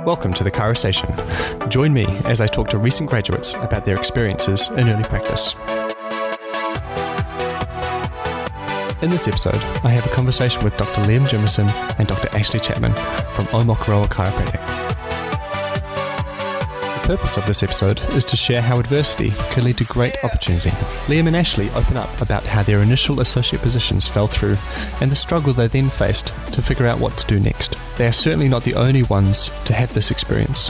Welcome to the Chirosation. Join me as I talk to recent graduates about their experiences in early practice. In this episode, I have a conversation with Dr. Jimmieson and Dr. Ashlea Chapman from Omokaroa Chiropractic. The purpose of this episode is to share how adversity can lead to great opportunity. Liam and Ashlea open up about how their initial associate positions fell through and the struggle they then faced to figure out what to do next. They are certainly not the only ones to have this experience.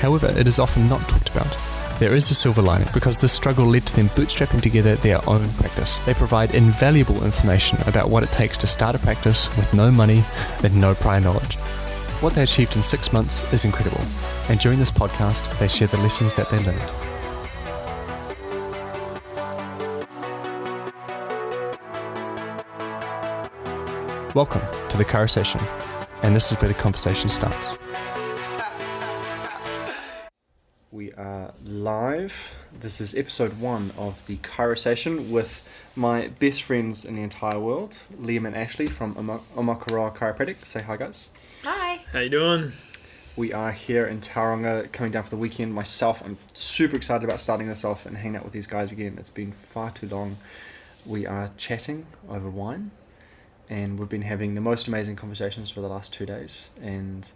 However, it is often not talked about. There is a silver lining because this struggle led to them bootstrapping together their own practice. They provide invaluable information about what it takes to start a practice with no money and no prior knowledge. What they achieved in 6 months is incredible, and during this podcast, they share the lessons that they learned. Welcome to the Chirosation, and this is where the conversation starts. We are live. This is episode 1 of the Chirosation with my best friends in the entire world, Liam and Ashlea from Omokaroa Chiropractic. Say hi, guys. Hi. How you doing? We are here in Tauranga, coming down for the weekend. Myself, I'm super excited about starting this off and hanging out with these guys again. It's been far too long. We are chatting over wine, and we've been having the most amazing conversations for the last 2 days, and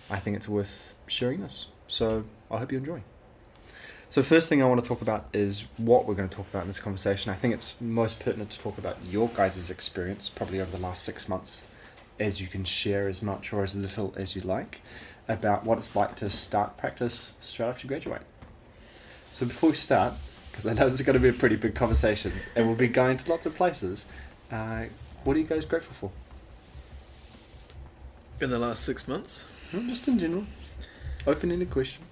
I think it's worth sharing this. So I hope you enjoy. So first thing I want to talk about is what we're going to talk about in this conversation. I think it's most pertinent to talk about your guys' experience, probably over the last 6 months, as you can share as much or as little as you like, about what it's like to start practice straight after you graduate. So before we start, because I know this is going to be a pretty big conversation, and we'll be going to lots of places, what are you guys grateful for? In the last 6 months? Just in general. Open-ended question.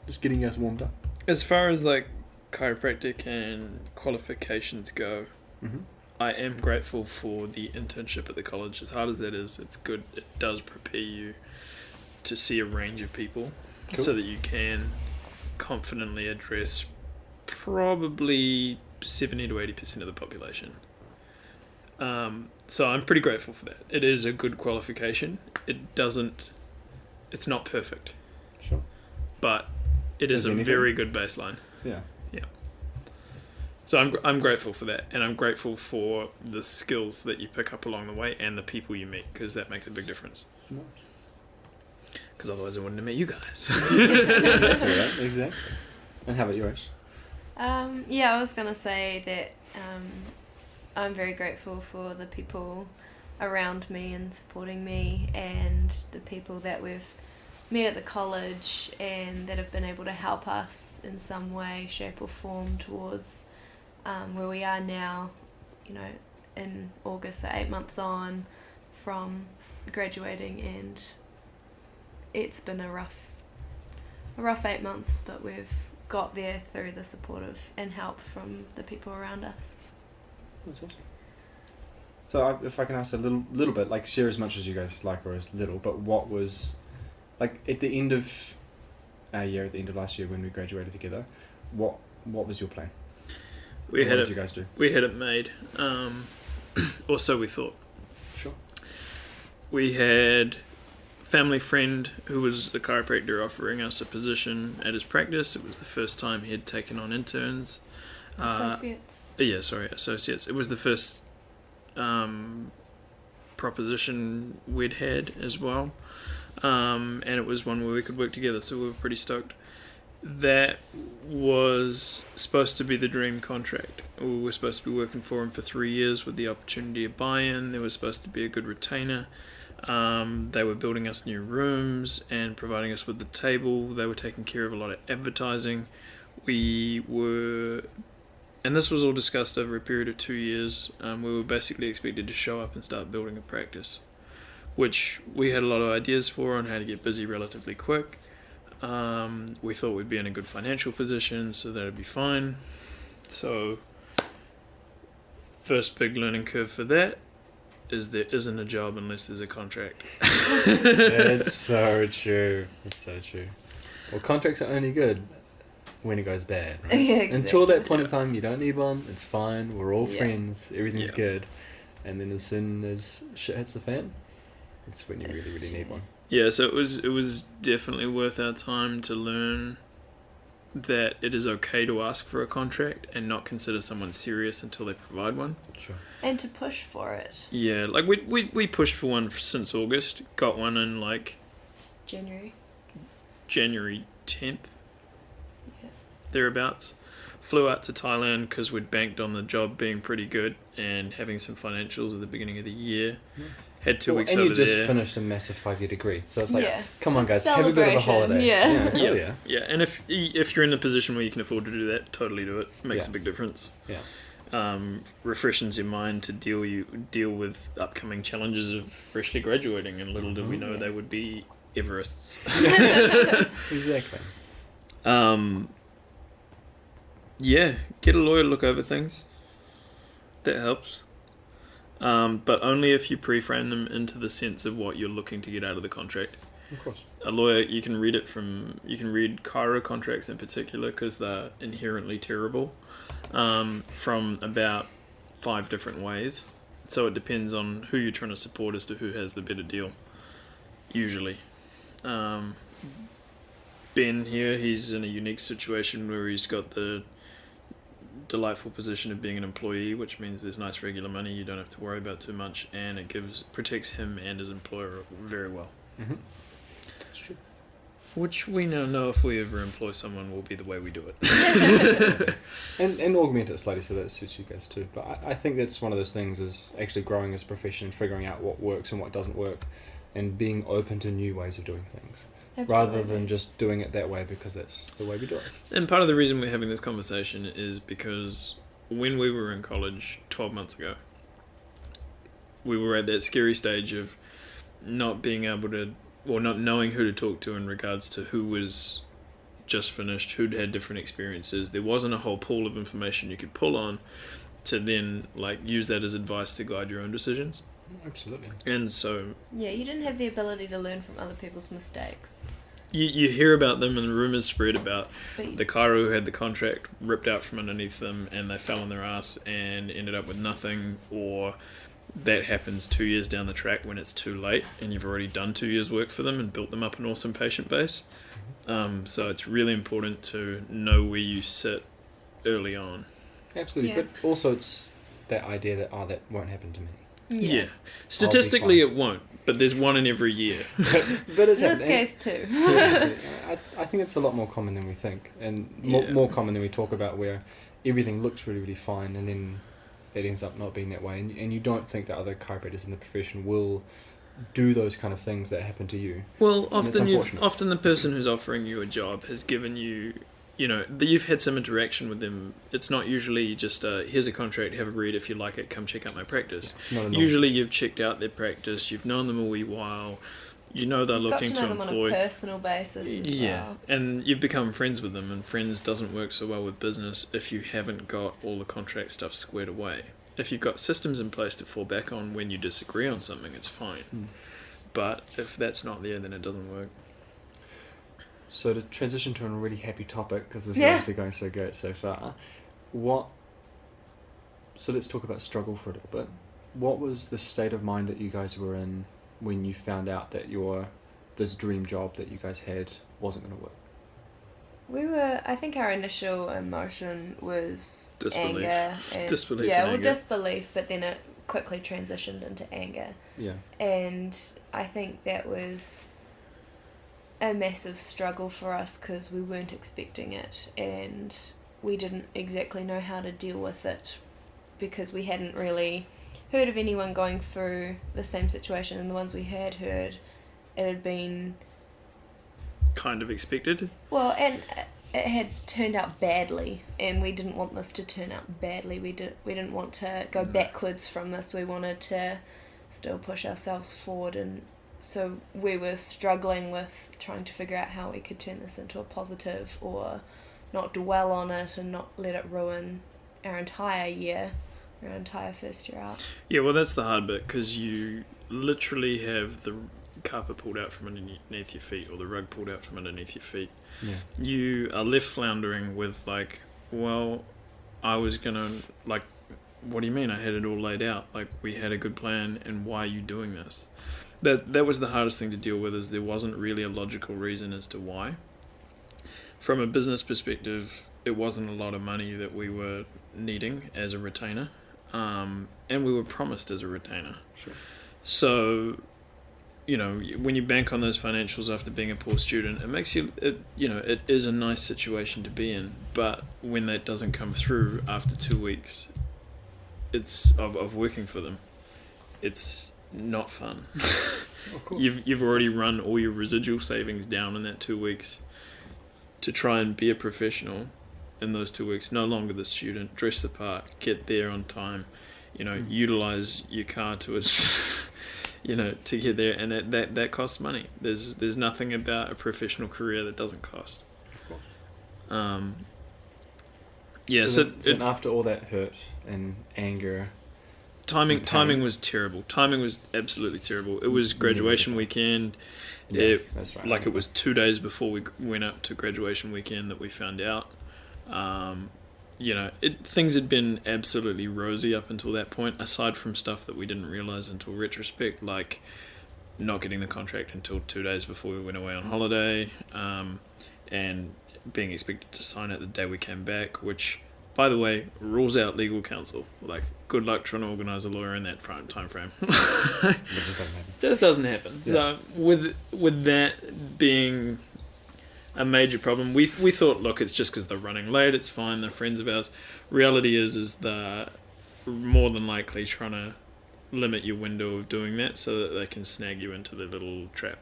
Just getting us warmed up. As far as like chiropractic and qualifications go, I am grateful for the internship at the college. As hard as that is, it's good. It does prepare you to see a range of people, cool, so that you can confidently address probably 70 to 80% of the population. So I'm pretty grateful for that. It is a good qualification. It's not perfect. Sure. But it is a very good baseline. Yeah. Yeah. So I'm grateful for that, and I'm grateful for the skills that you pick up along the way and the people you meet, because that makes a big difference. Because otherwise I wouldn't have met you guys. Exactly. And how about you, Ash? I was going to say that I'm very grateful for the people around me and supporting me, and the people that we've met at the college and that have been able to help us in some way, shape or form towards where we are now, in August, so 8 months on from graduating, and it's been a rough 8 months, but we've got there through the support of and help from the people around us. That's awesome. So if I can ask a little bit, like share as much as you guys like or as little, but what was, like at the end of our year, at the end of last year when we graduated together, what was your plan? What did you guys do? We had it made, or so we thought. Sure. We had a family friend who was a chiropractor offering us a position at his practice. It was the first time he had taken on interns. Associates. Associates. It was the first proposition we'd had as well. And it was one where we could work together, so we were pretty stoked. That was supposed to be the dream contract. We were supposed to be working for him for 3 years with the opportunity of buy-in. There was supposed to be a good retainer. They were building us new rooms and providing us with the table. They were taking care of a lot of advertising. And this was all discussed over a period of 2 years. We were basically expected to show up and start building a practice, which we had a lot of ideas for on how to get busy relatively quick. We thought we'd be in a good financial position, so that'd be fine. So, first big learning curve for that is there isn't a job unless there's a contract. That's so true. Well, contracts are only good when it goes bad, right? Yeah, exactly. Until that point in time, you don't need one. It's fine. We're all friends. Everything's good. And then as soon as shit hits the fan, it's when you really need one. Yeah, so it was definitely worth our time to learn that it is okay to ask for a contract and not consider someone serious until they provide one. Sure. And to push for it. Yeah, like we pushed for one since August, got one in like January. January 10th, Yeah. thereabouts. Flew out to Thailand because we'd banked on the job being pretty good and having some financials at the beginning of the year. Nice. Had 2 weeks and over you just there. finished a massive 5-year degree, so it's like, Yeah. come on, A guys, have a bit of a celebration, holiday. yeah. Hell yeah. Yeah, and if you're in a position where you can afford to do that, totally do it. Makes a big difference. Yeah. Refreshes your mind to deal with upcoming challenges of freshly graduating, and little did we know they would be Everests. Exactly. Yeah, get a lawyer to look over things. That helps. But only if you pre-frame them into the sense of what you're looking to get out of the contract. Of course. A lawyer, you can read chiro contracts in particular because they're inherently terrible, from about 5 different ways. So it depends on who you're trying to support as to who has the better deal, usually. Ben here, he's in a unique situation where he's got the delightful position of being an employee, which means there's nice regular money, you don't have to worry about too much, and it protects him and his employer very well. Mm-hmm. That's true. Which we now know if we ever employ someone will be the way we do it. and augment it slightly so that it suits you guys too. But I think that's one of those things, is actually growing as a profession and figuring out what works and what doesn't work, and being open to new ways of doing things. Absolutely. Rather than just doing it that way because that's the way we do it. And part of the reason we're having this conversation is because when we were in college 12 months ago, we were at that scary stage of not being able to, or not knowing who to talk to in regards to who was just finished, who'd had different experiences. There wasn't a whole pool of information you could pull on to then like use that as advice to guide your own decisions. Absolutely. And so Yeah, you didn't have the ability to learn from other people's mistakes. you hear about them and rumours spread about But the chiro who had the contract ripped out from underneath them and they fell on their ass and ended up with nothing, or that happens 2 years down the track when it's too late and you've already done 2 years work for them and built them up an awesome patient base. So it's really important to know where you sit early on. Absolutely. Yeah. But also it's that idea that, that won't happen to me. Yeah. Statistically it won't, but there's one in every year. But it's In this happened. case too. I think it's a lot more common than we think, and Yeah. more common than we talk about, where everything looks really, really fine, and then it ends up not being that way, and you don't think that other chiropractors in the profession will do those kind of things that happen to you. Well, And it's unfortunate. often the person who's offering you a job has given you, you've had some interaction with them. It's not usually just here's a contract, have a read, if you like it, come check out my practice. It's not a norm. Usually you've checked out their practice, you've known them a wee while, you know they're You've got looking to know to them employ. on a personal basis as Yeah, well. and you've become friends with them, and friends doesn't work so well with business if you haven't got all the contract stuff squared away. If you've got systems in place to fall back on when you disagree on something, it's fine. Mm. But if that's not there, then it doesn't work. So to transition to a really happy topic, because this is Yeah. obviously going so great so far, so let's talk about struggle for a little bit. What was the state of mind that you guys were in when you found out that this dream job that you guys had wasn't going to work? I think our initial emotion was Disbelief. anger. And, Disbelief Yeah, and well, anger. disbelief, but then it quickly transitioned into anger. Yeah. And I think that was a massive struggle for us because we weren't expecting it and we didn't exactly know how to deal with it because we hadn't really heard of anyone going through the same situation, and the ones we had heard, it had been Kind of expected. well, and it had turned out badly, and we didn't want this to turn out badly. We didn't want to go backwards from this. We wanted to still push ourselves forward, and so we were struggling with trying to figure out how we could turn this into a positive, or not dwell on it and not let it ruin our entire year, our entire first year out. Yeah, well, that's the hard bit, because you literally have the carpet pulled out from underneath your feet, or the rug pulled out from underneath your feet. Yeah. You are left floundering with like, well, I was gonna, like, what do you mean? I had it all laid out. Like, we had a good plan, and why are you doing this? that was the hardest thing to deal with, is there wasn't really a logical reason as to why. From a business perspective, it wasn't a lot of money that we were needing as a retainer, and we were promised as a retainer. Sure. So, you know, when you bank on those financials after being a poor student, it makes you, it is a nice situation to be in. But when that doesn't come through after 2 weeks, it's of working for them, it's not fun. Oh, cool. You've already run all your residual savings down in that 2 weeks to try and be a professional in those 2 weeks. No longer the student, dress the part, get there on time, utilize your car to its to get there, and that costs money. There's nothing about a professional career that doesn't cost. Cool. So then after all that hurt and anger, timing was terrible. Timing was absolutely terrible. It was graduation weekend. Yeah, that's right. Like, it was 2 days before we went up to graduation weekend that we found out. Things had been absolutely rosy up until that point, aside from stuff that we didn't realize until retrospect, like not getting the contract until 2 days before we went away on holiday, and being expected to sign it the day we came back, which, by the way, rules out legal counsel. Like, good luck trying to organise a lawyer in that time frame. It just doesn't happen. Just doesn't happen. Yeah. So with that being a major problem, we thought, look, it's just because they're running late, it's fine, they're friends of ours. Reality is they're more than likely trying to limit your window of doing that so that they can snag you into the little trap.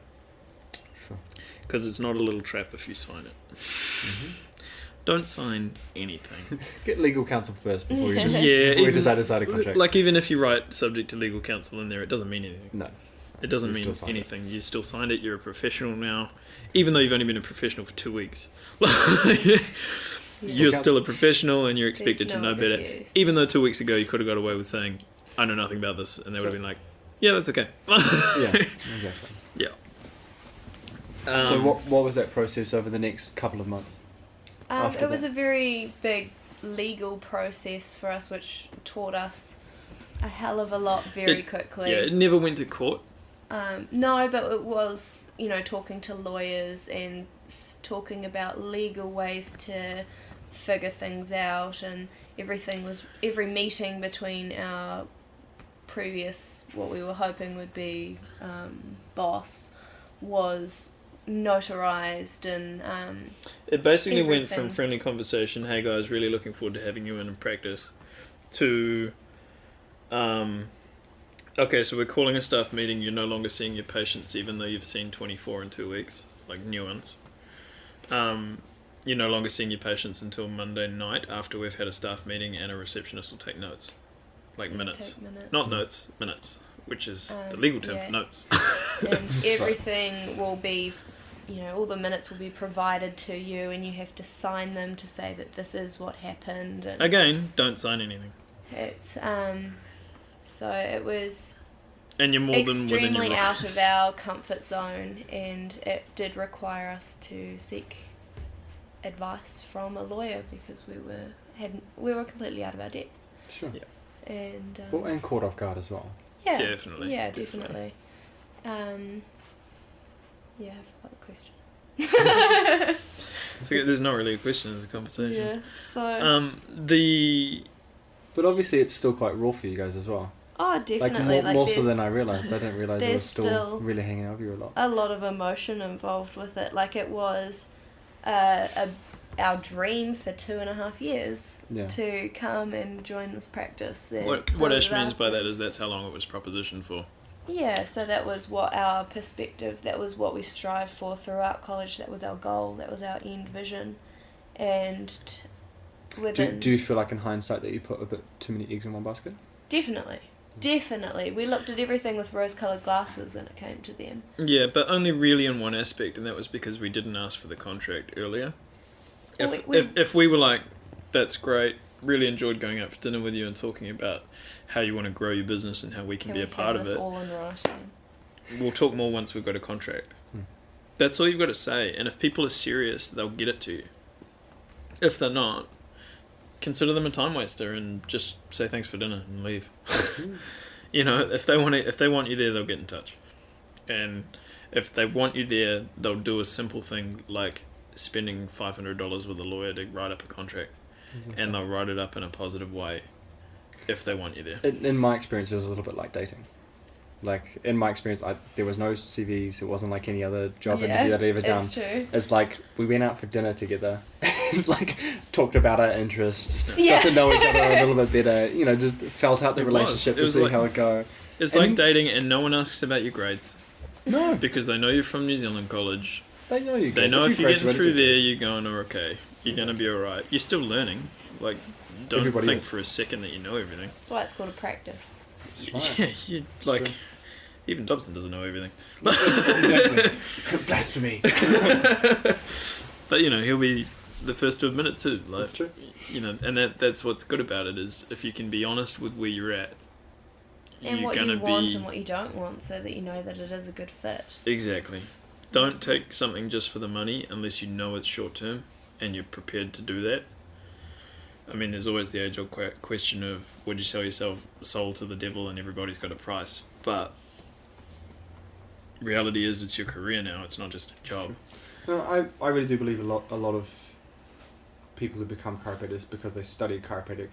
Sure. Because it's not a little trap if you sign it. Mm-hmm. Don't sign anything. Get legal counsel first before you Before you decide to sign a contract. Like, even if you write subject to legal counsel in there, it doesn't mean anything. No. It doesn't mean anything. You still signed it. You're a professional now, even though you've only been a professional for 2 weeks. You're still a professional, and you're expected to know better. Excuse. Even though 2 weeks ago you could have got away with saying, "I know nothing about this," and they would have been like, "Yeah, that's okay." Yeah, exactly. Yeah. So what was that process over the next couple of months? It was a very big legal process for us, which taught us a hell of a lot very quickly. Yeah, it never went to court. No, but it was, talking to lawyers and talking about legal ways to figure things out, and every meeting between our previous, what we were hoping would be boss, was notarized, and it basically went from everything. friendly conversation, "Hey guys, really looking forward to having you in practice," to okay, so we're calling a staff meeting, you're no longer seeing your patients even though you've seen 24 in 2 weeks, like new ones. You're no longer seeing your patients until Monday night after we've had a staff meeting, and a receptionist will take notes. Like minutes. Take minutes. Not notes, minutes, which is the legal term for notes. And everything will be, all the minutes will be provided to you, and you have to sign them to say that this is what happened. And Again, don't sign anything. it's so it was And you're more than within your extremely out rights. of our comfort zone, and it did require us to seek advice from a lawyer, because we were completely out of our depth. Sure. Yeah. And And caught off guard as well. yeah, Definitely. yeah, definitely. Yeah, I forgot the question. There's not really a question, it's a conversation. Yeah. So. But obviously it's still quite raw for you guys as well. Oh, definitely. More so there's than I realised. I didn't realise it was there's still still really hanging over you a lot. a lot of emotion involved with it. Like, it was our dream for 2.5 years to come and join this practice. And What build Ash it means up. by that is that's how long it was propositioned for. Yeah, so that was what our perspective, that was what we strived for throughout college, that was our goal, that was our end vision. And within... Do you feel like in hindsight that you put a bit too many eggs in one basket? Definitely. Definitely. We looked at everything with rose-coloured glasses when it came to them. Yeah, but only really in one aspect, and that was because we didn't ask for the contract earlier. If we were like, that's great, really enjoyed going out for dinner with you and talking about how you want to grow your business and how we can be a part of it, all in writing? we'll talk more once we've got a contract. Hmm. That's all you've got to say, and if people are serious, they'll get it to you. If they're not, consider them a time waster and just say thanks for dinner and leave. If they want you there, they'll get in touch. And if they want you there, they'll do a simple thing like spending $500 with a lawyer to write up a contract, and they'll write it up in a positive way if they want you there. In my experience, it was a little bit like dating. Like, in my experience, there was no CVs. It wasn't like any other job interview that I'd ever done. It's true. It's like we went out for dinner together and like talked about our interests, Yeah. got to know each other a little bit better, you know, just felt out the It relationship was. It to was see like- how it go. It's And- like dating, and no one asks about your grades No, because they know you're from New Zealand college. they know you. They know if you're getting graduated, through you're there, you're going, oh, okay, you're going to be alright. You're still learning. Like, don't Everybody think is. for a second that you know everything. That's why it's called a practice. That's right. Yeah, you like, true. even Dobson doesn't know everything. Exactly. Blasphemy. But, you know, he'll be the first to admit it too. Like, That's true. You know, and that's what's good about it is if you can be honest with where you're at, And you're what gonna you want be and what you don't want, so that you know that it is a good fit. exactly. Don't take something just for the money unless you know it's short term and you're prepared to do that. I mean, there's always the age-old question of would you sell yourself soul to the devil and everybody's got a price, but reality is it's your career now. It's not just a job. No, I really do believe a lot of people who become chiropractors because they study chiropractic,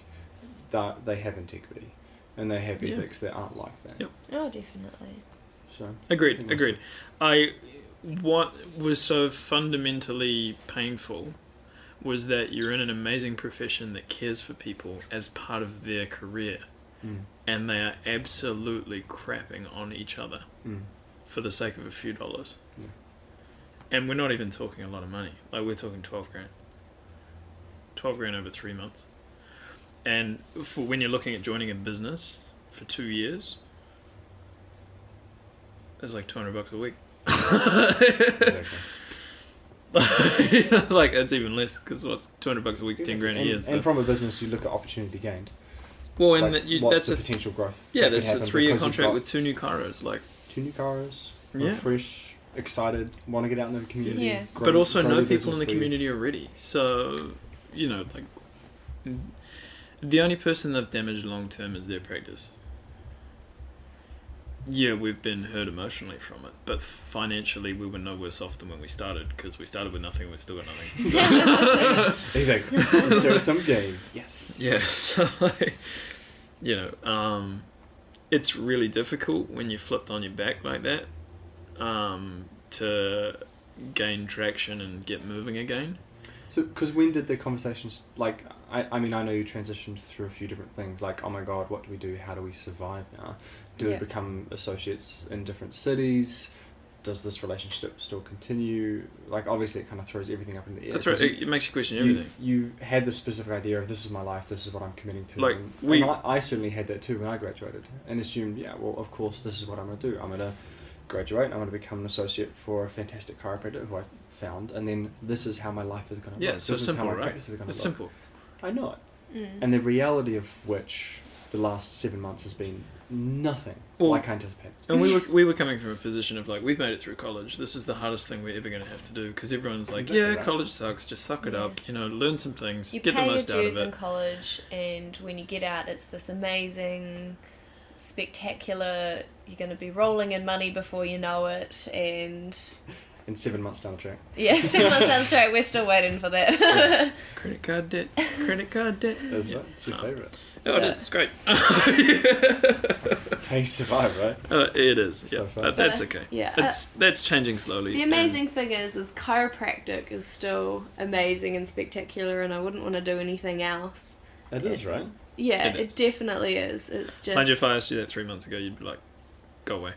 that they have integrity and they have Yeah. ethics that aren't like that. Yep. Oh, definitely. So Agreed. What was so fundamentally painful was that you're in an amazing profession that cares for people as part of their career, and they are absolutely crapping on each other for the sake of a few dollars. Yeah. And we're not even talking a lot of money. Like, we're talking 12 grand. 12 grand over 3 months. And for when you're looking at joining a business for 2 years, it's like $200 a week. Exactly. Like, that's even less because what's $200 a week's 10 grand a year. So. And from a business, you look at opportunity gained. Well, and Like, that what's that's the potential growth? yeah, that can that's a happen 3-year because you've contract got with 2 new chiros. Like, 2 new cars, Yeah. fresh, excited, want to get out in the community. Yeah. grow- but also grow know the people business in the for you. community already. So, you know, like, the only person they've damaged long term is their practice. Yeah, we've been hurt emotionally from it, but financially we were no worse off than when we started because we started with nothing, we've still got nothing. So, Exactly. So some game. Yes. yeah, so like, you know, it's really difficult when you're flipped on your back like that to gain traction and get moving again. So, because when did the conversations, like, I mean, I know you transitioned through a few different things, like, oh my god, what do we do? How do we survive now? Do we Yeah. become associates in different cities? Does this relationship still continue? Like, obviously, it kind of throws everything up in the air. That's right, 'cause it makes you question You, everything. you had this specific idea of this is my life, this is what I'm committing to. Like, and I certainly had that too when I graduated and assumed, yeah, well, of course, this is what I'm going to do. I'm going to graduate, I'm going to become an associate for a fantastic chiropractor who I found, and then this is how my life is going to Yeah, look. it's so This is simple, how my right? practice is going to It's look. simple. I know it. Mm. And the reality of which the last 7 months has been nothing Well, like I anticipated. And we were coming from a position of like, we've made it through college. This is the hardest thing we're ever going to have to do because everyone's like, Exactly yeah, right. college sucks. Just suck it Yeah. up. You know, learn some things. You get the pay your most out of dues in it. college, and when you get out, it's this amazing, spectacular. You're going to be rolling in money before you know it, and In 7 months down the track. yeah, 7 months down the track, we're still waiting for that. Credit card debt. Credit card debt. That's Yeah. right. It's your favourite. Oh, it Yeah. is. It's great. That's how you survive, right? It is. So Yeah, far. but that's okay. Yeah. That's changing slowly. The amazing thing is chiropractic is still amazing and spectacular, and I wouldn't want to do anything else. It is, right? Yeah, It it is. definitely is. It's just. Mind you, if I asked you that 3 months ago, you'd be like, go away.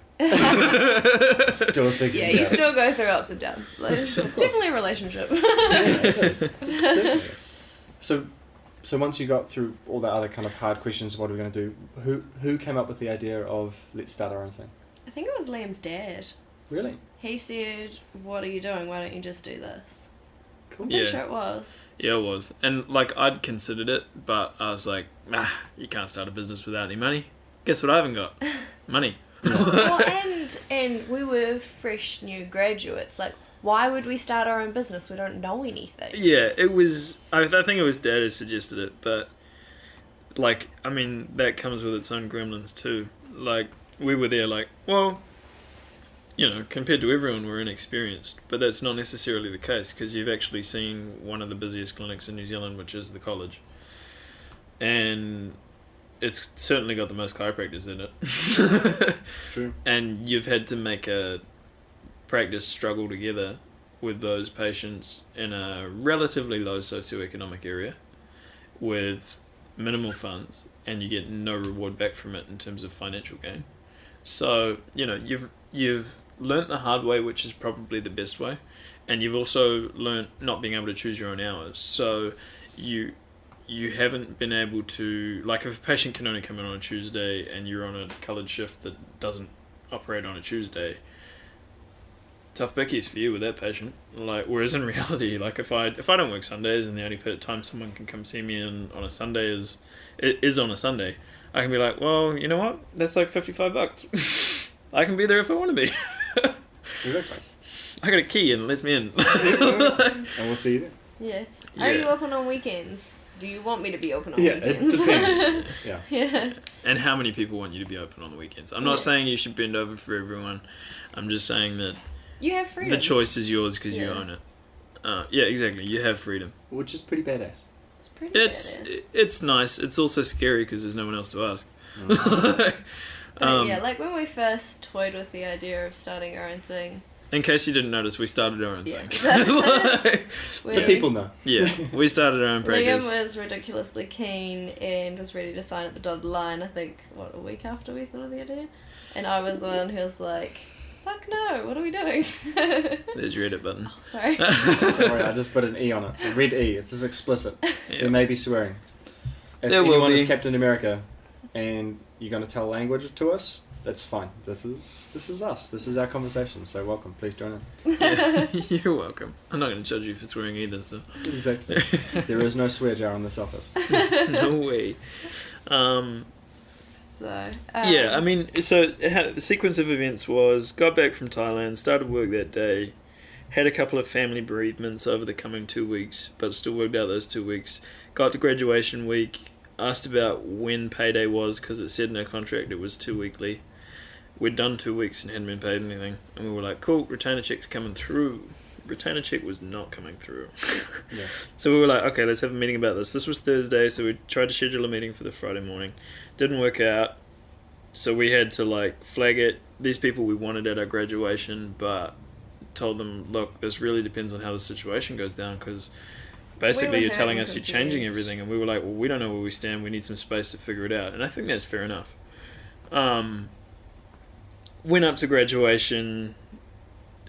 Still thinking. Yeah, about you it. still go through ups and downs. Like, it's course. definitely a relationship. Yeah, it is. It certainly is. So once you got through all the other kind of hard questions, what are we going to do? Who came up with the idea of let's start our own thing? I think it was Liam's dad. Really? He said, "What are you doing? Why don't you just do this?" Cool. I'm pretty Yeah. sure it was. Yeah, it was. And, like, I'd considered it, but I was like, you can't start a business without any money. Guess what I haven't got? Money. Well, and we were fresh new graduates. Like, why would we start our own business? We don't know anything. Yeah, it was... I think it was Dad who suggested it, but, like, I mean, that comes with its own gremlins, too. Like, we were there like, well, compared to everyone, we're inexperienced. But that's not necessarily the case, because you've actually seen one of the busiest clinics in New Zealand, which is the college. And it's certainly got the most chiropractors in it. It's true. And you've had to make a practice struggle together with those patients in a relatively low socioeconomic area with minimal funds, and you get no reward back from it in terms of financial gain. So, you've learnt the hard way, which is probably the best way, and you've also learnt not being able to choose your own hours. So you haven't been able to, like, if a patient can only come in on a Tuesday and you're on a coloured shift that doesn't operate on a Tuesday, tough bickies for you with that patient. Like, whereas in reality, like, if I don't work Sundays and the only time someone can come see me on a Sunday is on a Sunday, I can be like, well, you know what? That's like $55. I can be there if I want to be. Exactly. I got a key and it lets me in. And we'll see you then. Yeah. Yeah. Are you open on weekends? Do you want me to be open on Yeah, weekends? it depends. Yeah. Yeah. And how many people want you to be open on the weekends? I'm not saying you should bend over for everyone. I'm just saying that You have freedom. the choice is yours because you Yeah. own it. Yeah, exactly. You have freedom. Which is pretty badass. It's pretty badass. It's nice. It's also scary because there's no one else to ask. Mm. But yeah, like when we first toyed with the idea of starting our own thing. In case you didn't notice, we started our own Yeah. thing. The people know. Yeah, we started our own Liam practice. was ridiculously keen and was ready to sign at the dotted line, I think, a week after we thought of the idea? And I was the one who was like, fuck no, what are we doing? There's your edit button. Sorry. Don't worry, I just put an E on it. A red E. It's just explicit. Yeah. There may be swearing. If There will anyone be. is Captain America and you're going to tell language to us, that's fine. This is us. This is our conversation. So welcome. Please join in. Yeah, you're welcome. I'm not going to judge you for swearing either, so. Exactly. There is no swear jar in this office. No way. So, Yeah, I mean, so the sequence of events was got back from Thailand, started work that day, had a couple of family bereavements over the coming 2 weeks, but still worked out those 2 weeks. Got to graduation week, asked about when payday was because it said in our contract it was 2 weekly. We'd done 2 weeks and hadn't been paid anything, and we were like, cool, retainer check's coming through. Retainer check was not coming through. Yeah. So we were like, okay, let's have a meeting about this. This was Thursday, so we tried to schedule a meeting for the Friday morning. Didn't work out, so we had to like flag it. These people we wanted at our graduation, but told them, look, this really depends on how the situation goes down, because basically We were you're telling having us you're changing confused. everything, and we were like, well, we don't know where we stand. We need some space to figure it out, and I think that's fair enough. Went up to graduation.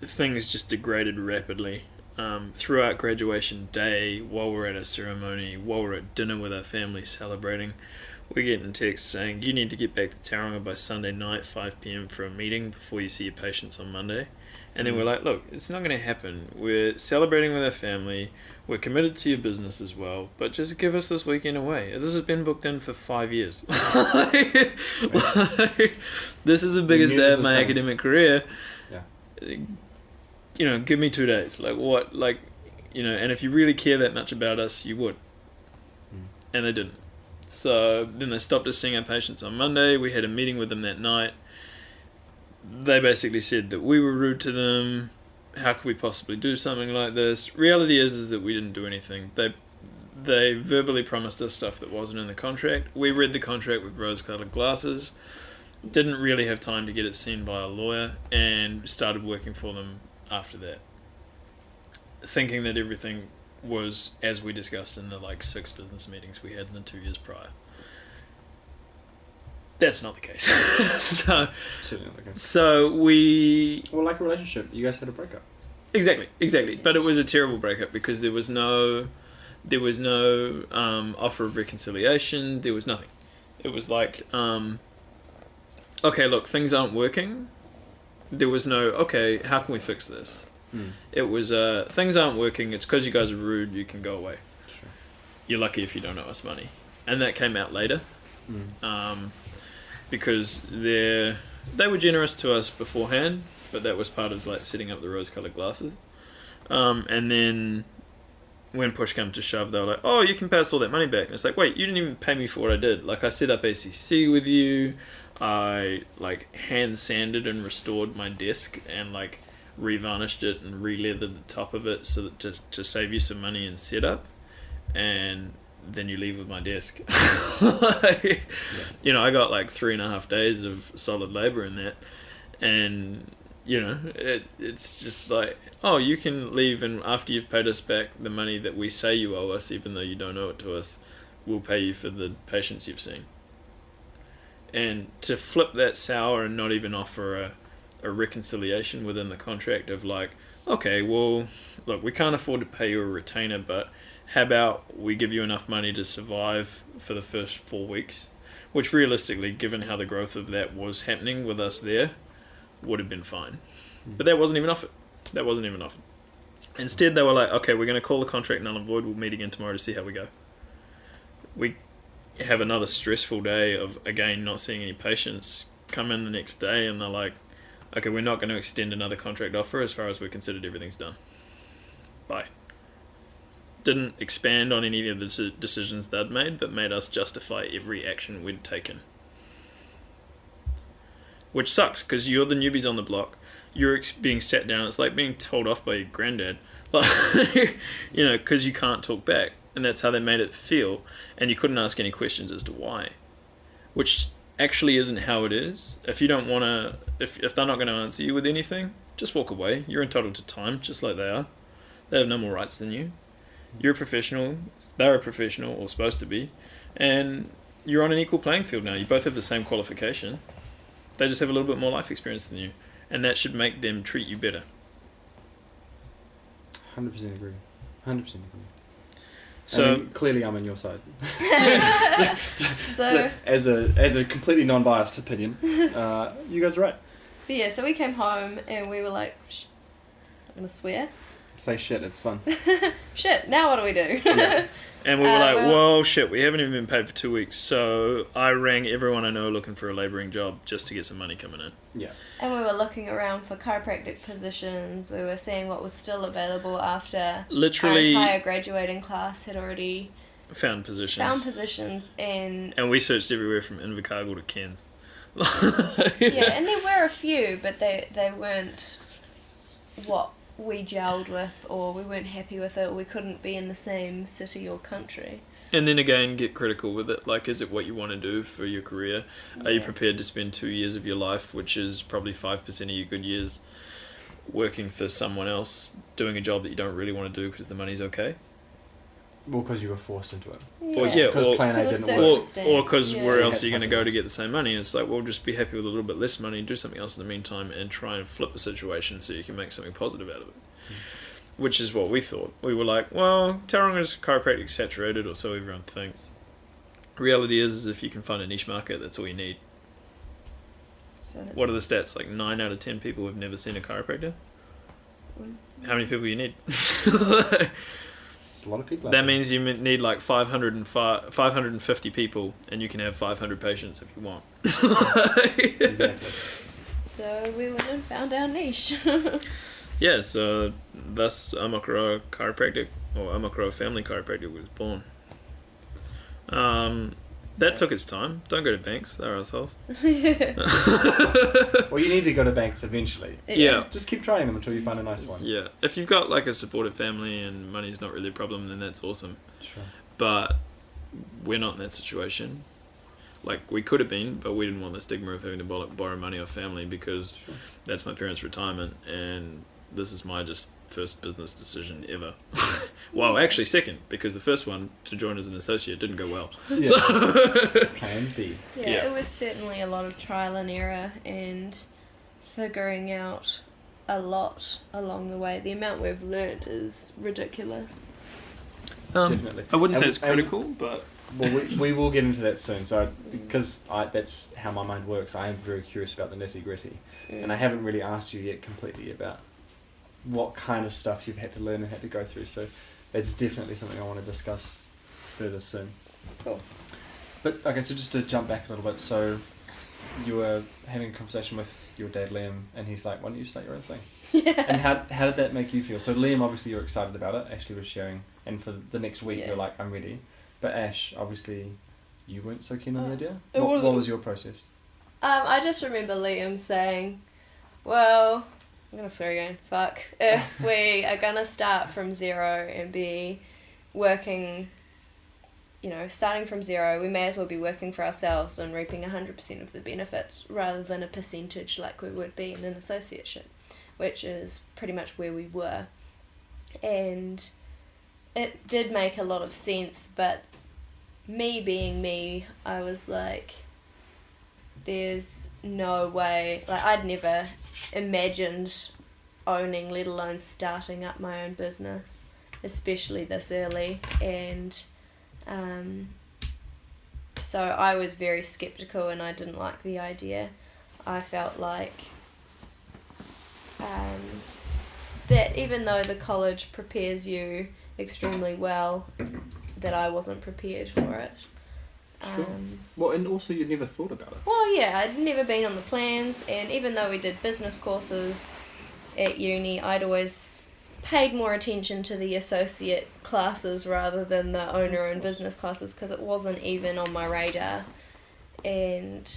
Things just degraded rapidly. Throughout graduation day, while we're at a ceremony, while we're at dinner with our family celebrating, we're getting texts saying, you need to get back to Tauranga by Sunday night, 5 p.m. for a meeting before you see your patients on Monday. And then we're like, look, it's not going to happen. We're celebrating with our family. We're committed to your business as well, but just give us this weekend away. This has been booked in for 5 years. This is the biggest day of my academic career. Yeah. Give me 2 days. Like, what? Like, and if you really care that much about us, you would. And they didn't. So then they stopped us seeing our patients on Monday. We had a meeting with them that night. They basically said that we were rude to them. How could we possibly do something like this? Reality is that we didn't do anything. They verbally promised us stuff that wasn't in the contract. We read the contract with rose-colored glasses. Didn't really have time to get it seen by a lawyer, and started working for them after that, thinking that everything was as we discussed in the 6 business meetings we had in the 2 years prior. That's not the case. Certainly not the case. So we... Well, like a relationship, you guys had a breakup. Exactly. But it was a terrible breakup because there was no offer of reconciliation. There was nothing. It was like, okay, look, things aren't working. There was no, okay, how can we fix this? It was, things aren't working. It's because you guys are rude. You can go away. Sure. You're lucky if you don't owe us money. And that came out later. Because they were generous to us beforehand, but that was part of setting up the rose-colored glasses. And then when push comes to shove, they were like, oh, you can pass all that money back. And it's like, wait, you didn't even pay me for what I did. I set up ACC with you. I like hand sanded and restored my desk and like revarnished it and re-leathered the top of it so that to save you some money in setup, and then you leave with my desk. Like, you know, I got like 3.5 days of solid labor in that, and you know, it's just like, oh, you can leave, and after you've paid us back the money that we say you owe us, even though you don't owe it to us, we'll pay you for the patients you've seen. And to flip that sour and not even offer a reconciliation within the contract of like, okay, well, look, we can't afford to pay you a retainer, but how about we give you enough money to survive for the first 4 weeks, which realistically, given how the growth of that was happening with us there, would have been fine. But that wasn't even offered. Instead, they were like, okay, we're going to call the contract null and void. We'll meet again tomorrow to see how we go. We have another stressful day of, again, not seeing any patients. Come in the next day and they're like, okay, we're not going to extend another contract offer as far as we're considered everything's done. Bye. Didn't expand on any of the decisions they'd made, but made us justify every action we'd taken. Which sucks, because you're the newbies on the block. You're being sat down. It's like being told off by your granddad. Like, you know, because you can't talk back. And that's how they made it feel. And you couldn't ask any questions as to why. Which actually isn't how it is. If you don't want to... If they're not going to answer you with anything, just walk away. You're entitled to time, just like they are. They have no more rights than you. You're a professional. They're a professional, or supposed to be. And you're on an equal playing field now. You both have the same qualification. They just have a little bit more life experience than you. And that should make them treat you better. 100% agree. 100% agree. So I mean, clearly I'm on your side. So as a completely non-biased opinion, you guys are right. but yeah, so we came home and we were like, I'm going to swear. Say shit, it's fun. Shit, now what do we do? Yeah. And we were like, well, shit, we haven't even been paid for 2 weeks. So I rang everyone I know looking for a labouring job just to get some money coming in. Yeah. And we were looking around for chiropractic positions. We were seeing what was still available after Literally our entire graduating class had already found positions. and we searched everywhere from Invercargill to Cairns. yeah, and there were a few, but they weren't what we gelled with, or we weren't happy with it, or we couldn't be in the same city or country. And then again, get critical with it. Like, is it what you want to do for your career? Are you prepared to spend 2 years of your life, which is probably 5% of your good years, working for someone else, doing a job that you don't really want to do because the money's okay? Well, because you were forced into it. Or plan A didn't work. Or because where So else are you going to go to possibilities. get the same money? It's like, well, just be happy with a little bit less money, do something else in the meantime, and try and flip the situation so you can make something positive out of it. Which is what we thought. We were like, well, Tauranga's chiropractic saturated, or so everyone thinks. Reality is if you can find a niche market, that's all you need. So What are the stats? Like 9 out of 10 people have never seen a chiropractor? How many people you need? It's a lot of people. That means you need like 550 people, and you can have 500 patients if you want. Exactly. So we went and found our niche. Yeah, so thus Omokaroa Chiropractic, or Omokaroa Family Chiropractic, was born. That took its time. Don't go to banks, they're assholes. Well, you need to go to banks eventually. Yeah. Just keep trying them until you find a nice one. Yeah, if you've got like a supportive family and money's not really a problem, then that's awesome. Sure. But we're not in that situation. Like, we could have been, but we didn't want the stigma of having to borrow money off family, because Sure. that's my parents' retirement, and this is my just first business decision ever. Well, actually second, because the first one to join as an associate didn't go well. Yeah. So Plan B. Yeah, it was certainly a lot of trial and error and figuring out a lot along the way. The amount we've learnt is ridiculous. Definitely. I wouldn't say And- it's critical, but Well, we will get into that soon. So, because that's how my mind works, I am very curious about the nitty gritty, and I haven't really asked you yet completely about what kind of stuff you've had to learn and had to go through. So, that's definitely something I want to discuss further soon. Cool. But okay, so just to jump back a little bit, so you were having a conversation with your dad Liam, and he's like, "Why don't you start your own thing?" Yeah. And how did that make you feel? So Liam, obviously you're excited about it. Ashlea was sharing, and for the next week you're like, "I'm ready." But Ash, obviously, you weren't so keen on the idea. it What wasn't- was your process? I just remember Liam saying, well, I'm going to swear again, fuck, if we are going to start from zero and be working, starting from zero, we may as well be working for ourselves and reaping 100% of the benefits rather than a percentage like we would be in an associateship, which is pretty much where we were. And it did make a lot of sense, but me being me, I was like, there's no way, like I'd never imagined owning, let alone starting up my own business, especially this early, and so I was very skeptical and I didn't like the idea. I felt like that even though the college prepares you extremely well, that I wasn't prepared for it. Sure. Well, and also you never thought about it. Well, yeah, I'd never been on the plans, and even though we did business courses at uni, I'd always paid more attention to the associate classes rather than the owner-owned business classes, because it wasn't even on my radar. And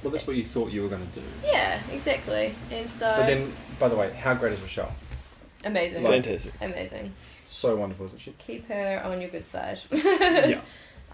well, that's what you thought you were going to do. yeah, exactly. And so, But then, by the way, how great is Rochelle? amazing. Fantastic. Amazing. So wonderful, isn't she? Keep her on your good side. Yeah.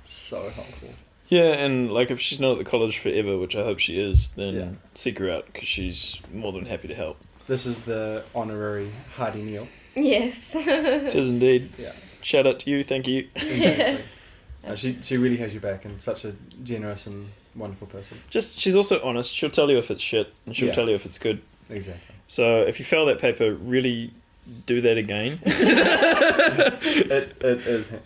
So helpful. Yeah, and like if she's not at the college forever, which I hope she is, then Yeah. seek her out because she's more than happy to help. This is the honorary Hardy Neal. Yes. It is indeed. Yeah. Shout out to you, thank you. Exactly. She really has your back, and such a generous and wonderful person. She's also honest. She'll tell you if it's shit, and she'll Yeah. tell you if it's good. Exactly. So if you fail that paper, really do that again. It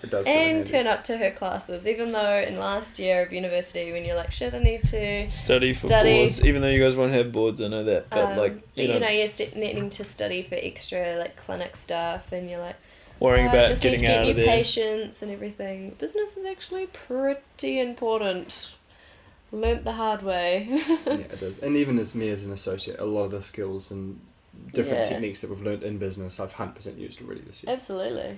does. And turn up to her classes, even though in last year of university, when you're like, shit, I need to Study for Study. boards, even though you guys won't have boards, I know that. But you're needing to study for extra like clinic stuff, and you're like, worrying about just need getting to get out new of there. patients and everything. Business is actually pretty important. Learnt the hard way. Yeah, it does. And even as me as an associate, a lot of the skills and different Yeah. techniques that we've learnt in business, I've 100% used already this year. Absolutely.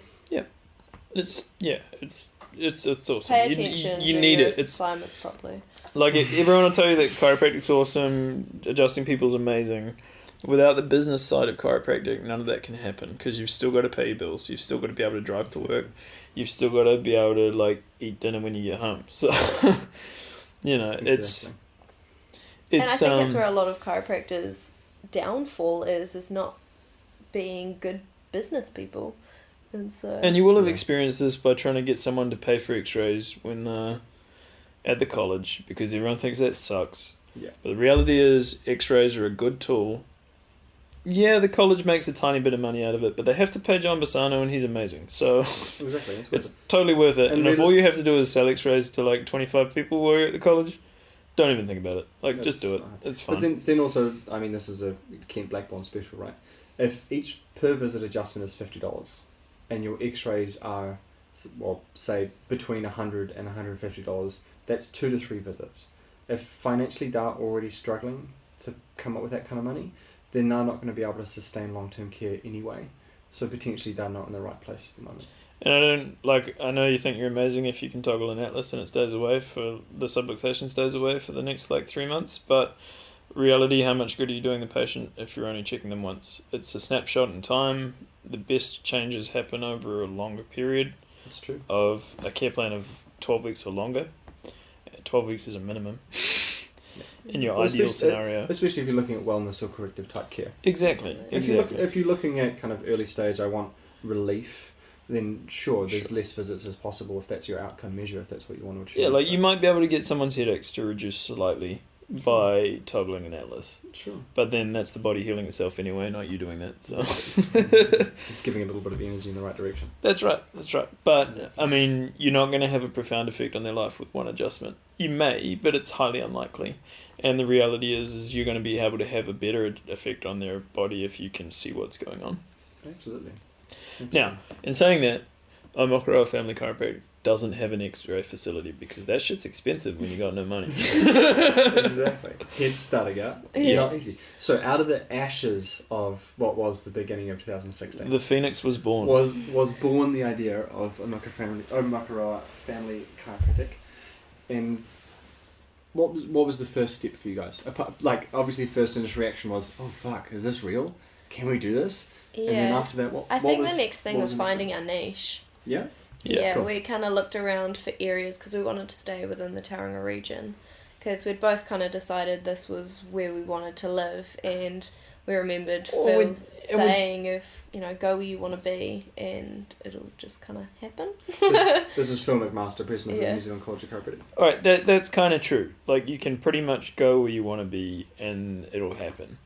It's awesome. Pay attention. You do need your it. It's assignments properly. like everyone will tell you that chiropractic's awesome, adjusting people's amazing. Without the business side of chiropractic, none of that can happen because you've still got to pay your bills. You've still got to be able to drive to work. You've still got to be able to like eat dinner when you get home. So, it's And I think that's where a lot of chiropractors' downfall is not being good business people. And so And you will have Yeah. experienced this by trying to get someone to pay for x-rays when they're at the college because everyone thinks that sucks. Yeah. But the reality is x-rays are a good tool. Yeah, the college makes a tiny bit of money out of it, but they have to pay John Bassano and he's amazing. So Exactly. it's totally worth it. And And if really- all you have to do is sell x-rays to like 25 people while you're at the college, don't even think about it. Like, just do it. It's fine. But then also, I mean, this is a Kent Blackburn special, right? If each per visit adjustment is $50 and your x-rays are, well, say between $100 and $150, that's 2 to 3 visits. If financially they're already struggling to come up with that kind of money, then they're not going to be able to sustain long-term care anyway. So potentially they're not in the right place at the moment. And I know you think you're amazing if you can toggle an atlas and it stays away for the subluxation stays away for the next 3 months, but reality, how much good are you doing the patient if you're only checking them once? It's a snapshot in time. The best changes happen over a longer period That's true. of a care plan of 12 weeks or longer. 12 weeks is a minimum in your Well, ideal especially- scenario. Especially if you're looking at wellness or corrective type care. Exactly. If you're looking at kind of early stage, I want relief, then sure, there's less visits as possible if that's your outcome measure, if that's what you want to achieve. Yeah, you might be able to get someone's headaches to reduce slightly by toggling an atlas. Sure. But then that's the body healing itself anyway, not you doing that. So just giving a little bit of energy in the right direction. That's right. But, I mean, you're not going to have a profound effect on their life with one adjustment. You may, but it's highly unlikely. And the reality is you're going to be able to have a better effect on their body if you can see what's going on. Absolutely. Now, in saying that, Omokaroa Family Chiropractic doesn't have an X-ray facility because that shit's expensive when you got no money. Exactly. Head starting out. Yeah. Not easy. So out of the ashes of what was the beginning of 2016, The Phoenix was born. was born the idea of Omokaroa Family Chiropractic, and what was the first step for you guys? Like, obviously, first initial reaction was, oh fuck, is this real? Can we do this? Yeah. And then after that, I think the next thing was finding our niche. Yeah? Yeah, cool. we kind of looked around for areas because we wanted to stay within the Tauranga region. Because we'd both kind of decided this was where we wanted to live, and we remembered Phil saying, if go where you want to be, and it'll just kind of happen. This is Phil McMaster, president of the New Zealand College of Chiropractic. All right, that's kind of true. Like, you can pretty much go where you want to be, and it'll happen,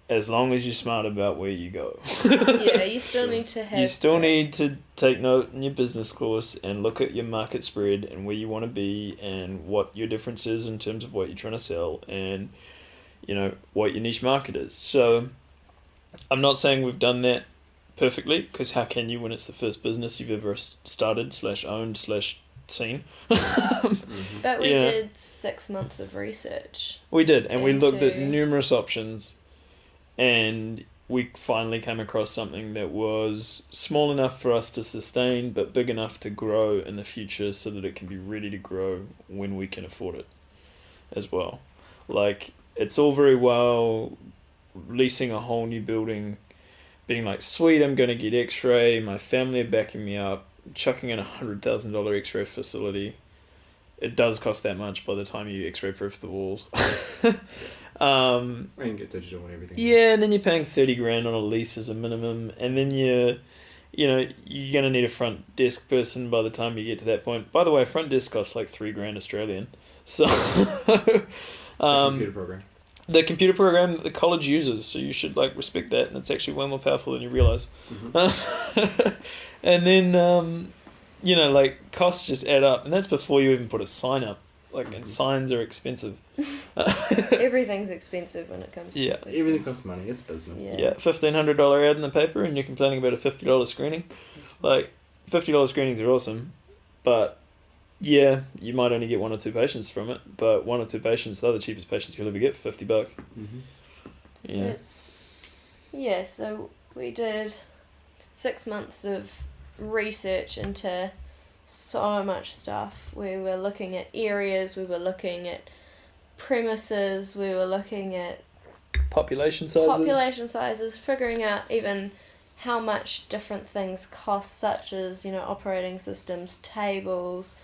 as long as you're smart about where you go. Yeah, you still need to have. You still need to take note in your business course and look at your market spread and where you want to be and what your difference is in terms of what you're trying to sell and what your niche market is. So I'm not saying we've done that perfectly, because how can you when it's the first business you've ever started / owned / seen? But we did 6 months of research. We did, and we looked at numerous options, and we finally came across something that was small enough for us to sustain but big enough to grow in the future so that it can be ready to grow when we can afford it as well. Like, it's all very well leasing a whole new building, being like, sweet, I'm going to get x-ray, my family are backing me up, chucking in $100,000 x-ray facility. It does cost that much by the time you x-ray proof the walls. And get digital and everything. Yeah, and then you're paying $30,000 on a lease as a minimum, and then you're going to need a front desk person by the time you get to that point. By the way, front desk costs like $3,000 Australian. So the computer program. The computer program that the college uses, so you should respect that, and it's actually way more powerful than you realise. Mm-hmm. And then costs just add up, and that's before you even put a sign up. And signs are expensive. Everything's expensive when it comes to business. Everything costs money. It's business. Yeah, $1,500 ad in the paper, and you're complaining about a $50 screening. $50 screenings are awesome, but yeah, you might only get 1 or 2 patients from it. But 1 or 2 patients, they're the cheapest patients you'll ever get for $50. Mm-hmm. Yeah. So we did 6 months of research into so much stuff. We were looking at areas, we were looking at premises, we were looking at population sizes, figuring out even how much different things cost, such as operating systems, tables,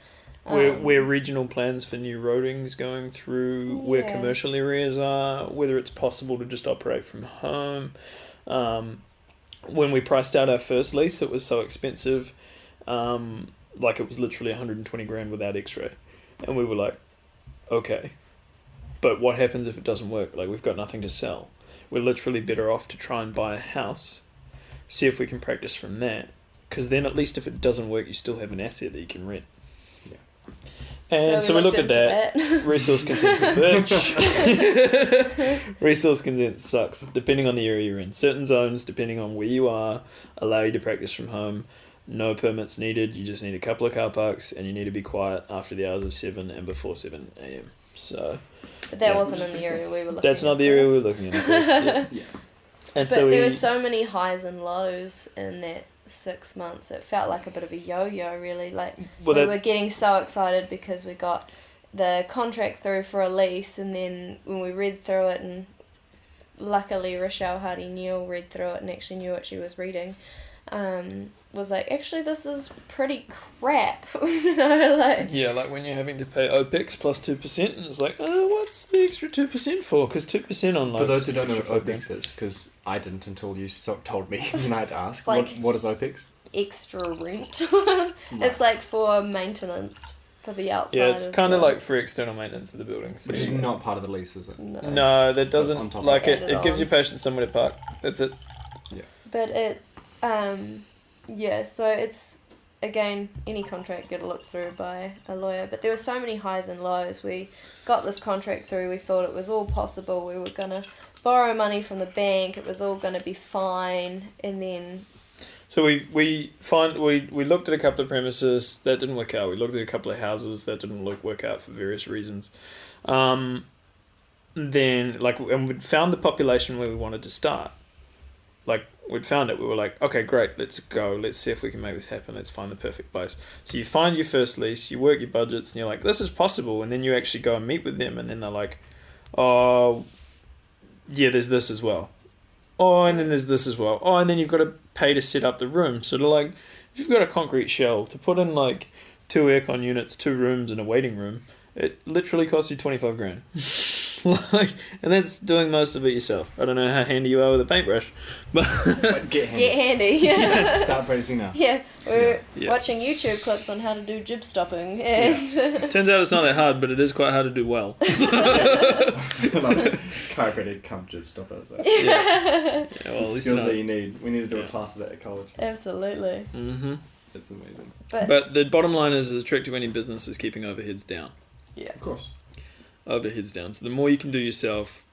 where regional plans for new roadings going through, where commercial areas are, whether it's possible to just operate from home. When we priced out our first lease, it was so expensive. It was literally $120,000 without x-ray, and we were like, okay, but what happens if it doesn't work? We've got nothing to sell. We're literally better off to try and buy a house, see if we can practice from that, because then at least if it doesn't work, you still have an asset that you can rent. And so we looked at that. Resource consent's a bitch. Resource consent sucks, depending on the area you're in. Certain zones, depending on where you are, allow you to practice from home. No permits needed. You just need a couple of car parks, and you need to be quiet after the hours of 7 and before 7 a.m. So, but that wasn't in the area we were looking at. That's not the area we were looking at, of course. Yeah. And but there were so many highs and lows in that 6 months. It felt like a bit of a yo-yo, really. We were getting so excited because we got the contract through for a lease, and then when we read through it, and luckily Rochelle Hardy-Neal read through it and actually knew what she was reading, was like, actually, this is pretty crap. Yeah, when you're having to pay OPEX plus 2%, and it's like, oh, what's the extra 2% for? Because 2% on For those who don't know what OPEX is, because I didn't until you told me, and I had to ask, what is OPEX? Extra rent. It's for maintenance for the outside. Yeah, it's kind of for external maintenance of the building. So which is not part of the lease, is it? No, that doesn't. It gives your patients somewhere to park. That's it. Yeah. But it's so it's, again, any contract get looked through by a lawyer, but there were so many highs and lows. We got this contract through, we thought it was all possible, we were going to borrow money from the bank, it was all going to be fine, and then... So we looked at a couple of premises, that didn't work out. We looked at a couple of houses, that didn't work out for various reasons. Then, and we found the population where we wanted to start. like, we'd found it. We were like, okay, great, let's go. Let's see if we can make this happen. Let's find the perfect place. So you find your first lease, you work your budgets, and you're like, this is possible. And then you actually go and meet with them, and then they're like, oh, yeah, there's this as well. Oh, and then there's this as well. Oh, and then you've got to pay to set up the room. So to like, if you've got a concrete shell, to put in like 2 aircon units, 2 rooms, and a waiting room, it literally costs you 25 grand. Like, and that's doing most of it yourself. I don't know how handy you are with a paintbrush, but Get handy. Get handy. Yeah. Start practicing now. Yeah, we're Yeah. watching YouTube clips on how to do jib stopping, and turns out it's not that hard, but it is quite hard to do well. Chiropractic come jib stopper. Yeah, well, at The least skills not. that you need. We need to do Yeah. a class of that at college. absolutely. Mm-hmm. It's amazing. But the bottom line is the trick to any business is keeping overheads down. Of course. Overheads down. So the more you can do yourself,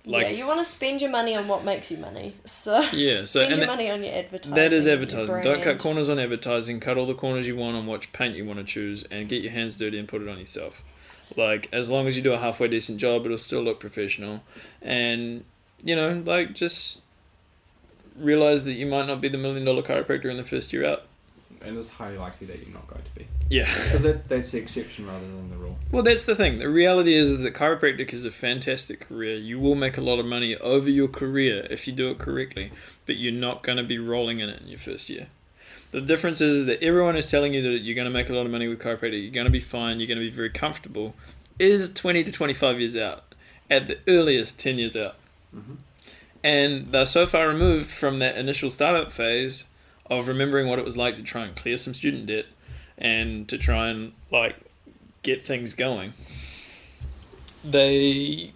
yeah, you want to spend your money on what makes you money. So yeah. So spend and your money on your advertising. that is your advertising. Don't brand. cut corners on advertising. Cut all the corners you want on what paint you want to choose, and get your hands dirty and put it on yourself. Like, as long as you do a halfway decent job, it'll still look professional. And like, just realize that you might not be the $1 million chiropractor in the first year out. And it's highly likely that you're not going to be. Yeah. Because that's the exception rather than the rule. Well, that's the thing. The reality is that chiropractic is a fantastic career. You will make a lot of money over your career if you do it correctly, but you're not going to be rolling in it in your first year. The difference is that everyone is telling you that you're going to make a lot of money with chiropractic, you're going to be fine, you're going to be very comfortable, is 20 to 25 years out. At the earliest, 10 years out. Mm-hmm. And they're so far removed from that initial startup phase of remembering what it was like to try and clear some student debt and to try and like get things going. They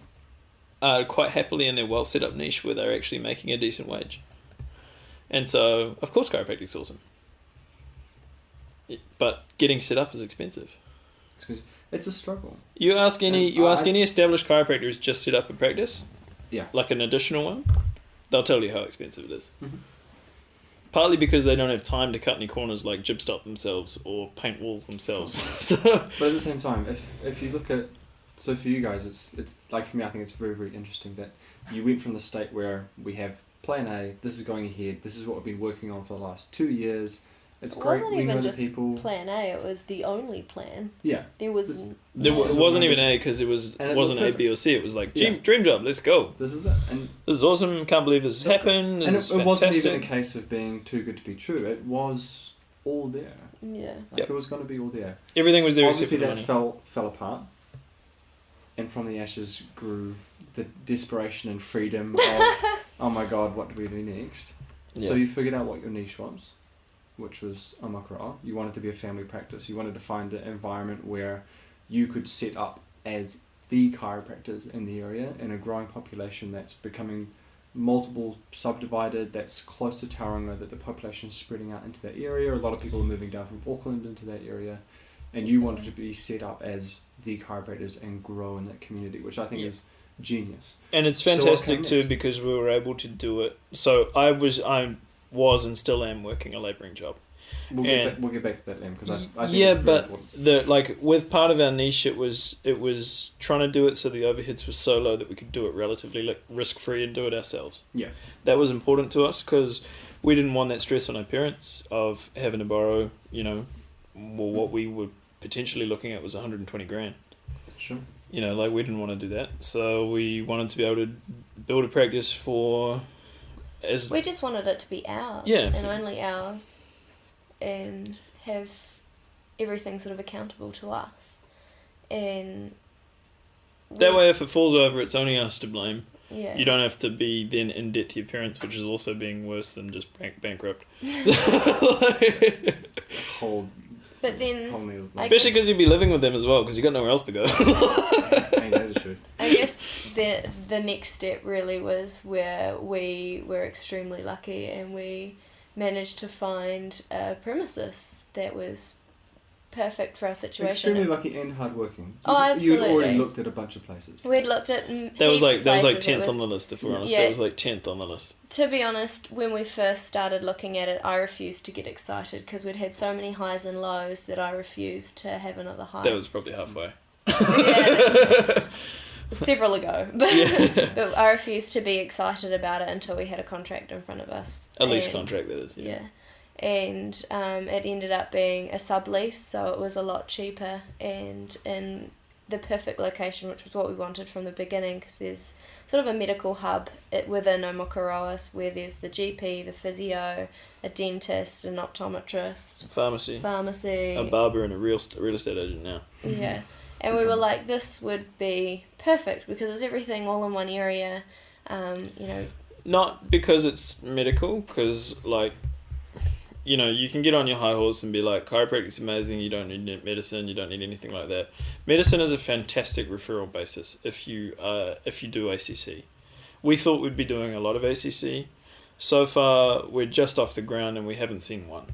are quite happily in their well set up niche where they're actually making a decent wage. And so, of course, chiropractic's awesome. But getting set up is expensive. It's a struggle. You ask any any established chiropractor who's just set up a practice, Yeah. like an additional one, they'll tell you how expensive it is. Mm-hmm. Partly because they don't have time to cut any corners like jib stop themselves or paint walls themselves. So, But at the same time, if you look at, so for you guys, it's like, for me, I think it's very, very interesting that you went from the state where we have plan A, this is going ahead, this is what we've been working on for the last 2 years. It's It great. wasn't We know even the just people. plan A. It was the only plan. Yeah. There was. it wasn't even A because it wasn't A, B, or C. It was like, Yeah. dream job, let's go. This is it. And This is awesome, can't believe this has happened. and This it is wasn't even a fantastic. case of being too good to be true. It was all there. Yeah. Like Yep. it was going to be all there. Everything was there Obviously, except for the that money. fell apart, and from the ashes grew the desperation and freedom of, oh my god, what do we do next? So Yeah. you figured out what your niche was, which was Omokaroa. You wanted to be a family practice. You wanted to find an environment where you could set up as the chiropractors in the area in a growing population that's becoming multiple subdivided, that's close to Tauranga, that the population's spreading out into that area. A lot of people are moving down from Auckland into that area, and you wanted to be set up as the chiropractors and grow in that community, which I think Yeah. is genius. And it's So what fantastic came too next? because we were able to do it. So I was and still am working a labouring job. We'll get back to that, Liam, because I think Yeah, it's very but important. with part of our niche, it was trying to do it so the overheads were so low that we could do it relatively risk free and do it ourselves. Yeah. That was important to us because we didn't want that stress on our parents of having to borrow. What we were potentially looking at was 120 grand. Sure. We didn't want to do that, so we wanted to be able to build a practice for as We just wanted it to be ours. Yeah. And only ours. And have everything sort of accountable to us. And. that way. If it falls over, it's only us to blame. Yeah. You don't have to be then in debt to your parents, which is also being worse than just bankrupt. It's a whole But then. new... Especially because you'd be living with them as well, because you got nowhere else to go. Hey, that's the truth. I guess the next step really was where we were extremely lucky and we managed to find a premises that was perfect for our situation. Extremely lucky and hardworking. Oh, absolutely. You'd already looked at a bunch of places. We'd looked at That was like places. 10th on the list, if we're honest. Yeah. That was like 10th on the list. To be honest, when we first started looking at it, I refused to get excited because we'd had so many highs and lows that I refused to have another high. That was probably halfway. Yeah, several ago. But, Yeah. but I refused to be excited about it until we had a contract in front of us. At least And- contract, that is. Yeah. And it ended up being a sublease, so it was a lot cheaper and in the perfect location, which was what we wanted from the beginning, because there's sort of a medical hub within Omokaroa where there's the GP, the physio, a dentist, an optometrist, Pharmacy. pharmacy. A barber and a real estate agent now. Yeah. And we were like, this would be perfect because it's everything all in one area, you know. Not because it's medical, because, like, you know, you can get on your high horse and be like, chiropractic's amazing, you don't need medicine, you don't need anything like that. Medicine is a fantastic referral basis if you do ACC. We thought we'd be doing a lot of ACC. So far, we're just off the ground and we haven't seen one.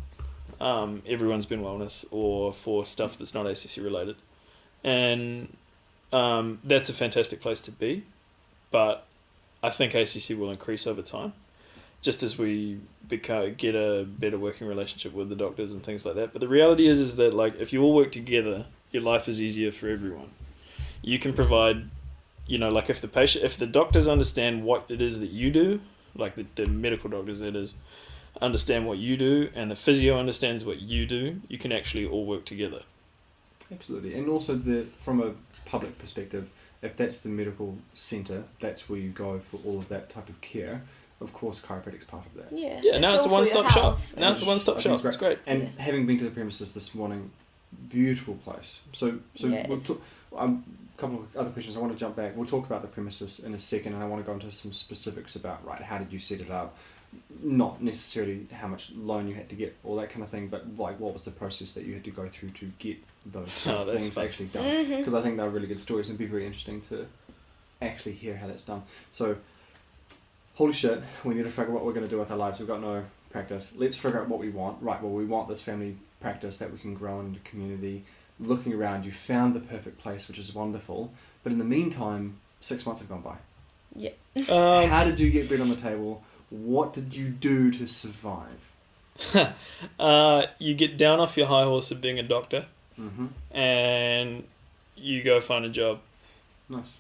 Everyone's been wellness or for stuff that's not ACC related. And that's a fantastic place to be. But I think ACC will increase over time, just as we get a better working relationship with the doctors and things like that. But the reality is that, like, if you all work together, your life is easier for everyone. You can provide, you know, like if the doctors understand what it is that you do, like the medical doctors, that is, understand what you do, and the physio understands what you do, you can actually all work together. Absolutely. And also from a public perspective, if that's the medical centre, that's where you go for all of that type of care. Of course, chiropractic's part of that. Yeah. Yeah, now it's a all for your one-stop shop. health. Now it's a one-stop I think shop. It's great. And Yeah. having been to the premises this morning, beautiful place. So Yeah, we'll it's- talk. A couple of other questions. I want to jump back. We'll talk about the premises in a second, and I want to go into some specifics about, right, how did you set it up? Not necessarily how much loan you had to get, all that kind of thing, but like what was the process that you had to go through to get those Oh, that's things fun. actually done? Mhm. Because I think they're really good stories and it'd be very interesting to actually hear how that's done. So, holy shit, we need to figure out what we're going to do with our lives. We've got no practice. Let's figure out what we want. Right, well, we want this family practice that we can grow in the community. Looking around, you found the perfect place, which is wonderful. But in the meantime, 6 months have gone by. Yeah. How did you get bread on the table? What did you do to survive? You get down off your high horse of being a doctor, Mm-hmm. and you go find a job. Nice.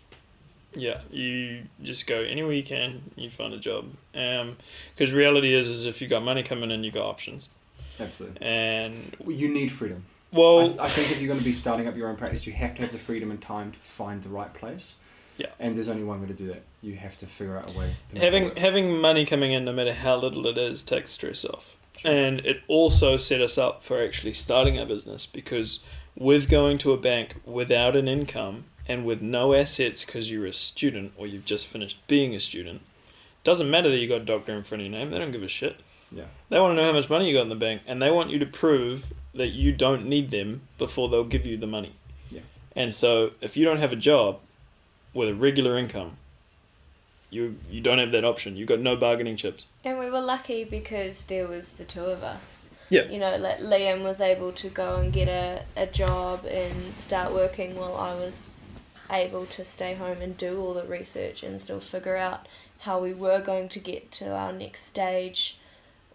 Yeah, you just go anywhere you can, you find a job. Because reality is if you got money coming in, you got options. Absolutely. And Well, you need freedom. well, I think if you're going to be starting up your own practice, you have to have the freedom and time to find the right place. Yeah. And there's only one way to do that. You have to figure out a way to make it work. having money coming in, no matter how little it is, takes stress off. Sure. And it also set us up for actually starting our business, because with going to a bank without an income and with no assets because you're a student or you've just finished being a student, doesn't matter that you got doctor in front of your name. They don't give a shit. Yeah. They want to know how much money you got in the bank, and they want you to prove that you don't need them before they'll give you the money. Yeah. And so if you don't have a job with a regular income, you don't have that option. You've got no bargaining chips. And we were lucky because there was the two of us. Yeah. You know, like Liam was able to go and get a job and start working while I was able to stay home and do all the research and still figure out how we were going to get to our next stage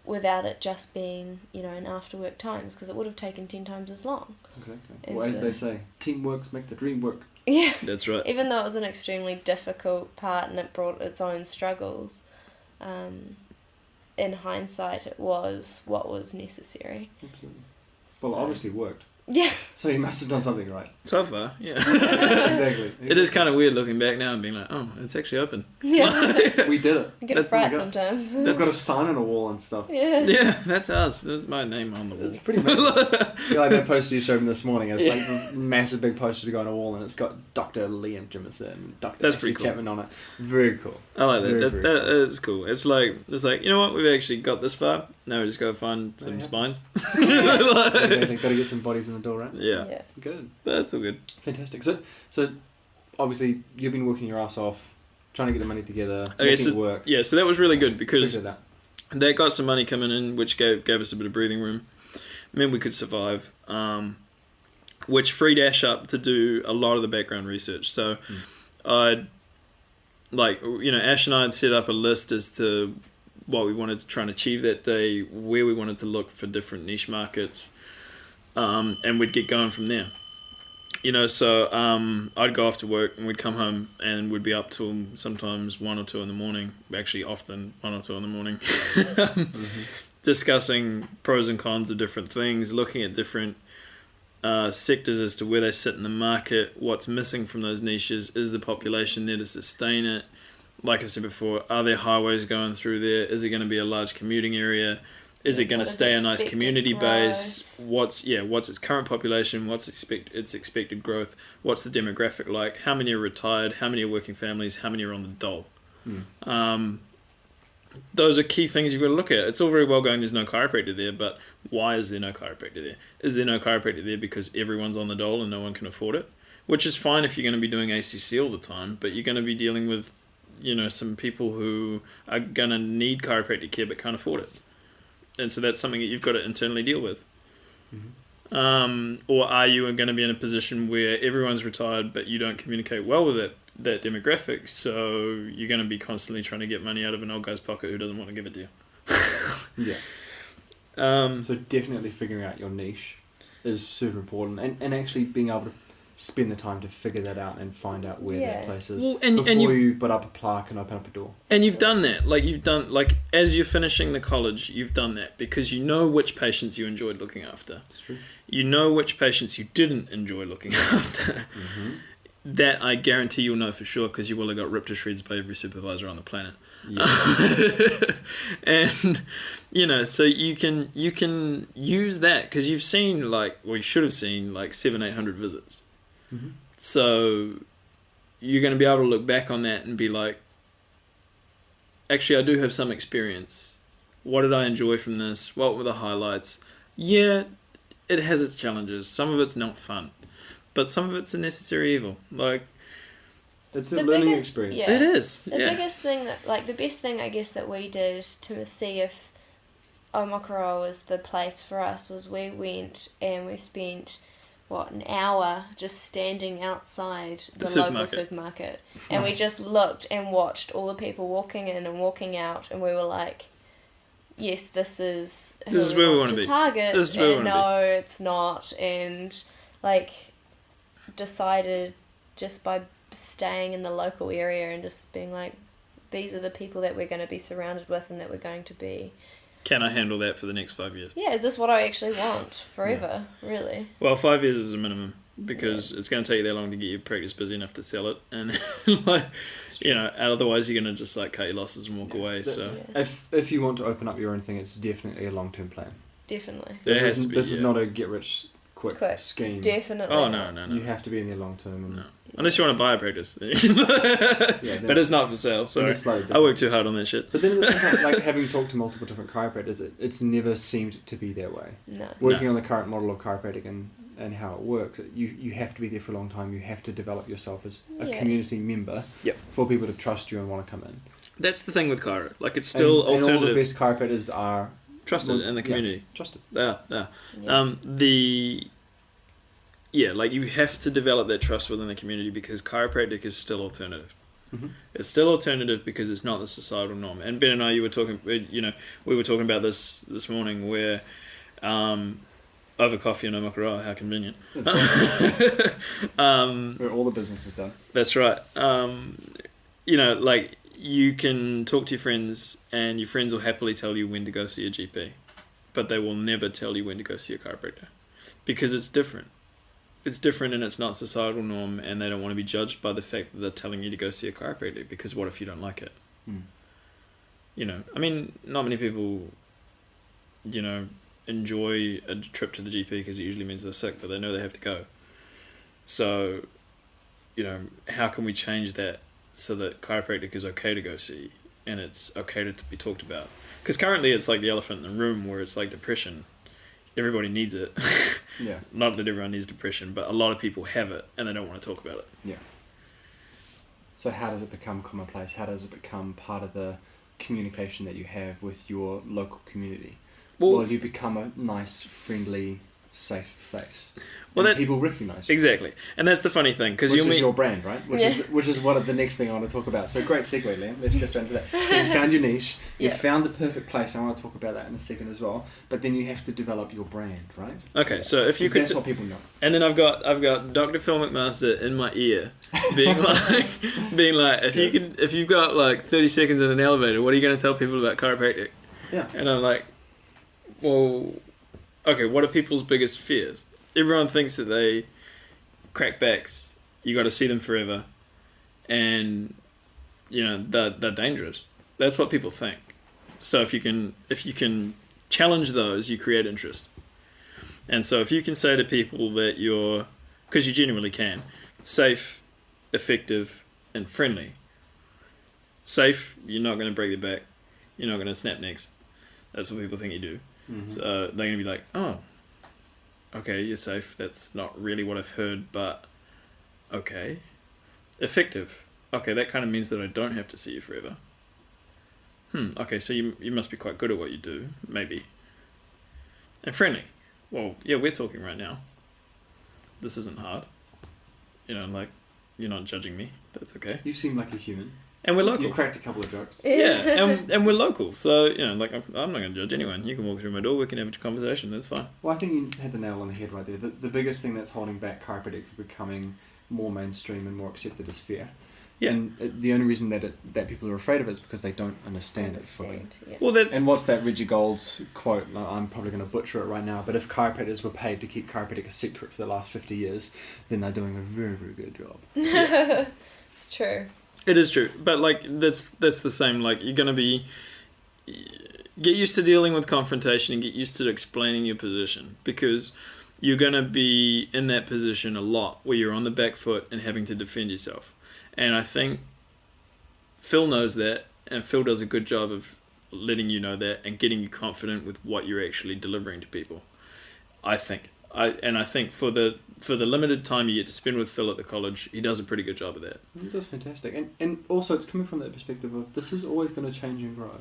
without it just being, you know, in after work times, because it would have taken 10 times as long. Exactly. And Well, as so- they say, teamworks make the dream work. Yeah. That's right. Even though it was an extremely difficult part and it brought its own struggles, in hindsight it was what was necessary. Absolutely. Well, So- obviously worked. Yeah. So you must have done something right. So far, yeah. Exactly. It is kind of weird looking back now and being like, oh, it's actually open. Yeah. We did it. I get a That- fright oh my sometimes. We've got a sign on a wall and stuff. Yeah. Yeah, that's us. That's my name on the wall. It's pretty amazing. Yeah, like that poster you showed me this morning. It's like this massive big poster to go on a wall, and it's got Dr. Liam Jimmieson, Dr. That's Ashlea pretty cool. Chapman on it. Very cool. I like that. Very, That, very that cool. is cool. It's like, you know what? We've actually got this far. Now we just go find some Yeah. spines. Exactly. Got to get some bodies in the door, right? Yeah, Good. that's all good. Fantastic. So obviously you've been working your ass off, trying to get the money together, Okay, making so- it work. Yeah, so that was really good because Figured it out. that got some money coming in, which gave us a bit of breathing room. Meant we could survive, which freed Ash up to do a lot of the background research. So Ash and I had set up a list as to what we wanted to try and achieve that day, where we wanted to look for different niche markets, and we'd get going from there. So I'd go off to work and we'd come home and we'd be up till sometimes 1 or 2 in the morning, actually often 1 or 2 in the morning, discussing pros and cons of different things, looking at different sectors as to where they sit in the market, what's missing from those niches, is the population there to sustain it? Like I said before, are there highways going through there? Is it going to be a large commuting area? Is it going to stay a nice community base? What's its current population? What's its expected growth? What's the demographic like? How many are retired? How many are working families? How many are on the dole? Those are key things you've got to look at. It's all very well going, there's no chiropractor there, but why is there no chiropractor there? Is there no chiropractor there because everyone's on the dole and no one can afford it? Which is fine if you're going to be doing ACC all the time, but you're going to be dealing with, some people who are going to need chiropractic care but can't afford it. And so that's something that you've got to internally deal with. Or are you going to be in a position where everyone's retired but you don't communicate well with that demographic, so you're going to be constantly trying to get money out of an old guy's pocket who doesn't want to give it to you? So definitely figuring out your niche is super important, and actually being able to spend the time to figure that out and find out where that place is before you put up a plaque and open up a door. And you've done that. As you're finishing the college, you've done that because you know which patients you enjoyed looking after. That's true. You know which patients you didn't enjoy looking after. That I guarantee you'll know for sure because you will have got ripped to shreds by every supervisor on the planet. And so you can use that because you've seen you should have seen 700-800 visits. So you're going to be able to look back on that and be like, actually I do have some experience. What did I enjoy from this? What were the highlights? Yeah, it has its challenges. Some of it's not fun, but some of it's a necessary evil. It's a learning experience. Yeah, it is. The biggest thing the best thing I guess that we did to see if Omokaroa was the place for us was we went and we spent an hour just standing outside the local supermarket, and we just looked and watched all the people walking in and walking out, and we were like, yes, this is where we want to be. Target. This is where we want to be. No, it's not, and decided just by staying in the local area and just being like, these are the people that we're going to be surrounded with and that we're going to be. Can I handle that for the next 5 years? Yeah, is this what I actually want forever, really? Well, 5 years is a minimum because it's going to take you that long to get your practice busy enough to sell it, and otherwise you're going to just cut your losses and walk away. If you want to open up your own thing, it's definitely a long-term plan. Definitely. This is not a get-rich-quick scheme. Definitely. Oh, no. You have to be in there long-term. No. Unless you want to buy a practice. But it's not for sale, sorry. I work too hard on that shit. But then at the same time, having talked to multiple different chiropractors, it's never seemed to be that way. No. Working on the current model of chiropractic and how it works, you have to be there for a long time. You have to develop yourself as a community member for people to trust you and want to come in. That's the thing with chiro. It's still alternative. And all the best chiropractors are trusted in the community. Trusted. Yeah. You have to develop that trust within the community because chiropractic is still alternative. It's still alternative because it's not the societal norm. And Ben and I, we were talking about this morning where, over coffee in Omokaroa, how convenient. That's right. Where all the business is done. That's right. You can talk to your friends and your friends will happily tell you when to go see a GP, but they will never tell you when to go see a chiropractor because it's different. It's different and it's not societal norm, and they don't want to be judged by the fact that they're telling you to go see a chiropractor because what if you don't like it? Not many people, enjoy a trip to the GP because it usually means they're sick, but they know they have to go. So, how can we change that so that chiropractic is okay to go see and it's okay to be talked about? Because currently it's like the elephant in the room where it's like depression. Everybody needs it. Yeah. Not that everyone needs depression, but a lot of people have it and they don't want to talk about it. Yeah. So how does it become commonplace? How does it become part of the communication that you have with your local community? Well, you become a nice, friendly safe face. Well, And that people recognise you. exactly, and that's the funny thing because Which you'll is meet. your brand, right? Which is what the next thing I want to talk about. So great segue, Liam. Let's go straight into that. So you found your niche. You Yeah. found the perfect place. I want to talk about that in a second as well. But then you have to develop your brand, right? Okay, so if you could, That's what people know. and then I've got Dr. Phil McMaster in my ear, being like, if you've got like 30 seconds in an elevator, what are you going to tell people about chiropractic? Yeah. And I'm like, well, okay, what are people's biggest fears? Everyone thinks that they crack backs, you got to see them forever, and they're dangerous. That's what people think. So if you can challenge those, you create interest. And so if you can say to people that because you genuinely can, safe, effective, and friendly. Safe, you're not going to break their back, you're not going to snap necks. That's what people think you do. Mm-hmm. So they're going to be like, oh, okay, you're safe. That's not really what I've heard, but okay. Effective. Okay, that kind of means that I don't have to see you forever. Okay, so you must be quite good at what you do, maybe. And friendly. Well, yeah, we're talking right now. This isn't hard. Like, you're not judging me. That's okay. You seem like a human. And we're local. You cracked a couple of jokes. Yeah, and we're local. So, I'm not going to judge anyone. You can walk through my door, we can have a conversation, that's fine. Well, I think you hit the nail on the head right there. The biggest thing that's holding back chiropractic from becoming more mainstream and more accepted is fear. Yeah. And the only reason that people are afraid of it is because they don't understand it fully. Yeah. Well, that's... And what's that Reggie Gold's quote? I'm probably going to butcher it right now, but if chiropractors were paid to keep chiropractic a secret for the last 50 years, then they're doing a very, very good job. It's true. It is true, but like that's the same. Like you're gonna get used to dealing with confrontation and get used to explaining your position, because you're gonna be in that position a lot where you're on the back foot and having to defend yourself. And I think Phil knows that, and Phil does a good job of letting you know that and getting you confident with what you're actually delivering to people. I think for the limited time you get to spend with Phil at the college, he does a pretty good job of that. He does fantastic. And also it's coming from that perspective of this is always going to change and grow.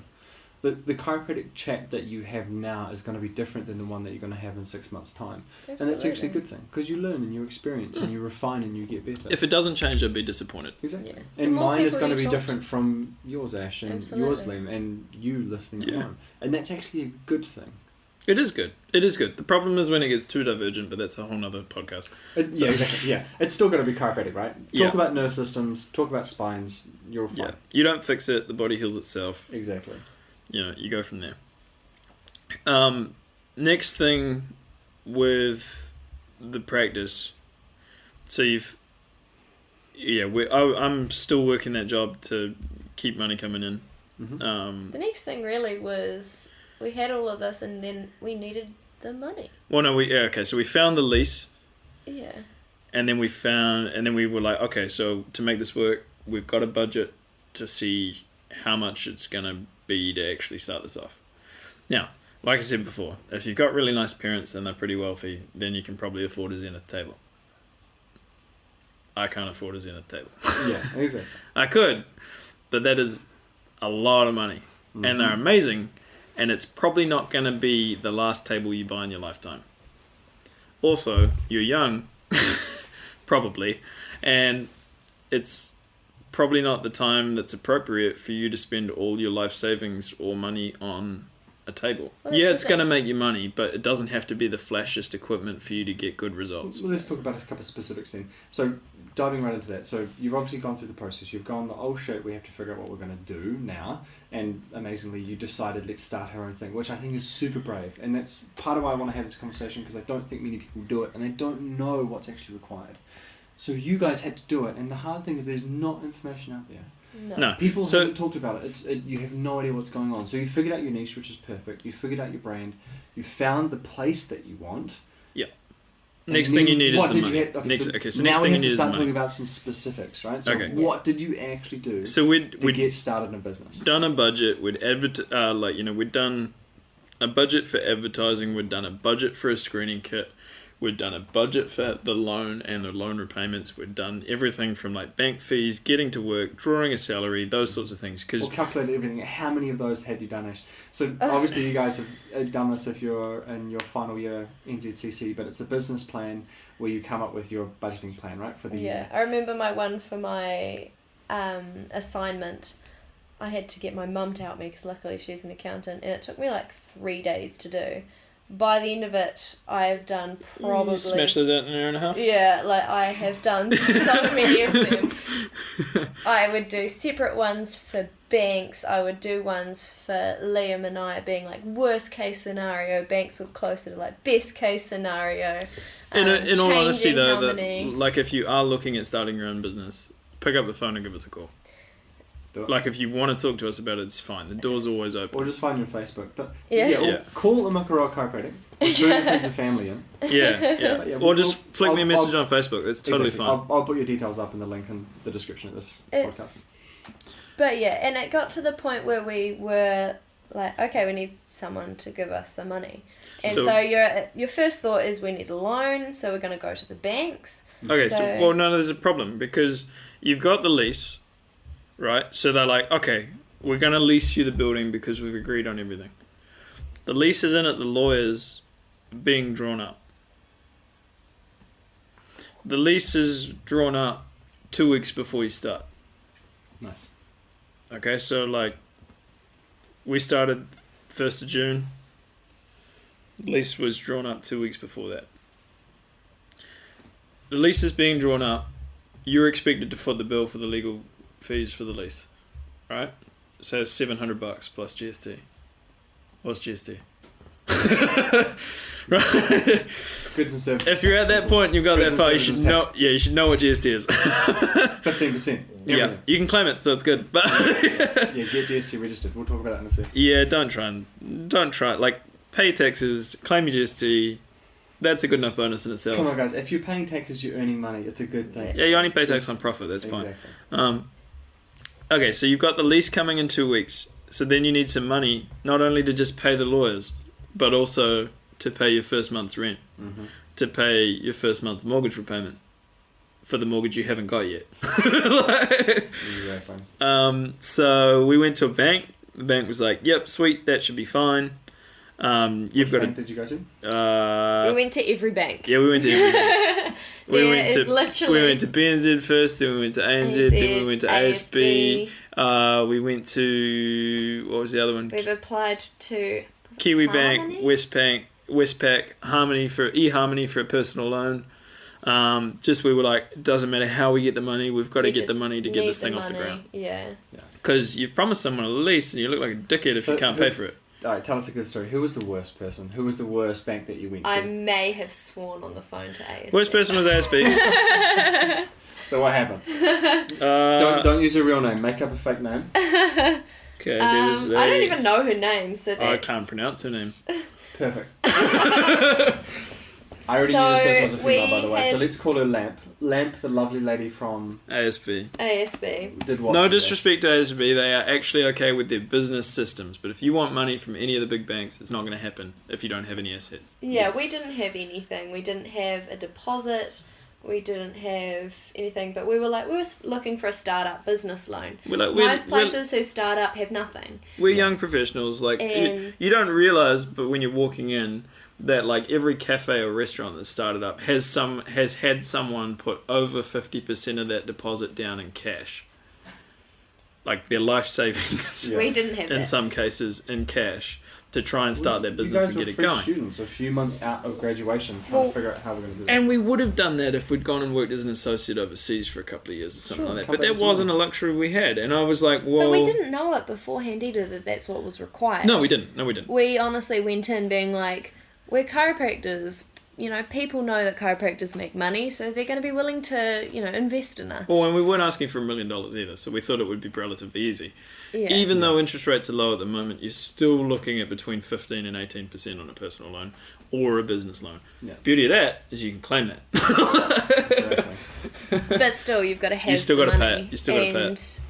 The chiropractic chat that you have now is going to be different than the one that you're going to have in 6 months' time. Absolutely. And that's actually a good thing, because you learn and you experience and you refine and you get better. If it doesn't change, I'd be disappointed. Exactly. Yeah. And The more mine is people going to you be talk different from yours, Ash, and yours, Absolutely. Liam, and you listening at Yeah. home. And that's actually a good thing. It is good. It is good. The problem is when it gets too divergent, but that's a whole nother podcast. Yeah, exactly. Yeah, it's still got to be chiropractic, right? Yeah. Talk about nerve systems, talk about spines, you're fine. Yeah. You don't fix it, the body heals itself. Exactly. You go from there. Next thing with the practice. So I'm still working that job to keep money coming in. Mm-hmm. The next thing really was we had all of this and then we needed the money. Well, no, so we found the lease, Yeah. and then we were like, okay, so to make this work, we've got a budget to see how much it's gonna be to actually start this off. Now, like I said before, if you've got really nice parents and they're pretty wealthy, then you can probably afford a Zenith table. I can't afford a Zenith table. Yeah, exactly. I could, but that is a lot of money. Mm-hmm. And they're amazing, and it's probably not going to be the last table you buy in your lifetime. Also, you're young, probably, and it's probably not the time that's appropriate for you to spend all your life savings or money on a table. Well, Yeah, that's it's the going to thing. make you money, but it doesn't have to be the flashiest equipment for you to get good results. Well, let's talk about a couple of specifics then. So, diving right into that. So, you've obviously gone through the process. You've gone, oh shit, we have to figure out what we're going to do now. And amazingly, you decided, let's start our own thing, which I think is super brave. And that's part of why I want to have this conversation, because I don't think many people do it and they don't know what's actually required. So, you guys had to do it. And the hard thing is there's not information out there. No. People So- haven't talked about it. You have no idea what's going on. So you figured out your niche, which is perfect. You figured out your brand. You found the place that you want. Next And thing then you need is what the did money. you have, okay, Next so thing now we you have need to is the start money. talking about some specifics, right? So Okay. what did you actually do So to we'd get started in a business? done a budget. We'd we'd done a budget for advertising. We'd done a budget for a screening kit. We'd done a budget for the loan and the loan repayments. We'd done everything from like bank fees, getting to work, drawing a salary, those sorts of things. We'll calculate everything. How many of those had you done, Ash? So obviously you guys have done this if you're in your final year NZCC, but it's a business plan where you come up with your budgeting plan, right, for the year. I remember my one for my assignment. I had to get my mum to help me because luckily she's an accountant, and it took me like 3 days to do. By the end of it, I've done probably... You smashed those out in an hour and a half? Yeah, like I have done so many of them. I would do separate ones for banks. I would do ones for Liam and I being like worst case scenario. Banks were closer to like best case scenario. In all honesty though, like if you are looking at starting your own business, pick up the phone and give us a call. Like if you want to talk to us about it, it's fine. The door's always open. Or just find your Facebook. Yeah. Call Omokaroa Chiropractic. Bring your friends and family in. Yeah. Or just flick me a message on Facebook. That's totally fine. I'll put your details up in the link in the description of this podcast. But yeah, and it got to the point where we were like, okay, we need someone to give us some money. And so your first thought is we need a loan, so we're going to go to the banks. Okay, so there's a problem because you've got the lease, right? So they're like, okay, we're going to lease you the building because we've agreed on everything. The lease isn't at the lawyers being drawn up. The lease is drawn up 2 weeks before you start. Nice. Okay, so like we started 1st of June. The lease was drawn up 2 weeks before that. The lease is being drawn up. You're expected to foot the bill for the legal fees for the lease, right? So it's $700 plus GST. What's GST? Right. Goods and services. If you're at that point, you've got that far. You should know. Yeah, you should know what GST is. 15%. Yeah, you can claim it, so it's good. But yeah, get GST registered. We'll talk about that in a second. Yeah, don't try. Like pay taxes, claim your GST. That's a good enough bonus in itself. Come on, guys. If you're paying taxes, you're earning money. It's a good thing. Yeah, you only pay tax on profit. That's fine. Okay, so you've got the lease coming in 2 weeks. So then you need some money, not only to just pay the lawyers, but also to pay your first month's rent, to pay your first month's mortgage repayment for the mortgage you haven't got yet. Exactly. So we went to a bank. The bank was like, "Yep, sweet, that should be fine." Which bank did you go to? We went to every bank. Yeah, we went to every bank. We went to BNZ first, then we went to ANZ, then we went to ASB. We went to, what was the other one? We've applied to Kiwi Bank, Westpac, Harmony for a personal loan. We were like, doesn't matter how we get the money, we've got to get the money to get this thing off the ground. Yeah. Because you've promised someone a lease and you look like a dickhead if you can't pay for it. Alright, tell us a good story. Who was the worst person? Who was the worst bank that you went to? I may have sworn on the phone to ASB. Worst person was ASB. So what happened? Don't use her real name. Make up a fake name. Okay, I don't even know her name, so that's... I can't pronounce her name. Perfect. I already knew this person was a female, by the way, so let's call her Lamp. Lamp, the lovely lady from... ASB. Did what? No disrespect to ASB, they are actually okay with their business systems, but if you want money from any of the big banks, it's not going to happen if you don't have any assets. Yeah, we didn't have anything. We didn't have a deposit. We didn't have anything, but we were looking for a startup business loan. Most places who start up have nothing. We're young professionals. You don't realise, but when you're walking in, that like every cafe or restaurant that started up has had someone put over 50% of that deposit down in cash. Like their life savings. We didn't have in some cases in cash to try and start that business and get it going. You guys were students, a few months out of graduation, trying to figure out how we're going to do it. And we would have done that if we'd gone and worked as an associate overseas for a couple of years or something like that. But that wasn't a luxury we had. And I was like, well... But we didn't know it beforehand either, that that's what was required. No, we didn't. We honestly went in being like, we're chiropractors. People know that chiropractors make money, so they're going to be willing to, invest in us. Well, and we weren't asking for $1 million either, so we thought it would be relatively easy. Yeah. Even though interest rates are low at the moment, you're still looking at between 15 and 18% on a personal loan or a business loan. Yeah. Beauty of that is you can claim that. Exactly. But still, you've got to have You still got to pay it. You still got to pay it.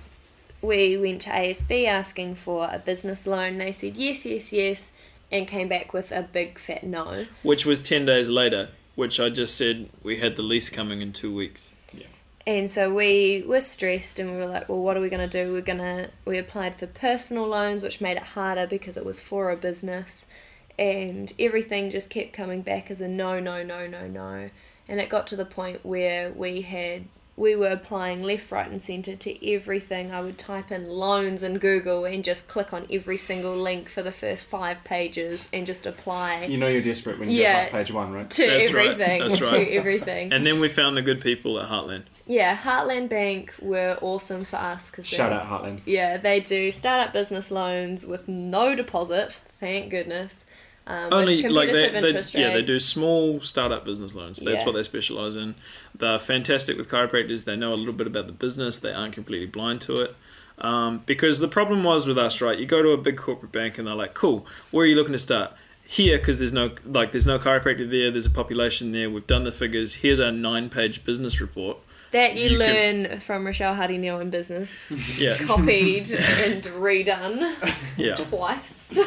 And we went to ASB asking for a business loan. They said yes, and came back with a big fat no. Which was 10 days later. which I just said we had the lease coming in 2 weeks. And so we were stressed and we were like, well, what are we going to do? We applied for personal loans, which made it harder because it was for a business. And everything just kept coming back as a no, no, no, no, no. And it got to the point where we were applying left, right and centre to everything. I would type in loans in Google and just click on every single link for the first 5 pages and just apply. You know you're desperate when you get past page 1, right? To That's everything. right. That's to right. everything. And then we found the good people at Heartland. Yeah, Heartland Bank were awesome for us. Shout out Heartland. Yeah, they do startup business loans with no deposit, thank goodness. Only with like competitive interest rates. they do small startup business loans. That's what they specialize in. They're fantastic with chiropractors. They know a little bit about the business. They aren't completely blind to it. Because the problem was with us, right? You go to a big corporate bank and they're like, "Cool, where are you looking to start?" Here, because there's no chiropractor there. There's a population there. We've done the figures. Here's our 9-page business report. That you learn from Rochelle Hardy-Neal in business. Yeah. Copied and redone. Yeah. Twice.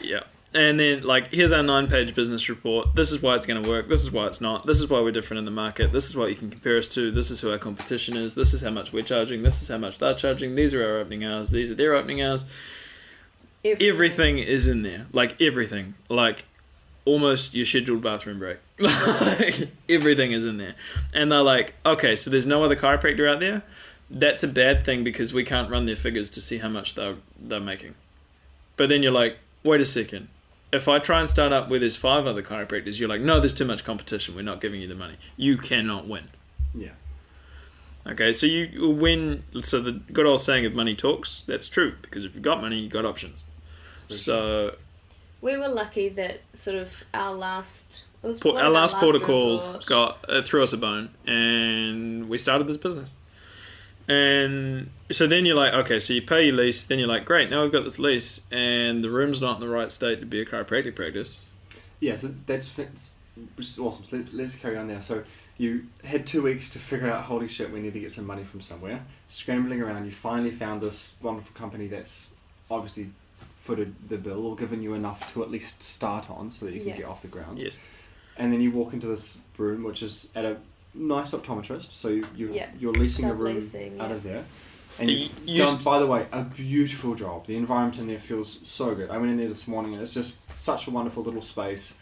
Yeah. And then, like, here's our 9-page business report. This is why it's going to work. This is why it's not. This is why we're different in the market. This is what you can compare us to. This is who our competition is. This is how much we're charging. This is how much they're charging. These are our opening hours. These are their opening hours. Everything is in there. Like, everything. Like, almost your scheduled bathroom break. Like, everything is in there. And they're like, okay, so there's no other chiropractor out there? That's a bad thing because we can't run their figures to see how much they're making. But then you're like, wait a second. If I try and start up where there's 5 other chiropractors, you're like, no, there's too much competition. We're not giving you the money. You cannot win. Yeah. Okay, so you win. So the good old saying of money talks, that's true. Because if you've got money, you've got options. So we were lucky that sort of our last port of calls threw us a bone, and we started this business. And so then you're like, okay, so you pay your lease, then you're like, great, now we've got this lease, and the room's not in the right state to be a chiropractic practice. Yeah, so that's awesome. So let's carry on there. So you had 2 weeks to figure out, holy shit, we need to get some money from somewhere. Scrambling around, you finally found this wonderful company that's obviously footed the bill or given you enough to at least start on so that you can get off the ground. Yes. And then you walk into this room, which is at a nice optometrist, so you're leasing a room out of there. And you've done, by the way, a beautiful job. The environment in there feels so good. I went in there this morning and it's just such a wonderful little space.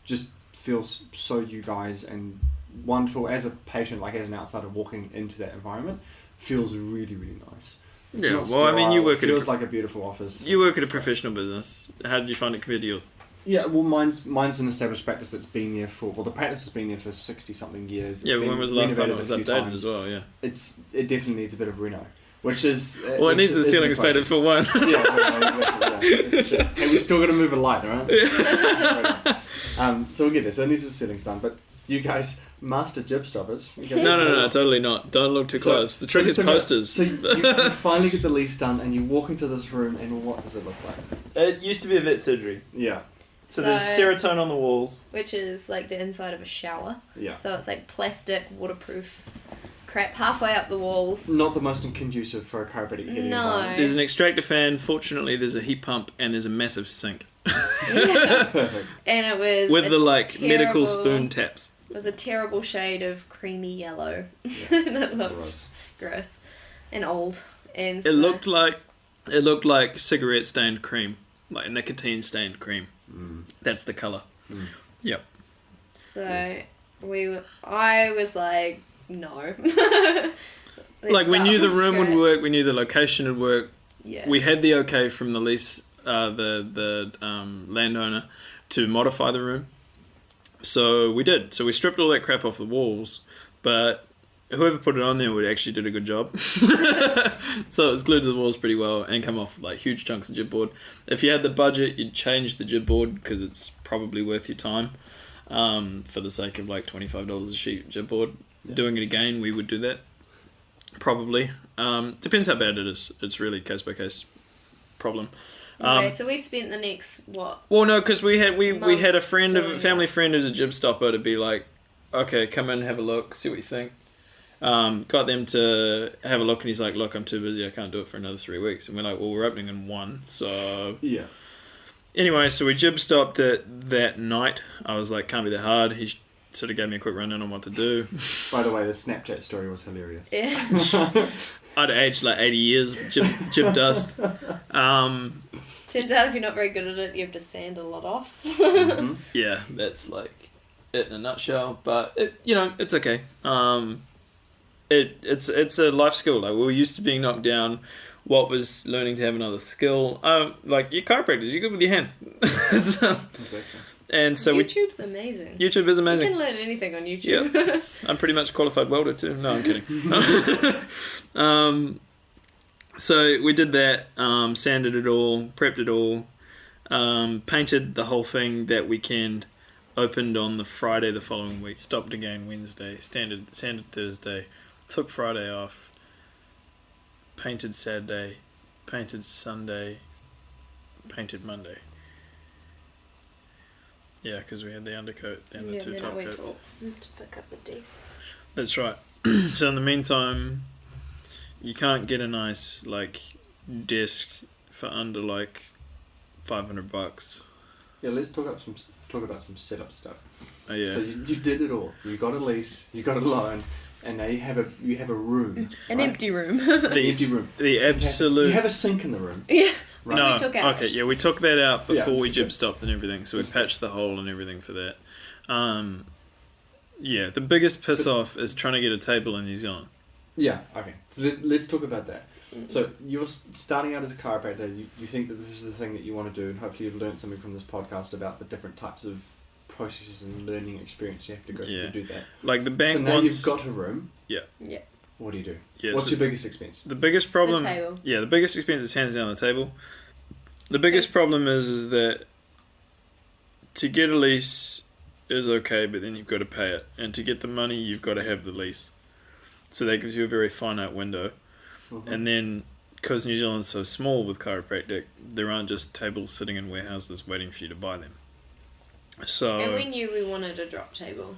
Just feels so you guys and wonderful as a patient, like as an outsider walking into that environment, feels really, really nice. It's yeah, not well, sterile, I mean, you work it feels like a beautiful office. You work at a professional business. How did you find it compared to yours? Yeah, well, mine's an established practice that's been there the practice has been there for 60-something years. Yeah, but when was the last time it was updated as well, yeah? It definitely needs a bit of reno, which is... well, it needs the ceilings painted for one. Yeah, it's true. Hey, we still got to move a light, right? Yeah. So we'll get this. So it needs the ceilings done, but you guys, master jib stoppers. No, totally not. Don't look too close. The trick is posters. So you finally get the lease done, and you walk into this room, and what does it look like? It used to be a vet surgery. Yeah. So there's serotonin on the walls. Which is like the inside of a shower. Yeah. So it's like plastic, waterproof crap halfway up the walls. Not the most conducive for a chiropractic environment. There's an extractor fan, fortunately there's a heat pump, and there's a massive sink. Yeah. Perfect. And it was with the medical spoon taps. It was a terrible shade of creamy yellow. Yeah. And it looked gross and old. And it looked like cigarette stained cream. Like nicotine stained cream. Mm. That's the colour. Mm. Yep. So I was like, no. Like we knew the room would work, we knew the location would work. Yeah. We had the okay from the lease, the landowner to modify the room. So we did. So we stripped all that crap off the walls, but whoever put it on there would actually did a good job. So it was glued to the walls pretty well and come off like huge chunks of jib board. If you had the budget, you'd change the jib board because it's probably worth your time. For the sake of like $25 a sheet jib board. Yeah. Doing it again, we would do that. Probably. Depends how bad it is. It's really case by case problem. Okay, so we spent the next what? Well, no, because we had a family friend who's a jib stopper to be like, okay, come in, have a look, see what you think. Got them to have a look, and he's like, look, I'm too busy, I can't do it for another 3 weeks. And we're like, well, we're opening in 1, so... Yeah. Anyway, so we jib stopped it that night. I was like, can't be that hard. He sort of gave me a quick rundown on what to do. By the way, the Snapchat story was hilarious. Yeah. I'd aged like 80 years, gym dust. Turns out if you're not very good at it, you have to sand a lot off. Mm-hmm. Yeah, that's like it in a nutshell. But it's okay. It's a life skill. Like we're used to being knocked down. What was learning to have another skill? Like your chiropractors, you're good with your hands. Exactly. And so YouTube's amazing. YouTube is amazing. You can learn anything on YouTube. Yep. I'm pretty much a qualified welder too. No, I'm kidding. So we did that, sanded it all, prepped it all, painted the whole thing that weekend, opened on the Friday the following week, stopped again Wednesday, sanded Thursday, took Friday off, painted Saturday, painted Sunday, painted Monday. Yeah, because we had the undercoat and the two top coats. To pick up the teeth. That's right. So in the meantime, you can't get a nice desk for under $500. Yeah, let's talk about some setup stuff. Oh yeah. So you did it all. You got a lease, you got a loan, and now you have a room. An right? empty room. The empty room. The absolute. You have a sink in the room. Yeah. Right? No, we took out. okay, yeah, we took that out before we that's jib good. stopped and everything, so we That's patched the hole and everything for that. Yeah, the biggest piss off is trying to get a table in New Zealand. Yeah. Okay. So let's talk about that. So you're starting out as a chiropractor. You think that this is the thing that you want to do, and hopefully you've learned something from this podcast about the different types of processes and learning experience you have to go through to do that. Like the bank so now wants... you've got a room. Yeah. Yeah. What do you do? Yeah, What's so your biggest expense? the biggest problem... The table. Yeah, the biggest expense is hands down the table. The biggest Yes. problem is that to get a lease is okay, but then you've got to pay it. And to get the money, you've got to have the lease. So that gives you a very finite window. Mm-hmm. And then, because New Zealand's so small with chiropractic, there aren't just tables sitting in warehouses waiting for you to buy them. So And we knew we wanted a drop table.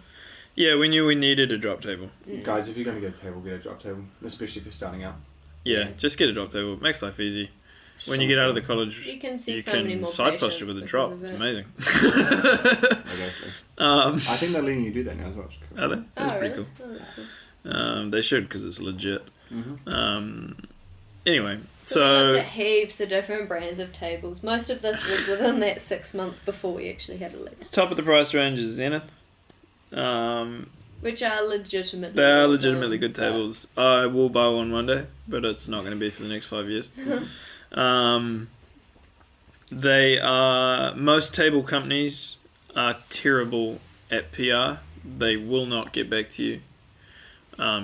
yeah, we knew we needed a drop table. Guys, if you're going to get a table, get a drop table, especially if you're starting out. Yeah, just get a drop table. It makes life easy. When you get out of the college, You can see you so many can more side patients posture with a because drop. of It's it. amazing. Okay, so. I think they're letting you do that now as well. Are they? That's Oh, pretty really? Oh, that's cool. cool. They should, because it's legit. Mm-hmm. Anyway, We looked so at heaps of different brands of tables. Most of this was within that 6 months before we actually had a lease. top of the price range is Zenith. Which are legitimately They are awesome. legitimately good tables. I will buy one day, but it's not going to be for the next 5 years. They are... Most table companies are terrible at PR. They will not get back to you.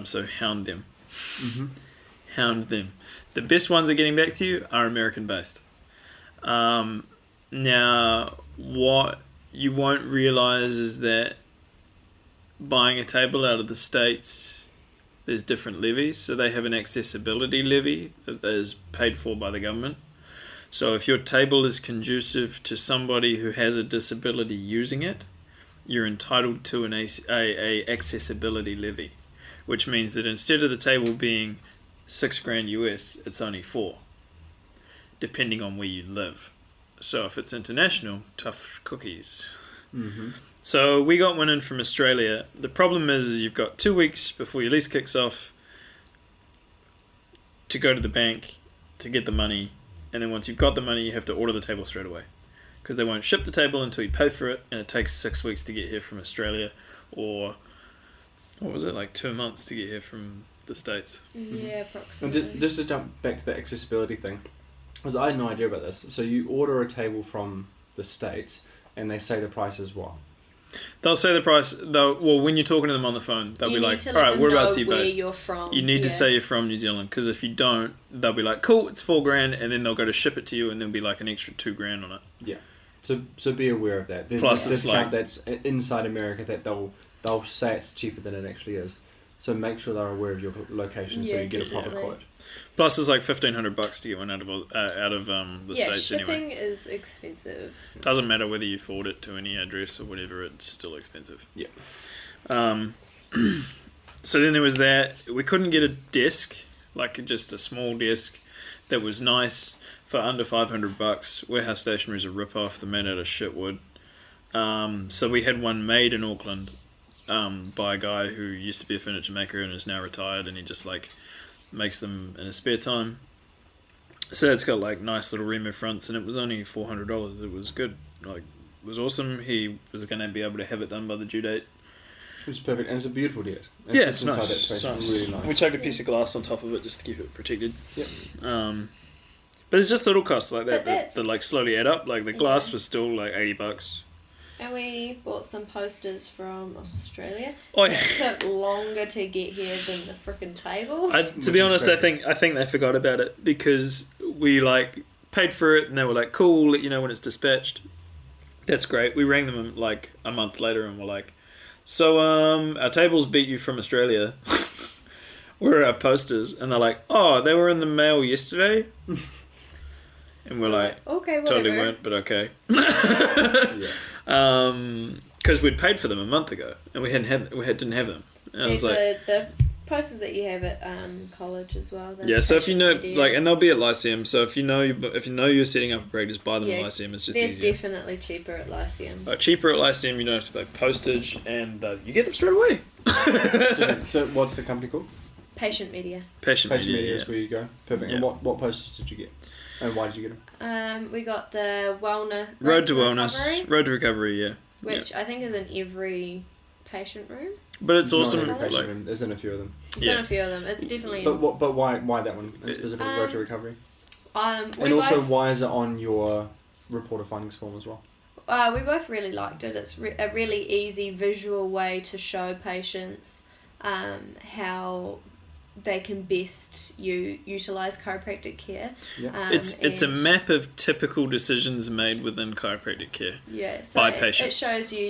So hound them. Mm-hmm. Hound them. The best ones at getting back to you are American based. Now, what you won't realise is that buying a table out of the States, there's different levies. So they have an accessibility levy that is paid for by the government. So if your table is conducive to somebody who has a disability using it, you're entitled to an a accessibility levy, which means that instead of the table being $6,000 US, it's only $4,000, depending on where you live. So if it's international, tough cookies. Mm-hmm. So we got one in from Australia. The problem is you've got 2 weeks before your lease kicks off to go to the bank to get the money, and then once you've got the money, you have to order the table straight away, because they won't ship the table until you pay for it, and it takes 6 weeks to get here from Australia, or what was it, like 2 months to get here from the States. Yeah, And approximately. just to jump back to the accessibility thing, because I had no idea about this. So you order a table from the States, and they say the price is what? They'll say the price, well, when you're talking to them on the phone, they'll You be need like, to all let right, them whereabouts know are you where based? you're from. You need to Yeah. say you're from New Zealand, because if you don't, they'll be like, cool, it's $4,000, and then they'll go to ship it to you, and there'll be like an extra $2,000 on it. Yeah. So be aware of that. There's Plus this it's discount like- that's inside America that they'll say it's cheaper than it actually is. So make sure they're aware of your location so Yeah, you get a proper definitely. quote. Plus, it's like $1,500 to get one out of the Yeah, States shipping anyway. is expensive. Doesn't matter whether you forward it to any address or whatever, it's still expensive. Yeah. So then there was that. We couldn't get a desk, like just a small desk that was nice for under $500. Warehouse Stationery is a rip-off. They're made out of shit wood. So we had one made in Auckland, by a guy who used to be a furniture maker and is now retired, and he just like makes them in his spare time. So it's got like nice little Remo fronts, and it was only $400. It was good, like it was awesome. He was going to be able to have it done by the due date. Which is perfect, and it's a beautiful DS. Yeah, it's nice. That It's space, nice. really nice. We chucked a piece of glass on top of it just to keep it protected. Yep. But it's just little costs like But that like slowly add up. Like the glass Yeah. was still like $80. And we bought some posters from Australia. Oh It yeah. took longer to get here than the frickin' table. To be honest, I think they forgot about it because we like paid for it and they were like, "Cool, we'll let you know when it's dispatched." That's great. We rang them like a month later and we're like, "So our tables beat you from Australia. Where are our posters?" And they're like, "Oh, they were in the mail yesterday." And we're like, okay, whatever. "Totally weren't, but okay." Yeah. Because we'd paid for them a month ago and we didn't have them. And I was These like, are the posters that you have at college as well. the yeah, so if you know, patient media. like, and they'll be at Lyceum. So if you know you're setting up a practice, buy them Yeah, at Lyceum. It's just they're easier. definitely cheaper at Lyceum. Cheaper at Lyceum. You don't have to pay postage, and you get them straight away. So what's the company called? Patient media. Patient Patient Media yeah. is where you go. Perfect. Yeah. And what posters did you get? And why did you get them? We got the wellness Road to Wellness, Recovery, Road to Recovery, yeah. which I think is in every patient room. But it's Not awesome. every patient Like, room. There's in a few of them. It's Yeah. in a few of them. It's definitely. But why that one specifically? Road to Um, Recovery. we And also, both, why is it on your report of findings form as well? we both really liked it. It's a really easy visual way to show patients how they can best utilize chiropractic care. Yeah. it's a and- map of typical decisions made within chiropractic care. Yeah, so by it patients. shows you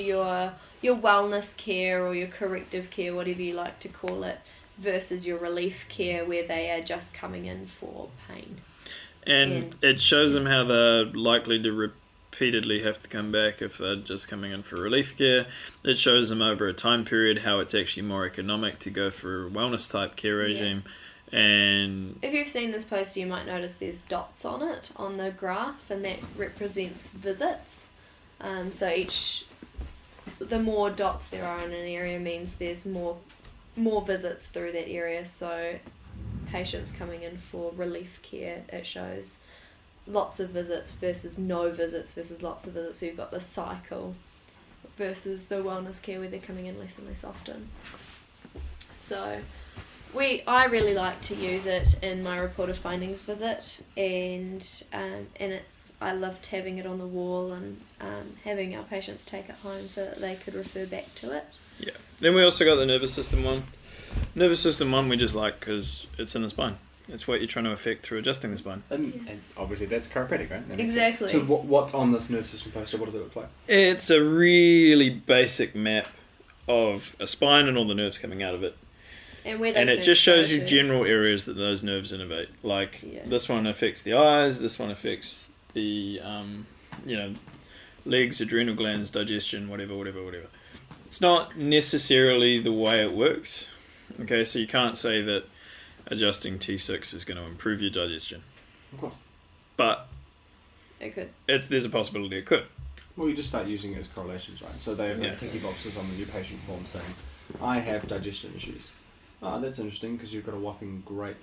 your wellness care or your corrective care, whatever you like to call it, versus your relief care where they are just coming in for pain. And it shows them how they're likely to repeatedly have to come back if they're just coming in for relief care. It shows them over a time period how it's actually more economic to go for a wellness type care regime. And If you've seen this poster, you might notice there's dots on it on the graph, and that represents visits. So the more dots there are in an area means there's more visits through that area. So patients coming in for relief care, it shows lots of visits versus no visits versus lots of visits. So you've got the cycle versus the wellness care where they're coming in less and less often. So I really like to use it in my report of findings visit, and I loved having it on the wall and having our patients take it home so that they could refer back to it. yeah. Then we also got the nervous system one. Nervous system one we just like because it's in the spine. It's what you're trying to affect through adjusting the spine. And obviously that's chiropractic, right? That makes Exactly. sense. So what's on this nerve system poster? What does it look like? It's a really basic map of a spine and all the nerves coming out of it. And where And those it just nerves shows go you to. general areas that those nerves innervate. Like Yeah. this one affects the eyes, this one affects the legs, adrenal glands, digestion, whatever. It's not necessarily the way it works. Okay, so you can't say that adjusting T6 is going to improve your digestion. Of course. But It could. there's a possibility it could. Well, you just start using it as correlations, right? So they have Yeah. ticky boxes on your patient form saying, I have digestion issues. Oh, that's interesting because you've got a whopping great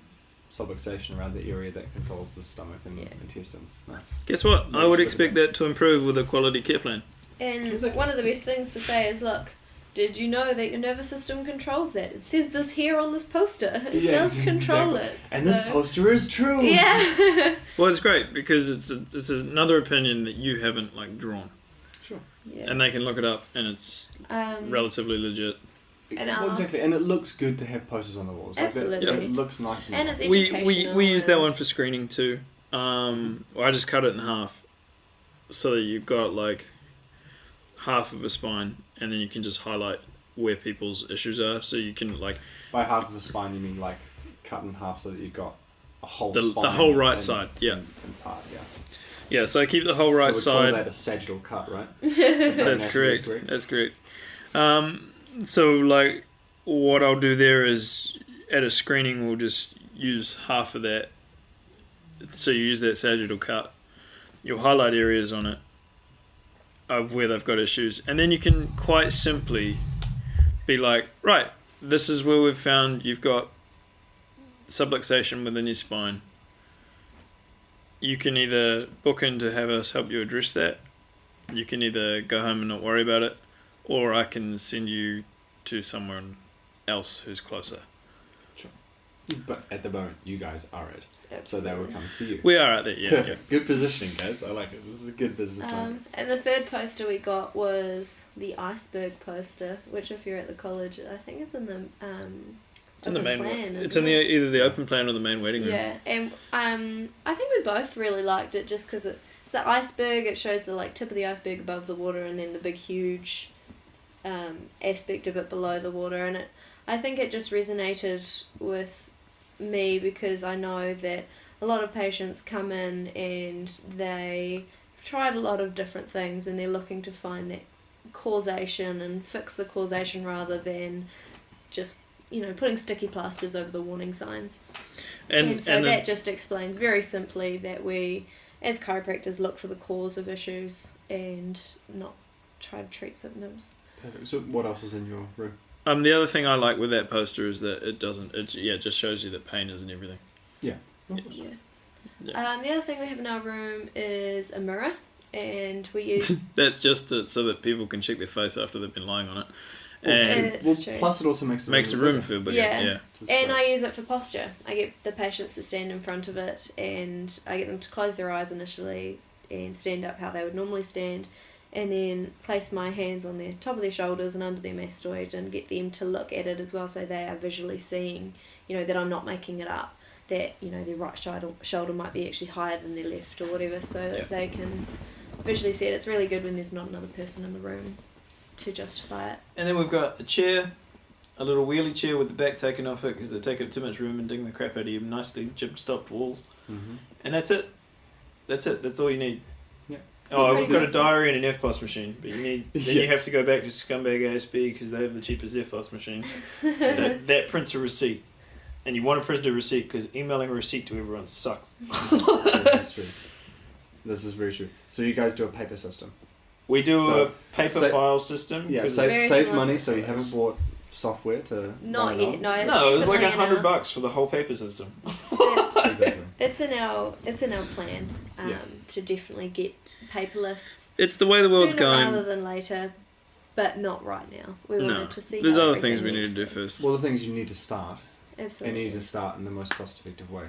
subluxation around the area that controls the stomach and intestines. No. Guess what? No, I would it's expect that to improve with a quality care plan. And Exactly. one of the best things to say is, look, did you know that your nervous system controls that? It says this here on this poster. It Yeah, does control exactly. it. And this so- poster is true! Yeah. Well, it's great because it's another opinion that you haven't drawn, Sure. Yeah. and they can look it up, and it's relatively legit. And well, exactly. And it looks good to have posters on the walls. Absolutely. It looks nice And it's We educational. use that and- one for screening too. I just cut it in half, so that you've got half of a spine, and then you can just highlight where people's issues are. So you can By half of the spine, you mean cut in half so that you've got a whole the spine. whole right and- side. Yeah, and part, yeah. yeah. So I keep the whole right so we side. call that a sagittal cut, right? That's correct. That's correct. So what I'll do there is at a screening we'll just use half of that. So you use that sagittal cut. You'll highlight areas on it of where they've got issues, and then you can quite simply be like, right, this is where we've found you've got subluxation within your spine. You can either book in to have us help you address that. You can either go home and not worry about it, or I can send you to someone else who's closer. Sure. But at the moment, you guys are it. So they will come see you. We are at that, yeah. Perfect. Yeah. Good positioning, guys. I like it. This is a good business line. And the third poster we got was the iceberg poster, which if you're at the college, I think it's in the It's in the main plan. It's in either the open plan or the main waiting room. Yeah, and I think we both really liked it just because it's the iceberg. It shows the tip of the iceberg above the water, and then the big huge aspect of it below the water. And I think it just resonated with me because I know that a lot of patients come in and they've tried a lot of different things and they're looking to find that causation and fix the causation rather than just putting sticky plasters over the warning signs. And so that just explains very simply that we as chiropractors look for the cause of issues and not try to treat symptoms. Perfect. So what else is in your room? The other thing I like with that poster is that it just shows you that pain isn't everything. Yeah. Yeah. The other thing we have in our room is a mirror, and we use... That's just so that people can check their face after they've been lying on it. Plus it also makes the room feel bigger. Yeah. And I use it for posture. I get the patients to stand in front of it, and I get them to close their eyes initially and stand up how they would normally stand, and then place my hands on the top of their shoulders and under their mastoid and get them to look at it as well, so they are visually seeing, that I'm not making it up, that, their right shoulder might be actually higher than their left or whatever, so that they can visually see it. It's really good when there's not another person in the room to justify it. And then we've got a chair, a little wheelie chair with the back taken off it because they take up too much room and dig the crap out of you, nicely chip-stopped walls. Mm-hmm. And that's it. That's all you need. Yeah. Oh, we've got a diary and an FPOS machine, but you have to go back to Scumbag ASB because they have the cheapest FPOS machine. that prints a receipt. And you want to print a receipt because emailing a receipt to everyone sucks. This is true. This is very true. So you guys do a paper system? We do a paper file system. Yeah, save money, so you haven't bought software to... Not yet, no. It was like $100 for the whole paper system. Exactly. It's in our plan to definitely get paperless. It's the way the world's going. Rather than later, but not right now. We wanted to see. There's other things we need to do first. Well, the things you need to start. Absolutely. And you need to start in the most cost-effective way.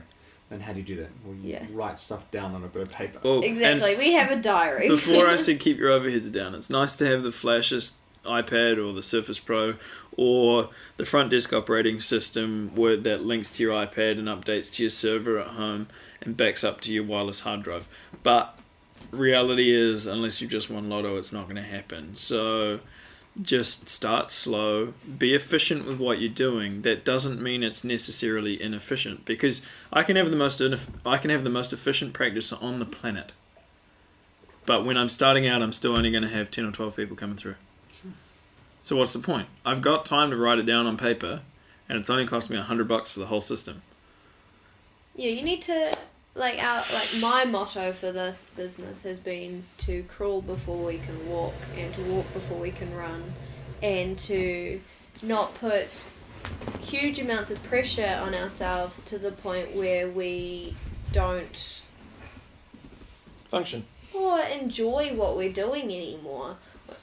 And how do you do that? Well, you write stuff down on a bit of paper. Well, exactly. We have a diary. Before I said keep your overheads down, it's nice to have the flashiest iPad or the Surface Pro or the front desk operating system that links to your iPad and updates to your server at home and backs up to your wireless hard drive. But reality is, unless you just won Lotto, it's not going to happen. So just start slow, be efficient with what you're doing. That doesn't mean it's necessarily inefficient, because I can have the most efficient practice on the planet, but when I'm starting out, I'm still only going to have 10 or 12 people coming through. So what's the point? I've got time to write it down on paper, and it's only cost me $100 for the whole system. Yeah, you need to my motto for this business has been to crawl before we can walk, and to walk before we can run, and to not put huge amounts of pressure on ourselves to the point where we don't function or enjoy what we're doing anymore.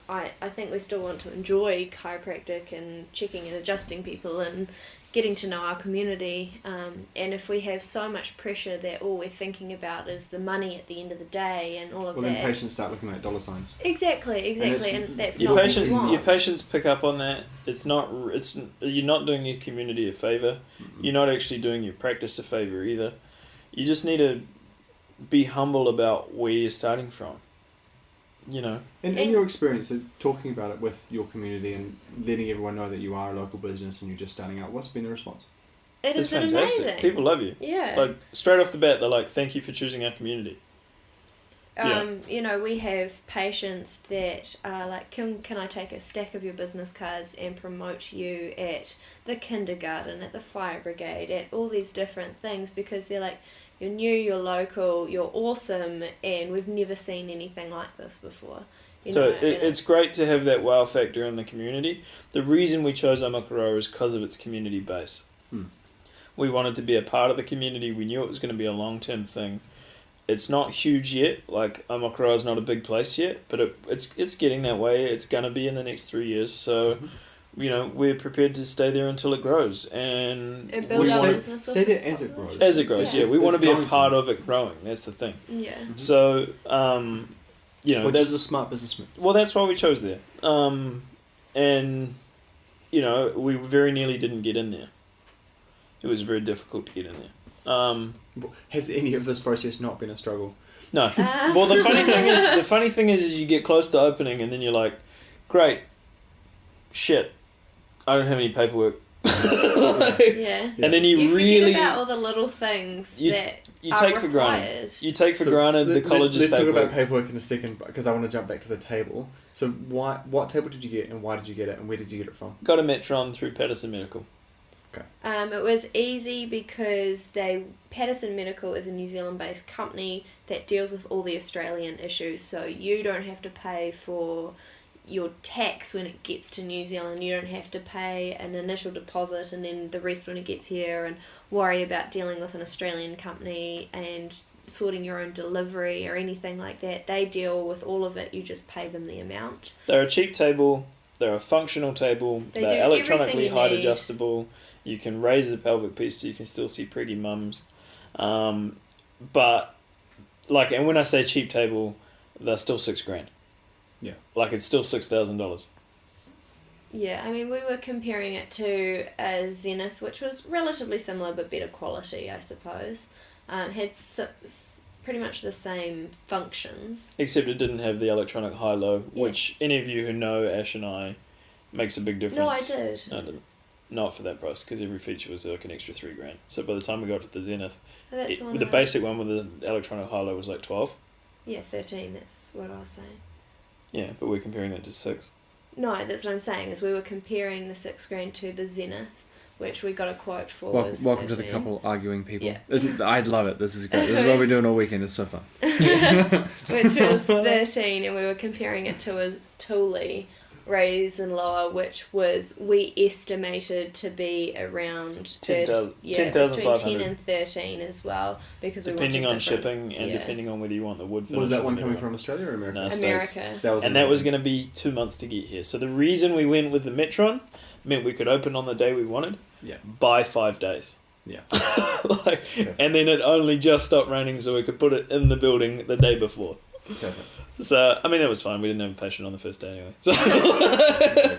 I think we still want to enjoy chiropractic and checking and adjusting people and getting to know our community, and if we have so much pressure that all we're thinking about is the money at the end of the day and all of that... Well, then patients start looking at dollar signs. Exactly, and that's not what we want. Your patients pick up on that. You're not doing your community a favour. Mm-hmm. You're not actually doing your practice a favour either. You just need to be humble about where you're starting from. In your experience of talking about it with your community and letting everyone know that you are a local business and you're just starting out, what's been the response? It's been fantastic. amazing. People love you. Yeah. Like, straight off the bat, they're like, thank you for choosing our community. We have patients that are like, can I take a stack of your business cards and promote you at the kindergarten, at the fire brigade, at all these different things, because they're like, you're new, you're local, you're awesome, and we've never seen anything like this before. So know, and it's great to have that wow factor in the community. The reason we chose Omokaroa is because of its community base. We wanted to be a part of the community. We knew it was going to be a long-term thing. It's not huge yet. Like, Omokaroa is not a big place yet, but it's getting that way. It's going to be in the next 3 years. So, you know, we're prepared to stay there until it grows. And build we our want to business stay there as it grows. as it grows. Yeah, we want to be a part of it growing. That's the thing. Yeah. So, you know, which is a smart business move. Well, that's why we chose there. And, you know, we very nearly didn't get in there. It was very difficult to get in there. Has any of this process not been a struggle? No. Well, the funny thing is you get close to opening and then you're like, great, shit, I don't have any paperwork. Yeah. And then you forget really about all the little things that you are take for required. granted. You take for granted the college's Let's paperwork. talk about paperwork in a second, because I want to jump back to the table. So what table did you get, and why did you get it, and where did you get it from? Got a Metron through Patterson Medical. Okay. It was easy because Patterson Medical is a New Zealand-based company that deals with all the Australian issues. So you don't have to pay for your tax when it gets to New Zealand. You don't have to pay an initial deposit and then the rest when it gets here, and worry about dealing with an Australian company and sorting your own delivery or anything like that. They deal with all of it. You just pay them the amount. They're a cheap table. They're a functional table. They do They're electronically everything you height need. adjustable. You can raise the pelvic piece so you can still see pretty mums. But, like, and when I say cheap table, they're still $6,000. Yeah. Like, it's still $6,000. Yeah, I mean, we were comparing it to a Zenith, which was relatively similar but better quality, I suppose. Had pretty much the same functions. Except it didn't have the electronic high-low, which any of you who know Ash and I makes a big difference. No, I did. No, it didn't. Not for that price, because every feature was like an extra $3,000. So by the time we got to the Zenith, Oh, that's the one the I- basic one with the electronic high-low was like 12. Yeah, 13, that's what I was saying. Yeah, but we're comparing that to 6. No, that's what I'm saying, is we were comparing the $6,000 to the Zenith, which we got a quote for. Welcome to the 13. couple arguing people. Yeah. I'd love it. This is great. This is what we're doing all weekend. It's so fun. Which was 13, and we were comparing it to a Thule raise and lower, which was, we estimated to be around 10,000 between 10 and 13 as well, because depending we on wanted different- shipping and yeah. depending on whether you want the wood finish. Was that or one the coming metal from Australia or America? No, America. States. That was And that was going to be 2 months to get here. So the reason we went with the Metron meant we could open on the day we wanted. Yeah. By 5 days. Yeah. And then it only just stopped raining, so we could put it in the building the day before. Perfect. So I mean, it was fine. We didn't have a patient on the first day anyway. So.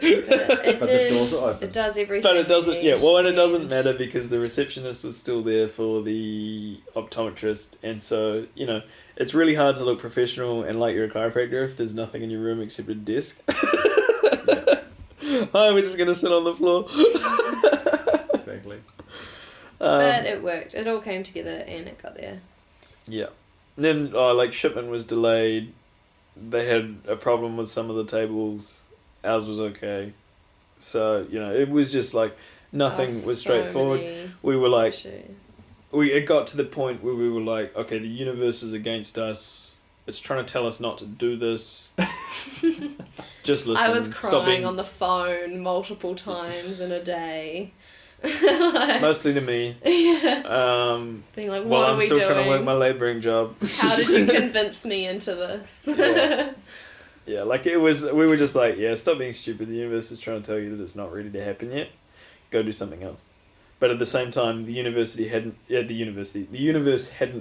It But did, the doors are open. it does everything. But it doesn't. you Yeah. need, Well, and it doesn't and- matter because the receptionist was still there for the optometrist, and so you know it's really hard to look professional and like you're a chiropractor if there's nothing in your room except a desk. Hi, we're just gonna sit on the floor. Exactly. But it worked. It all came together and it got there. Yeah. And then, like, shipment was delayed. They had a problem with some of the tables. Ours was okay. So, you know, it was just like nothing Oh, was so straightforward. many We were like, issues. it got to the point where we were like, okay, the universe is against us. It's trying to tell us not to do this. Just listen. I was Stop crying being, on the phone multiple times in a day. mostly to me. Yeah. Being like, what While are I'm we still doing? trying to work my labouring job. How did you convince me into this? Yeah. Yeah, like we were just like, yeah, stop being stupid. The universe is trying to tell you that it's not ready to happen yet. Go do something else. But at the same time, the universe hadn't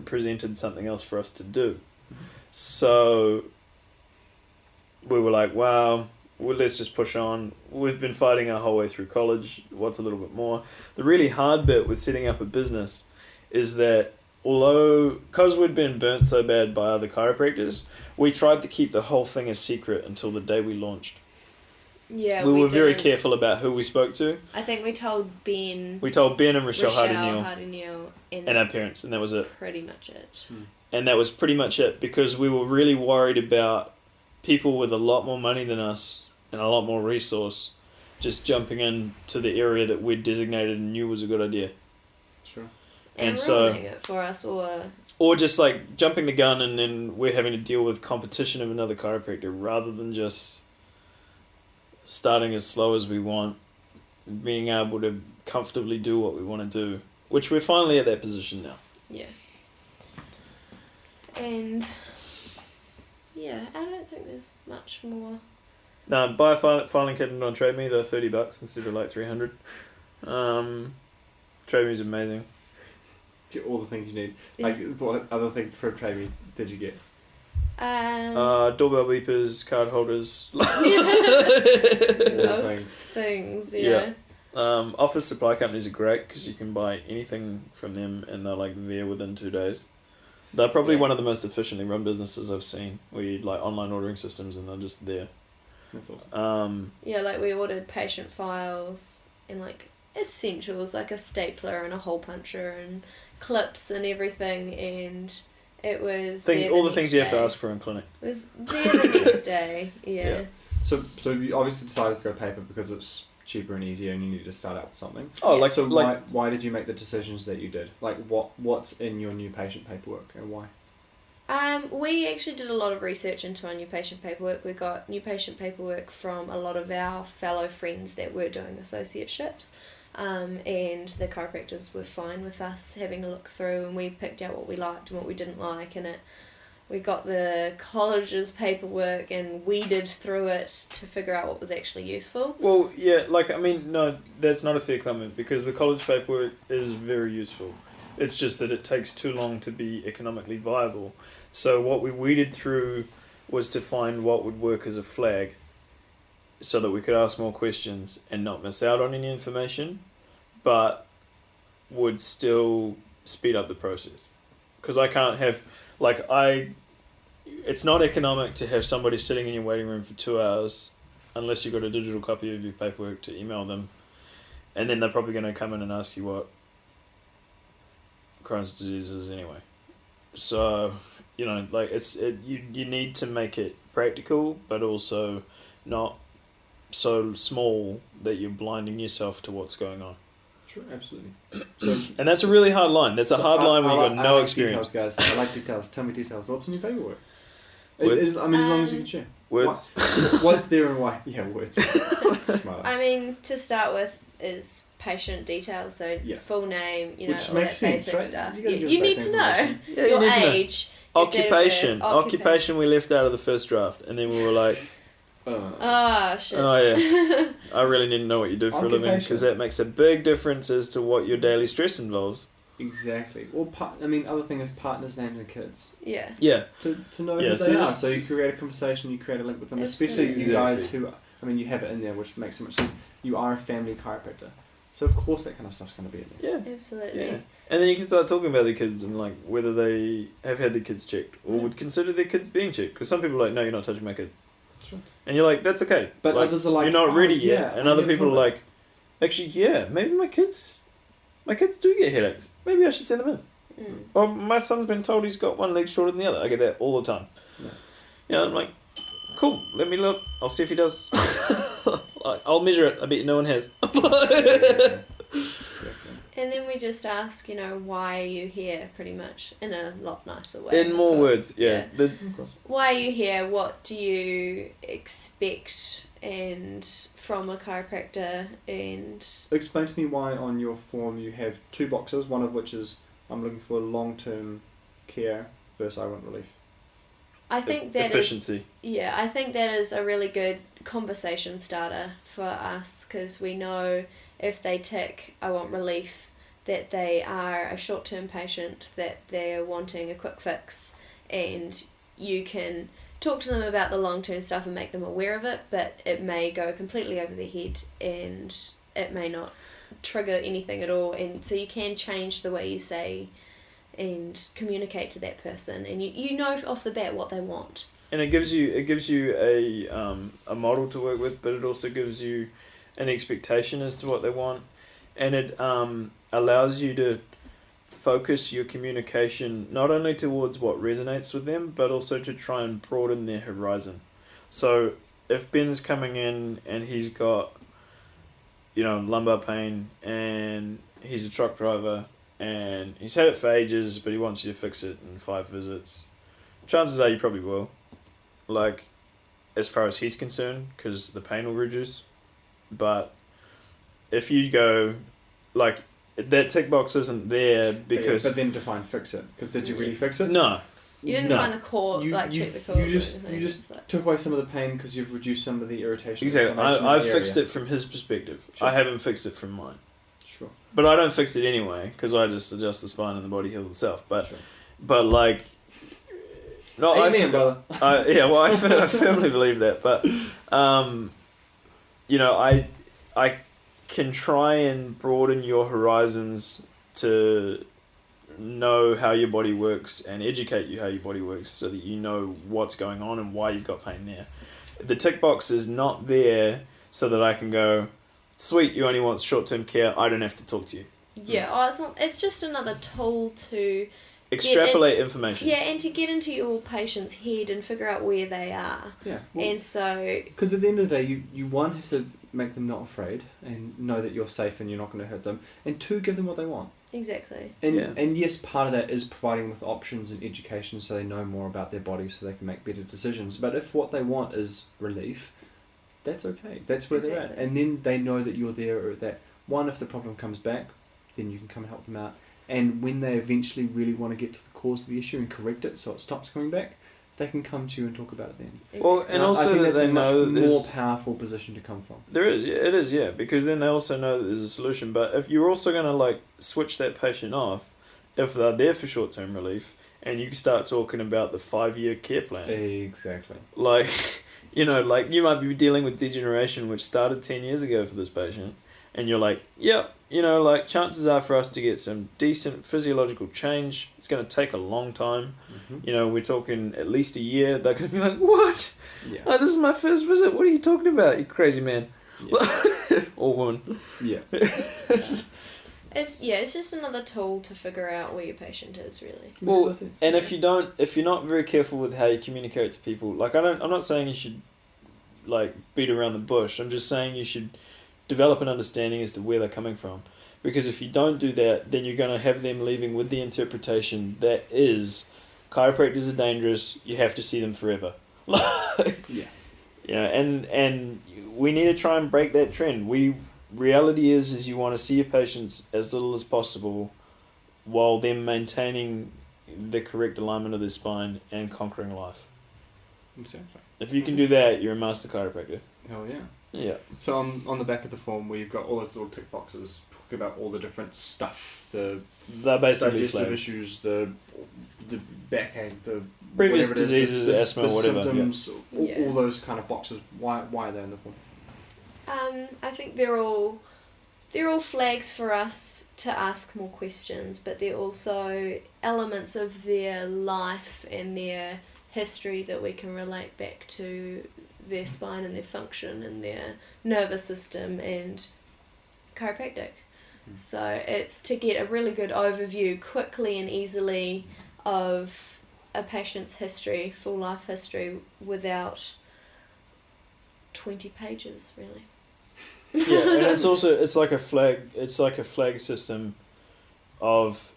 presented something else for us to do. So we were like, wow, well, let's just push on. We've been fighting our whole way through college. What's a little bit more? The really hard bit with setting up a business is that because we'd been burnt so bad by other chiropractors, we tried to keep the whole thing a secret until the day we launched. Yeah, we were very didn't- careful about who we spoke to. I think we told Ben, We told Ben and Rochelle Hardy-Neal Hardy-Neal, and our that's parents, and that was it. pretty much it. And that was pretty much it, because we were really worried about people with a lot more money than us and a lot more resource just jumping into the area that we'd designated and knew was a good idea. Sure. And so ruining it for us, or just like jumping the gun and then we're having to deal with competition of another chiropractor rather than just starting as slow as we want, being able to comfortably do what we want to do, which we're finally at that position now. yeah. And yeah, I don't think there's much more. No, buy a filing cabinet on Trade Me, they're $30 instead of like $300. Trade Me is amazing. Get all the things you need. Like, what other thing from Trade Me did you get? Doorbell beepers, card holders. Those things, yeah. Office supply companies are great because you can buy anything from them and they're like there within 2 days. They're probably one of the most efficiently run businesses I've seen, where you like online ordering systems and they're just there. That's awesome. Yeah, like we ordered patient files and like essentials like a stapler and a hole puncher and clips and everything, and it was all the things you have to ask for in clinic. It was there the next day. Yeah. So you obviously decided to go paper because it's cheaper and easier, and you need to start out with something. Oh, like so. Why did you make the decisions that you did? Like what's in your new patient paperwork and why? We actually did a lot of research into our new patient paperwork. We got new patient paperwork from a lot of our fellow friends that were doing associateships, and the chiropractors were fine with us having a look through, and we picked out what we liked and what we didn't like, and we got the college's paperwork and weeded through it to figure out what was actually useful. Well, yeah, like, I mean, no, that's not a fair comment because the college paperwork is very useful. It's just that it takes too long to be economically viable. So what we weeded through was to find what would work as a flag so that we could ask more questions and not miss out on any information, but would still speed up the process. Because I can't have, it's not economic to have somebody sitting in your waiting room for 2 hours unless you've got a digital copy of your paperwork to email them. And then they're probably going to come in and ask you what Crohn's disease is anyway. So, you need to make it practical, but also not so small that you're blinding yourself to what's going on. Sure, absolutely. So, and that's a really hard line. That's a hard line when you've got no experience. Details, guys. I like details. Tell me details. What's in your paperwork? As long as you can share. Words. What's there and why? Yeah, words. Smart. I mean, to start with is patient details, so full name, which all makes that sense, basic right? stuff. You need to know your age, occupation. Occupation we left out of the first draft, and then we were like, shit. Oh yeah, I really need to know what you do for a living because that makes a big difference as to what your daily stress involves. Exactly. Well, other thing is partners' names and kids. Yeah. Yeah. To know who they are, so you create a conversation, you create a link with them, especially you guys who, you have it in there, which makes so much sense. You are a family chiropractor, so of course that kind of stuff's going to be in there. Yeah. Absolutely. Yeah. And then you can start talking about their kids and like whether they have had their kids checked or would consider their kids being checked. Because some people are like, no, you're not touching my kids. Sure. And you're like, that's okay. But like, others are like, you're not ready yet. Yeah, and other people are like, actually, yeah, maybe my kids do get headaches. Maybe I should send them in. Mm. Or my son's been told he's got one leg shorter than the other. I get that all the time. Yeah. I'm like, cool, let me look. I'll see if he does. I'll measure it. I bet no one has. And then we just ask, why are you here, pretty much, in a lot nicer way. In more words, yeah. Why are you here? What do you expect from a chiropractor? And explain to me why on your form you have 2 boxes, one of which is I'm looking for long-term care versus I want relief. I think that efficiency. I think that is a really good conversation starter for us because we know if they tick I want relief that they are a short-term patient, that they're wanting a quick fix, and you can talk to them about the long-term stuff and make them aware of it, but it may go completely over their head and it may not trigger anything at all, and so you can change the way you say and communicate to that person, and you know off the bat what they want. And it gives you a model to work with, but it also gives you an expectation as to what they want, and it allows you to focus your communication not only towards what resonates with them, but also to try and broaden their horizon. So if Ben's coming in and he's got lumbar pain and he's a truck driver and he's had it for ages, but he wants you to fix it in 5 visits. Chances are you probably will. Like, as far as he's concerned, because the pain will reduce. But if you go, like, that tick box isn't there because... But then define fix it. Because did you really fix it? No. You didn't No. find the core, check the core. You just took away some of the pain because you've reduced some of the irritation. Exactly. I've fixed it from his perspective. Sure. I haven't fixed it from mine. Sure. But I don't fix it anyway, because I just adjust the spine and the body heals itself. But, Sure. but like... No, Amen, brother. I firmly believe that. But, you know, I can try and broaden your horizons to know how your body works and educate you how your body works so that you know what's going on and why you've got pain there. The tick box is not there so that I can go, sweet, you only want short-term care, I don't have to talk to you. Yeah, it's just another tool to... Extrapolate information. Yeah, and to get into your patient's head and figure out where they are. Yeah. Well, and so... Because at the end of the day, you one, have to make them not afraid and know that you're safe and you're not going to hurt them. And 2, give them what they want. Exactly. And yes, part of that is providing them with options and education so they know more about their body so they can make better decisions. But if what they want is relief, that's okay. That's where they're at. And then they know that you're there, or that, one, if the problem comes back, then you can come and help them out. And when they eventually really want to get to the cause of the issue and correct it so it stops coming back, they can come to you and talk about it then. Well, and also I think that that's they a much know that more powerful position to come from. There is, yeah, it is, yeah, because then they also know that there's a solution. But if you're also going to like switch that patient off, if they're there for short-term relief, and you start talking about the 5-year care plan, Exactly. like, you know, like you might be dealing with degeneration, which started 10 years ago for this patient, and you're like, yep, you know, like chances are for us to get some decent physiological change, it's going to take a long time. Mm-hmm. You know, we're talking at least a year. They're going to be like, what? Yeah. Oh, this is my first visit. What are you talking about, you crazy man? Yeah. Or woman. Yeah. It's just another tool to figure out where your patient is, really. Well, and if you're not very careful with how you communicate to people, like I'm not saying you should like beat around the bush. I'm just saying you should develop an understanding as to where they're coming from. Because if you don't do that, then you're going to have them leaving with the interpretation that is, chiropractors are dangerous, you have to see them forever. Yeah. You know, and we need to try and break that trend. Reality is you want to see your patients as little as possible while then maintaining the correct alignment of their spine and conquering life. Exactly. If you can do that, you're a master chiropractor. Hell yeah. Yeah. So on the back of the form where you've got all those little tick boxes talking about all the different stuff, the They're basically digestive flags. issues, the backache, the Previous whatever it is, diseases, asthma, the whatever. symptoms, Yeah. all those kind of boxes. Why are they in the form? I think they're all flags for us to ask more questions, but they're also elements of their life and their history that we can relate back to their spine and their function and their nervous system and chiropractic. So it's to get a really good overview quickly and easily of a patient's history, full life history, without 20 pages really. Yeah, and it's like a flag system of,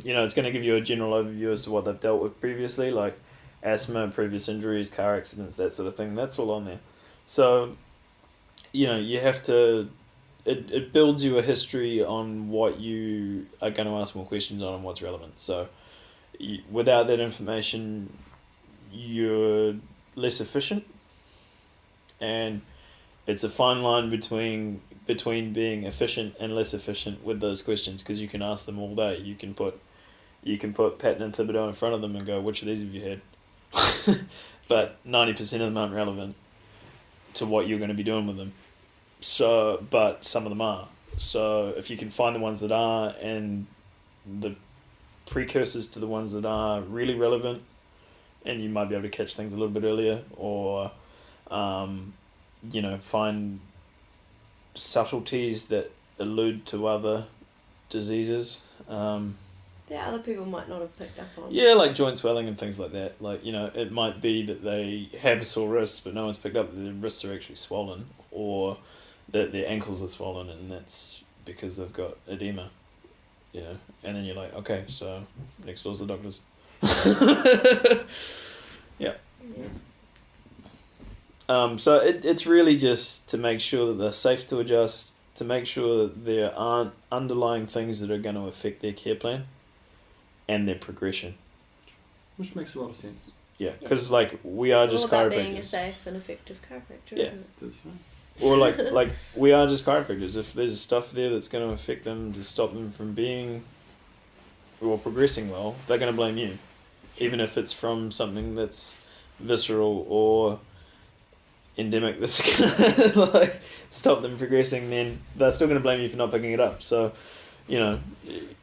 you know, it's going to give you a general overview as to what they've dealt with previously, like asthma, previous injuries, car accidents, that sort of thing. That's all on there. So, you know, you have to, it builds you a history on what you are going to ask more questions on and what's relevant. So without that information, you're less efficient, and it's a fine line between being efficient and less efficient with those questions, because you can ask them all day. You can put patent and thibodeau in front of them and go, which of these have you had? But 90% of them aren't relevant to what you're going to be doing with them. So, but some of them are. So if you can find the ones that are and the precursors to the ones that are really relevant, and you might be able to catch things a little bit earlier, or you know, find subtleties that allude to other diseases. That other people might not have picked up on. Yeah, like joint swelling and things like that. Like, you know, it might be that they have sore wrists, but no one's picked up that their wrists are actually swollen, or that their ankles are swollen, and that's because they've got edema. you know, and then you're like, okay, so next door's the doctor's. Yeah. So it's really just to make sure that they're safe to adjust, to make sure that there aren't underlying things that are going to affect their care plan and their progression. Which makes a lot of sense. Yeah, because like we are It's just all about chiropractors. being a safe and effective chiropractor, Yeah. isn't it? That's right. Or like we are just chiropractors. If there's stuff there that's going to affect them to stop them from being or progressing well, they're going to blame you, even if it's from something that's visceral or endemic that's going to like stop them progressing. Then they're still going to blame you for not picking it up. So, you know.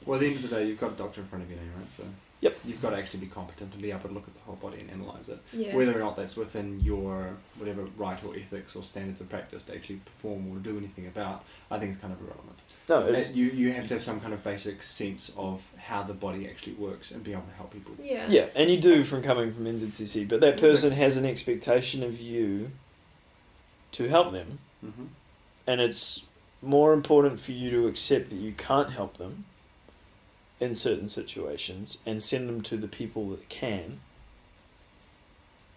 Well, at the end of the day, you've got a doctor in front of you now, right? So Yep. you've got to actually be competent and be able to look at the whole body and analyse it. Yeah. Whether or not that's within your whatever right or ethics or standards of practice to actually perform or do anything about, I think it's kind of irrelevant. No, it's You have to have some kind of basic sense of how the body actually works and be able to help people. Yeah. yeah, and you do from coming from NZCC, but that person has an expectation of you to help them, Mm-hmm. and it's more important for you to accept that you can't help them in certain situations and send them to the people that can,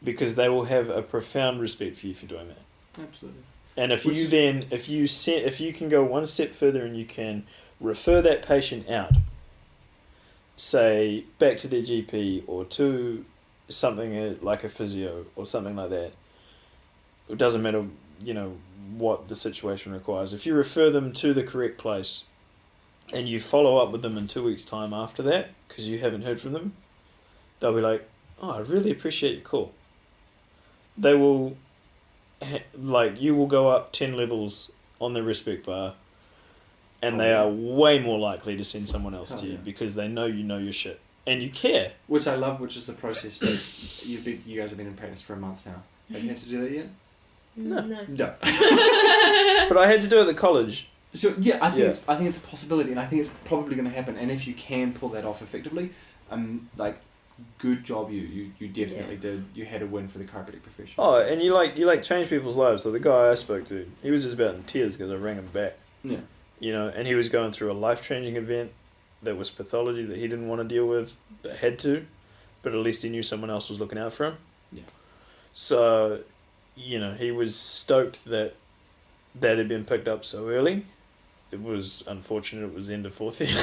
because they will have a profound respect for you for doing that. Absolutely. And if Which- you then if you can go one step further and you can refer that patient out, say back to their GP or to something like a physio or something like that, it doesn't matter, you know, what the situation requires. If you refer them to the correct place and you follow up with them in 2 weeks' time after that, because you haven't heard from them, they'll be like, oh, I really appreciate your call. They will, like, you will go up 10 levels on the respect bar, and they are way more likely to send someone else to you because they know you know your shit and you care. Which I love, which is the process. But you guys have been in practice for a month now. Have you had to do that yet? No. No. No. But I had to do it at college. So yeah, I think it's a possibility, and I think it's probably going to happen. And if you can pull that off effectively, like, good job, you definitely did. You had a win for the chiropractic profession. Oh, and you change people's lives. So the guy I spoke to, he was just about in tears because I rang him back. Yeah. You know, and he was going through a life-changing event that was pathology that he didn't want to deal with, but had to, but at least he knew someone else was looking out for him. Yeah. So, you know, he was stoked that had been picked up so early. It was unfortunate it was the end of fourth year.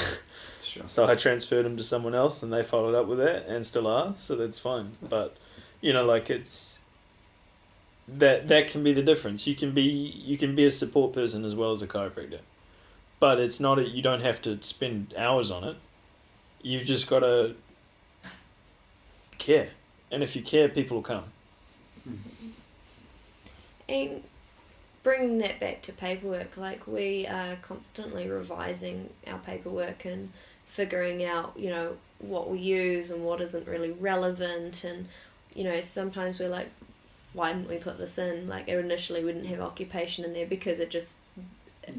Sure. So I transferred him to someone else and they followed up with that and still are, so that's fine. But, you know, like, it's that can be the difference. You can be a support person as well as a chiropractor. But it's not you don't have to spend hours on it. You've just got to care. And if you care, people will come. And bringing that back to paperwork, like, we are constantly revising our paperwork and figuring out, you know, what we use and what isn't really relevant. And, you know, sometimes we're like, why didn't we put this in? Like, initially we didn't have occupation in there because it just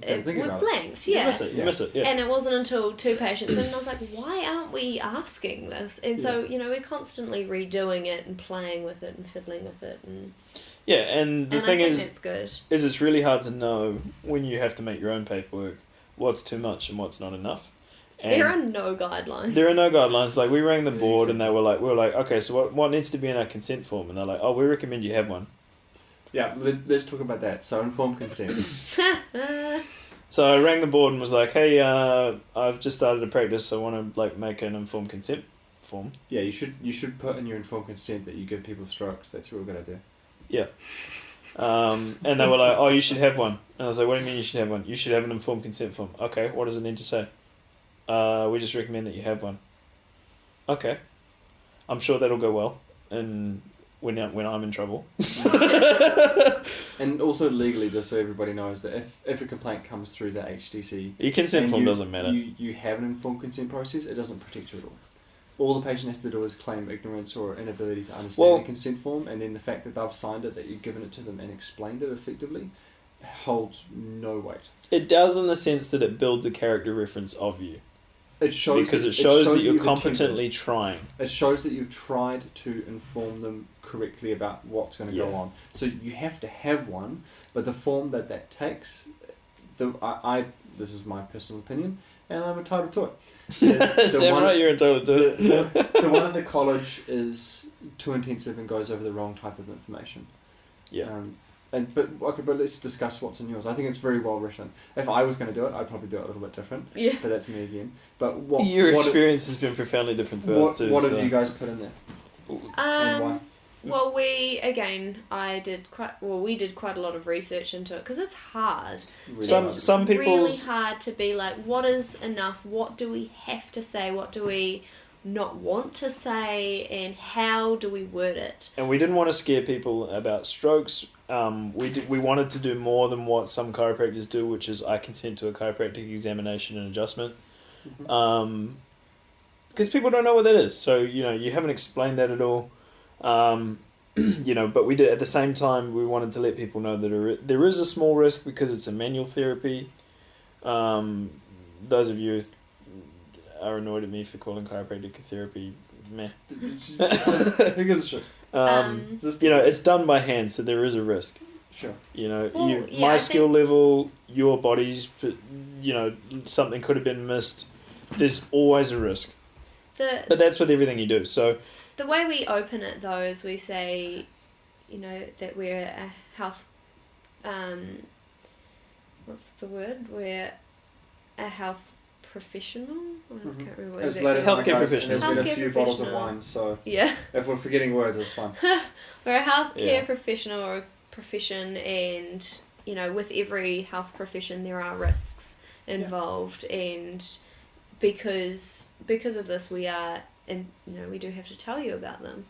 we're blanked. Yeah. You miss it, yeah. And it wasn't until 2 patients and I was like, why aren't we asking this? And so, you know, we're constantly redoing it and playing with it and fiddling with it. And yeah, and the I thing think is, that's good. it's really hard to know when you have to make your own paperwork what's too much and what's not enough. And there are no guidelines. There are no guidelines. Like, we rang the board and we were like, okay, so what needs to be in our consent form? And they're like, oh, we recommend you have one. Yeah, let's talk about that. So, informed consent. So I rang the board and was like, hey, I've just started a practice, so I want to, like, make an informed consent form. Yeah, you should put in your informed consent that you give people strokes. That's a real good idea. Yeah. And they were like, oh, you should have one. And I was like, what do you mean you should have one? You should have an informed consent form. Okay, what does it need to say? We just recommend that you have one. Okay. I'm sure that'll go well. And when I'm in trouble. And also legally, just so everybody knows, that if a complaint comes through the HDC... Your consent form doesn't matter. You have an informed consent process, it doesn't protect you at all. All the patient has to do is claim ignorance or inability to understand the consent form, and then the fact that they've signed it, that you've given it to them and explained it effectively, holds no weight. It does, in the sense that it builds a character reference of you. It shows because it shows that you're you've competently attempted. trying. It shows that you've tried to inform them correctly about what's going to go on. So you have to have one, but the form that takes, this is my personal opinion, and I'm entitled to it. Damn right, you're entitled to it. The one at the college is too intensive and goes over the wrong type of information. Yeah. But let's discuss what's in yours. I think it's very well written. If I was going to do it, I'd probably do it a little bit different. Yeah. But that's me again. But your experience has been profoundly different to ours too. What have you guys put in there? And why? Well, we did quite a lot of research into it because it's hard. Really Some people's really hard to be like, what is enough? What do we have to say? What do we not want to say? And how do we word it? And we didn't want to scare people about strokes. We wanted to do more than what some chiropractors do, which is I consent to a chiropractic examination and adjustment. Mm-hmm. Because people don't know what that is. So, you haven't explained that at all. But we did at the same time, we wanted to let people know that there is a small risk because it's a manual therapy. Those of you are annoyed at me for calling chiropractic therapy meh. Who gives a shit? It's done by hand, so there is a risk. Sure. My skill level, your body's, something could have been missed. There's always a risk. But that's with everything you do. So the way we open it, though, is we say, that we're a health. What's the word? We're a health professional. I can't remember what exactly. Healthcare professional. There's been a few bottles of wine, so yeah. If we're forgetting words, it's fine. We're a healthcare professional or a profession, and with every health profession there are risks involved, and because of this we are, and we do have to tell you about them.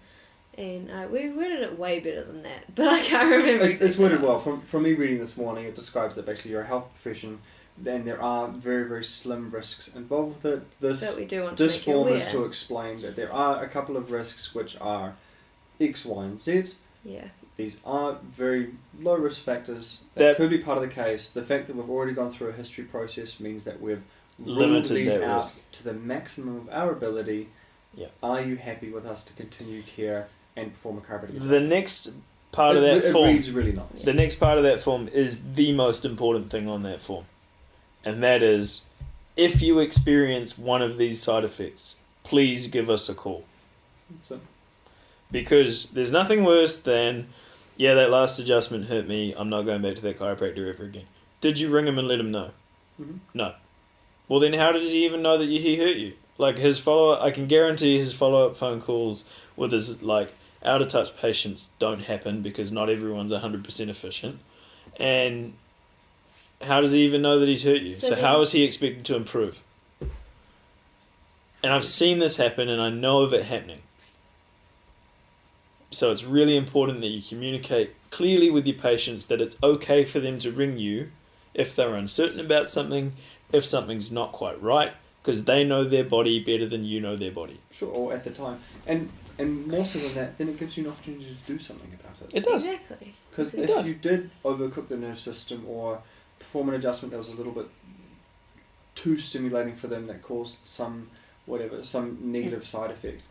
And we worded it way better than that, but I can't remember. It's worded well. From me reading this morning, it describes that basically you're a health profession, and there are very, very slim risks involved with it. That we do want to make you form aware. is to explain that there are a couple of risks which are X, Y, and Z. Yeah. These are very low risk factors that could be part of the case. The fact that we've already gone through a history process means that we've ruled these out risk to the maximum of our ability. Yeah. Are you happy with us to continue care and perform a chiropractic? The next part of that form, it reads really nice. The next part of that form is the most important thing on that form, and that is, if you experience one of these side effects, please give us a call. Because there's nothing worse than, that last adjustment hurt me, I'm not going back to that chiropractor ever again. Did you ring him and let him know? Mm-hmm. No. Well, then how does he even know that he hurt you? Like, his follow-up, I can guarantee his follow-up phone calls with his, out-of-touch patients don't happen because not everyone's 100% efficient. And how does he even know that he's hurt you? So how is he expected to improve? And I've seen this happen, and I know of it happening. So it's really important that you communicate clearly with your patients that it's okay for them to ring you if they're uncertain about something, if something's not quite right, because they know their body better than you know their body. Sure, or at the time. And more so than that, then it gives you an opportunity to do something about it. It does. Exactly. Because if you did overcook the nerve system or perform an adjustment that was a little bit too stimulating for them that caused some negative side effect,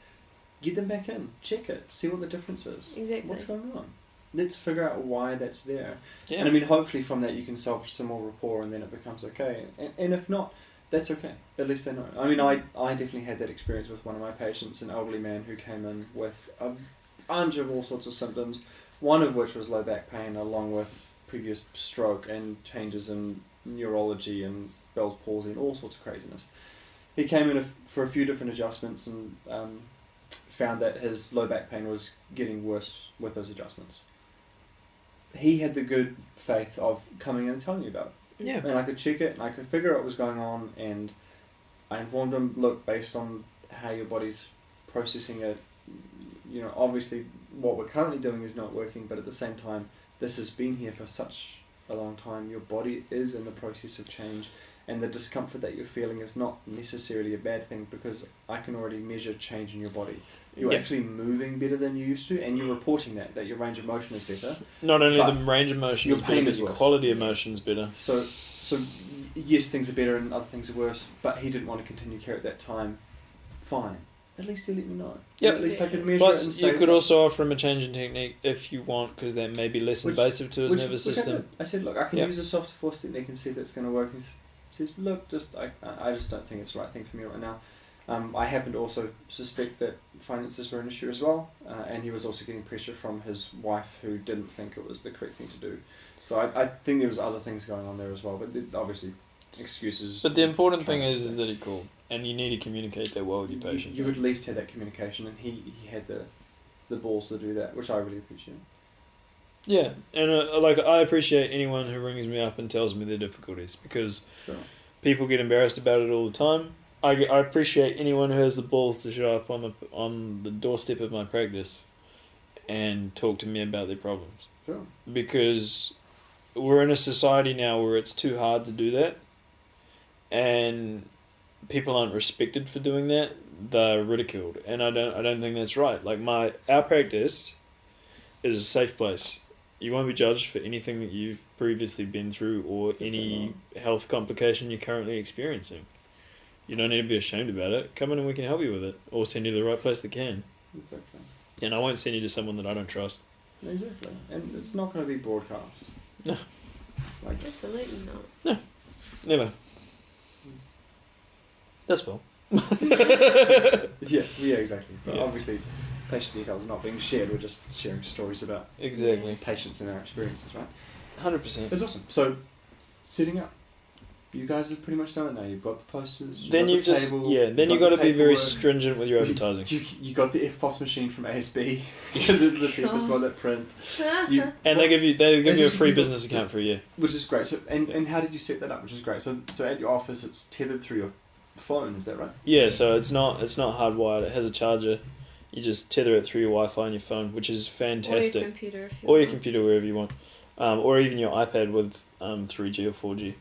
get them back in, check it, see what the difference is. Exactly. What's going on? Let's figure out why that's there. Yeah. And I mean, hopefully from that you can salvage some more rapport and then it becomes okay. And if not, that's okay. At least they know. I mean, I definitely had that experience with one of my patients, an elderly man who came in with a bunch of all sorts of symptoms, one of which was low back pain along with previous stroke and changes in neurology and Bell's palsy and all sorts of craziness. He came in for a few different adjustments and found that his low back pain was getting worse with those adjustments. He had the good faith of coming in and telling you about it. Yeah. And I could check it and I could figure out what was going on, and I informed him, look, based on how your body's processing it, obviously what we're currently doing is not working, but at the same time, this has been here for such a long time. Your body is in the process of change, and the discomfort that you're feeling is not necessarily a bad thing because I can already measure change in your body. You're actually moving better than you used to, and you're reporting that your range of motion is better. Not only the range of motion is better, but your quality of motion is better. So yes, things are better and other things are worse, but he didn't want to continue care at that time. Fine. At least he let me know. Yep. At least I could measure Plus, it and say... you could also offer him a change in technique if you want, because that may be less invasive to his nervous system. I said, look, I can use a soft force technique and see if that's going to work. And says, look, I just don't think it's the right thing for me right now. I happen to also suspect that finances were an issue as well, and he was also getting pressure from his wife, who didn't think it was the correct thing to do. So I think there was other things going on there as well, but obviously excuses. But the important thing is that he called, and you need to communicate that well with your patients. You would at least have that communication, and he had the balls to do that, which I really appreciate. Yeah, and I appreciate anyone who rings me up and tells me their difficulties, because Sure. people get embarrassed about it all the time. I appreciate anyone who has the balls to show up on the doorstep of my practice and talk to me about their problems. Sure. Because we're in a society now where it's too hard to do that, and people aren't respected for doing that. They're ridiculed, and I don't think that's right. Like our practice is a safe place. You won't be judged for anything that you've previously been through or any health complication you're currently experiencing. You don't need to be ashamed about it. Come in and we can help you with it, or send you to the right place that can. Exactly. And I won't send you to someone that I don't trust. Exactly. And it's not going to be broadcast. No. Like, absolutely not. Never. That's well. Yeah, exactly. But Yeah. obviously, patient details are not being shared. We're just sharing stories about Exactly. patients and their experiences, right? 100%. It's awesome. So, setting up. You guys have pretty much done it now. You've got the posters. Then you've just table, then you've got to the be very paperwork. stringent with your advertising. You got the FPOS machine from ASB because it's the cheapest one at print. And they give you a free you got- business account for a year. Which is great. So and how did you set that up? Which is great. So at your office, it's tethered through your phone. Is that right? Yeah, so it's not hardwired. It has a charger. You just tether it through your Wi-Fi on your phone, which is fantastic. Or your computer, if you Or your want. computer, wherever you want, or even your iPad with 3G or 4G.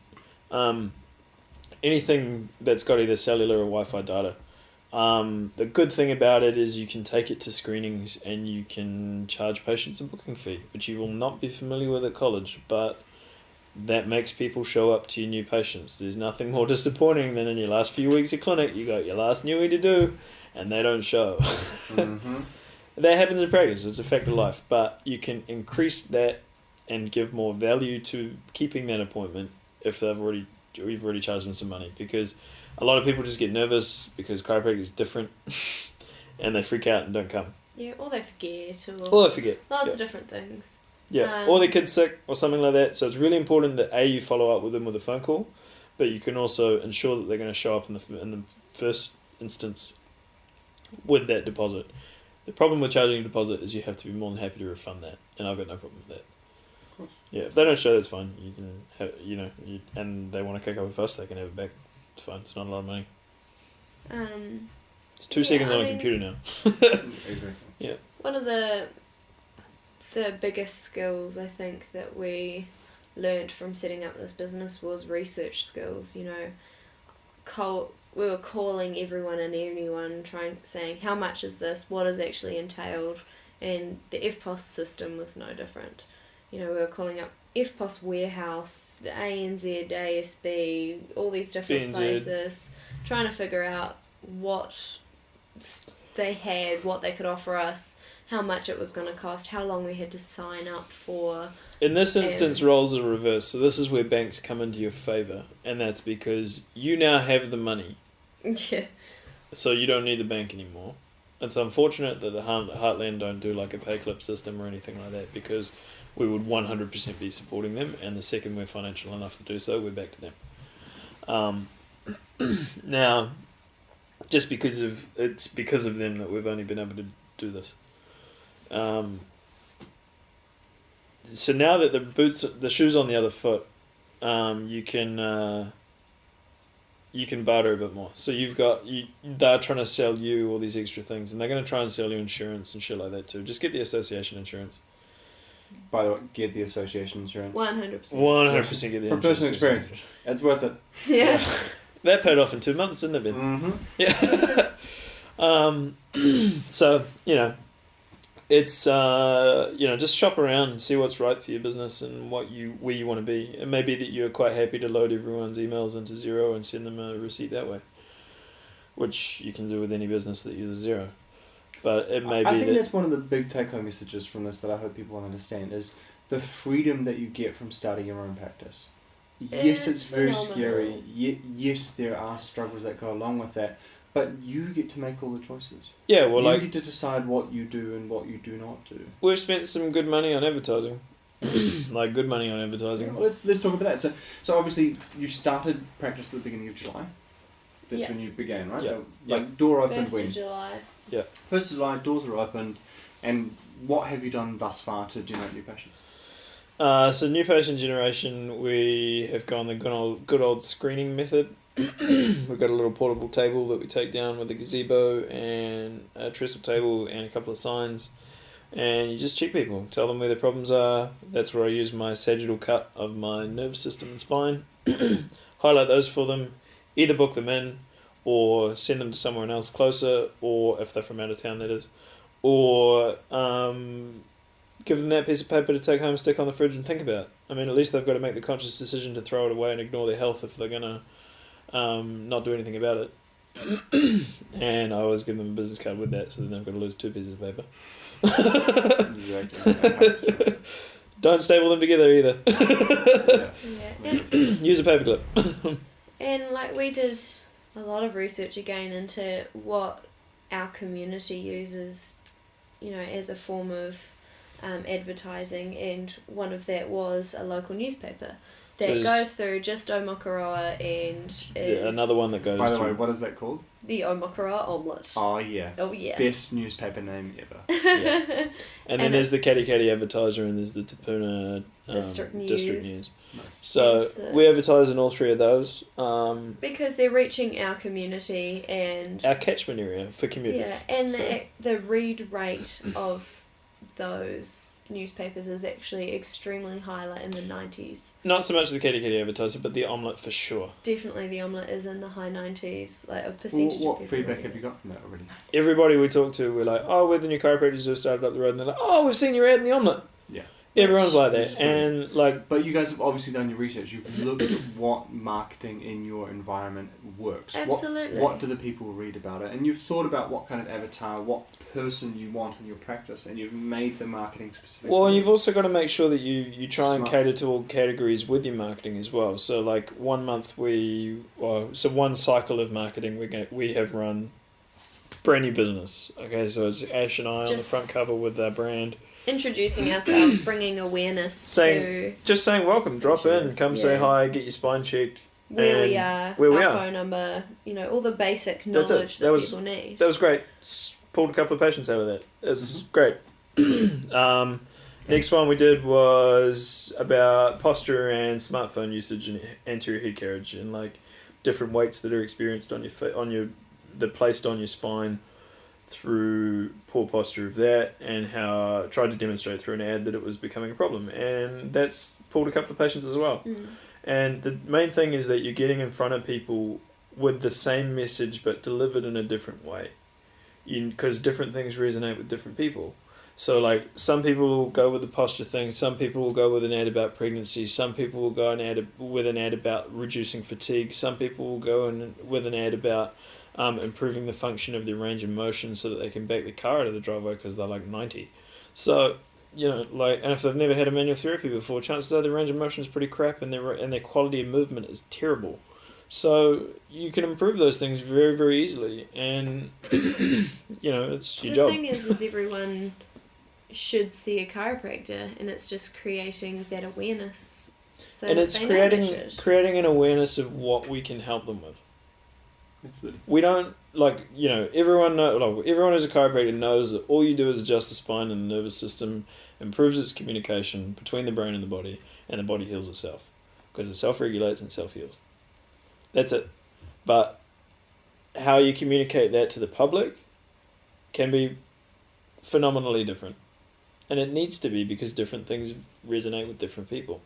Anything that's got either cellular or Wi-Fi data. The good thing about it is you can take it to screenings and you can charge patients a booking fee, which you will not be familiar with at college, but that makes people show up to your new patients. There's nothing more disappointing than in your last few weeks of clinic, you got your last newie to do, and they don't show. Mm-hmm. That happens in practice. It's a fact of life, but you can increase that and give more value to keeping that appointment if you've already charged them some money, because a lot of people just get nervous because chiropractic is different and they freak out and don't come. Yeah, or they forget, Or they forget. lots Yeah. of different things. Yeah, or their kid's sick or something like that. So it's really important that you follow up with them with a phone call, but you can also ensure that they're going to show up in the first instance with that deposit. The problem with charging a deposit is you have to be more than happy to refund that, and I've got no problem with that. Of course. Yeah, if they don't show, that's fine. You can have, and they want to kick up with us, they can have it back. It's fine. It's not a lot of money. It's 2 seconds on a computer now. Exactly. One of the biggest skills I think that we learned from setting up this business was research skills. You know, we were calling everyone and anyone, saying how much is this, what is actually entailed, and the FPOS system was no different. You know, we were calling up FPOS warehouse, the ANZ, ASB, all these different BNZ. places, trying to figure out what they had, what they could offer us, how much it was going to cost, how long we had to sign up for. In this instance, roles are reversed. So this is where banks come into your favour, and that's because you now have the money. Yeah. So you don't need the bank anymore. It's unfortunate that the Heartland don't do like a pay clip system or anything like that, because we would 100% be supporting them, and the second we're financial enough to do so, we're back to them. Now, just because of them that we've only been able to do this. So now that the shoe's on the other foot, you can barter a bit more. So they're trying to sell you all these extra things, and they're going to try and sell you insurance and shit like that too. Just get the association insurance. By the way, get the association insurance. 100%. 100% get the From personal insurance. experience, it's worth it. Yeah. That paid off in 2 months, didn't it, Ben? Mm-hmm. Yeah. So, it's just shop around and see what's right for your business and where you want to be. It may be that you're quite happy to load everyone's emails into Xero and send them a receipt that way, which you can do with any business that uses Xero. But it may be I think that's one of the big take-home messages from this that I hope people understand is the freedom that you get from starting your own practice. Yes, it's very phenomenal. scary. Yes, there are struggles that go along with that, but you get to make all the choices. Yeah, well, You like get to decide what you do and what you do not do. we've spent some good money on advertising, like good money on Yeah, advertising. well, let's talk about that. So obviously you started practice at the beginning of July. That's Yeah. when you began, right? Yeah. Like door opened 1st when? of July. 1st of July, doors are opened, and what have you done thus far to generate new patients? So new patient generation, we have gone the good old screening method. We've got a little portable table that we take down with a gazebo and a trestle table and a couple of signs, and you just check people, tell them where their problems are. That's where I use my sagittal cut of my nervous system and spine, highlight those for them, either book them in or send them to someone else closer, or if they're from out of town, that is, or give them that piece of paper to take home, stick on the fridge, and think about. I mean, at least they've got to make the conscious decision to throw it away and ignore their health if they're gonna not do anything about it. And I always give them a business card with that, so then they've got to lose 2 pieces of paper. Exactly. Don't staple them together either. Yeah. Yeah. And, Use a paperclip. and like we did a lot of research again into what our community uses, you know, as a form of advertising, and one of that was a local newspaper that So goes through just Omokaroa and is Yeah, another one that goes By the way, through. what is that called? the Omokaroa omelette. Oh yeah. Oh yeah. Best newspaper name ever. Yeah. And then And there's the it's- Caddy advertiser, and there's the Tapuna District District News. News. Nice. So It's, we advertise in all 3 of those. Because they're reaching our community and Our catchment area for commuters. yeah, and So- the read rate of those newspapers is actually extremely high, like in the 90s. Not so much the Caddy advertiser, but the omelette for sure. Definitely the omelette is in the high 90s, like of Well, percentage of what people feedback reading have you got from that already? Everybody we talk to, we're like, oh, we're the new chiropractors who have started up the road, and they're like, oh, we've seen your ad in the omelette. Yeah. Everyone's like Which is that, and like, But you guys have obviously done your research. You've looked at what marketing in your environment works. Absolutely. What do the people read about it? And you've thought about what kind of avatar, what person you want in your practice, and you've made the marketing specific. well, and you've also got to make sure that you try and Smart. cater to all categories with your marketing as well. So like 1 month so one cycle of marketing we have run brand new business. Okay, so it's Ash and I on the Just- front cover with our brand. Introducing ourselves, bringing awareness Saying- Just saying welcome, drop in, come say Yeah. hi, get your spine checked. to where we and are, where we our are. phone number, you know, all the basic That's it. knowledge That that was- people need. That was great. Pulled a couple of patients out of that. It's great. Next one we did was about posture and smartphone usage and anterior head carriage, and like different weights that are experienced on that placed on your spine through poor posture of that, and how I tried to demonstrate through an ad that it was becoming a problem, and that's pulled a couple of patients as well. Mm. And the main thing is that you're getting in front of people with the same message but delivered in a different way, because different things resonate with different people. So like some people will go with the posture thing, some people will go with an ad about pregnancy, some people will go with an ad about reducing fatigue, some people will go with an ad about improving the function of their range of motion so that they can back the car out of the driveway because they're like 90. So, you know, like, and if they've never had a manual therapy before, chances are their range of motion is pretty crap and their quality of movement is terrible. So you can improve those things very, very easily, and you know, it's your The job. thing is everyone should see a chiropractor, and it's just creating that awareness. So And that it's they know they should. creating an awareness of what we can help them with. Absolutely. We don't everyone who's a chiropractor knows that all you do is adjust the spine and the nervous system, improves its communication between the brain and the body heals itself because it self-regulates and self-heals. That's it. But how you communicate that to the public can be phenomenally different, and it needs to be, because different things resonate with different people.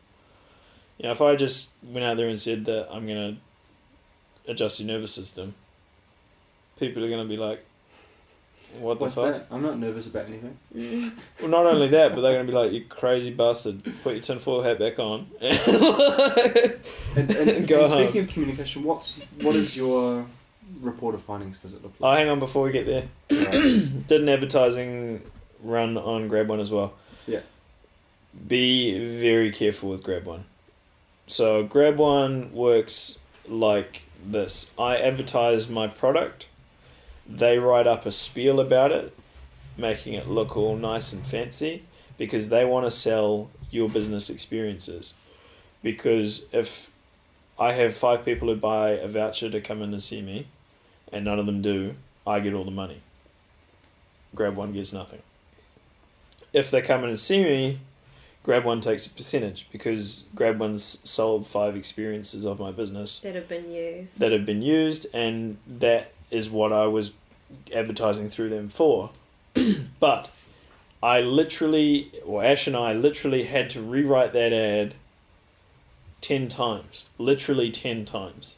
You know, if I just went out there and said that I'm going to adjust your nervous system, people are going to be like, what What's the fuck? that? I'm not nervous about anything. Mm. Well, not only that, but they're going to be like, you crazy bastard, put your tinfoil hat back on. And Go home. speaking of communication, what is your report of findings visit look Oh, like? hang on before we get there. Right. Did an advertising run on Grab One as well. Yeah. Be very careful with Grab One. So Grab One works like this. I advertise my product. They write up a spiel about it, making it look all nice and fancy, because they want to sell your business experiences. Because if I have 5 people who buy a voucher to come in and see me, and none of them do, I get all the money. Grab One gets nothing. If they come in and see me, Grab One takes a percentage, because Grab One's sold 5 experiences of my business That have been used. And that is what I was advertising through them for. But Ash and I literally had to rewrite that ad 10 times, literally 10 times,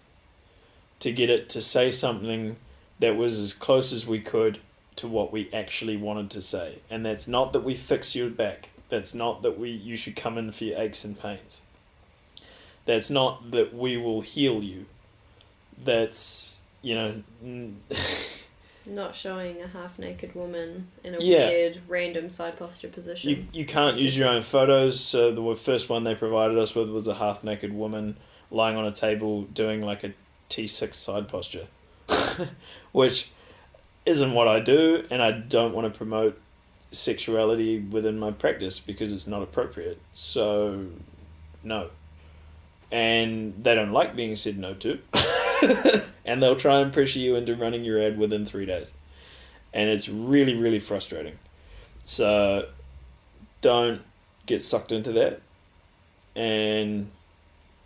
to get it to say something that was as close as we could to what we actually wanted to say. And that's not that we fix your back. That's not that you should come in for your aches and pains. That's not that we will heal you. That's, Not showing a half-naked woman in a Yeah. weird, random side posture position. You can't use your own photos. So the first one they provided us with was a half-naked woman lying on a table doing like a T6 side posture, which isn't what I do, and I don't want to promote sexuality within my practice because it's not appropriate. So, no. And they don't like being said no to. And they'll try and pressure you into running your ad within 3 days. And it's really, really frustrating. So don't get sucked into that. And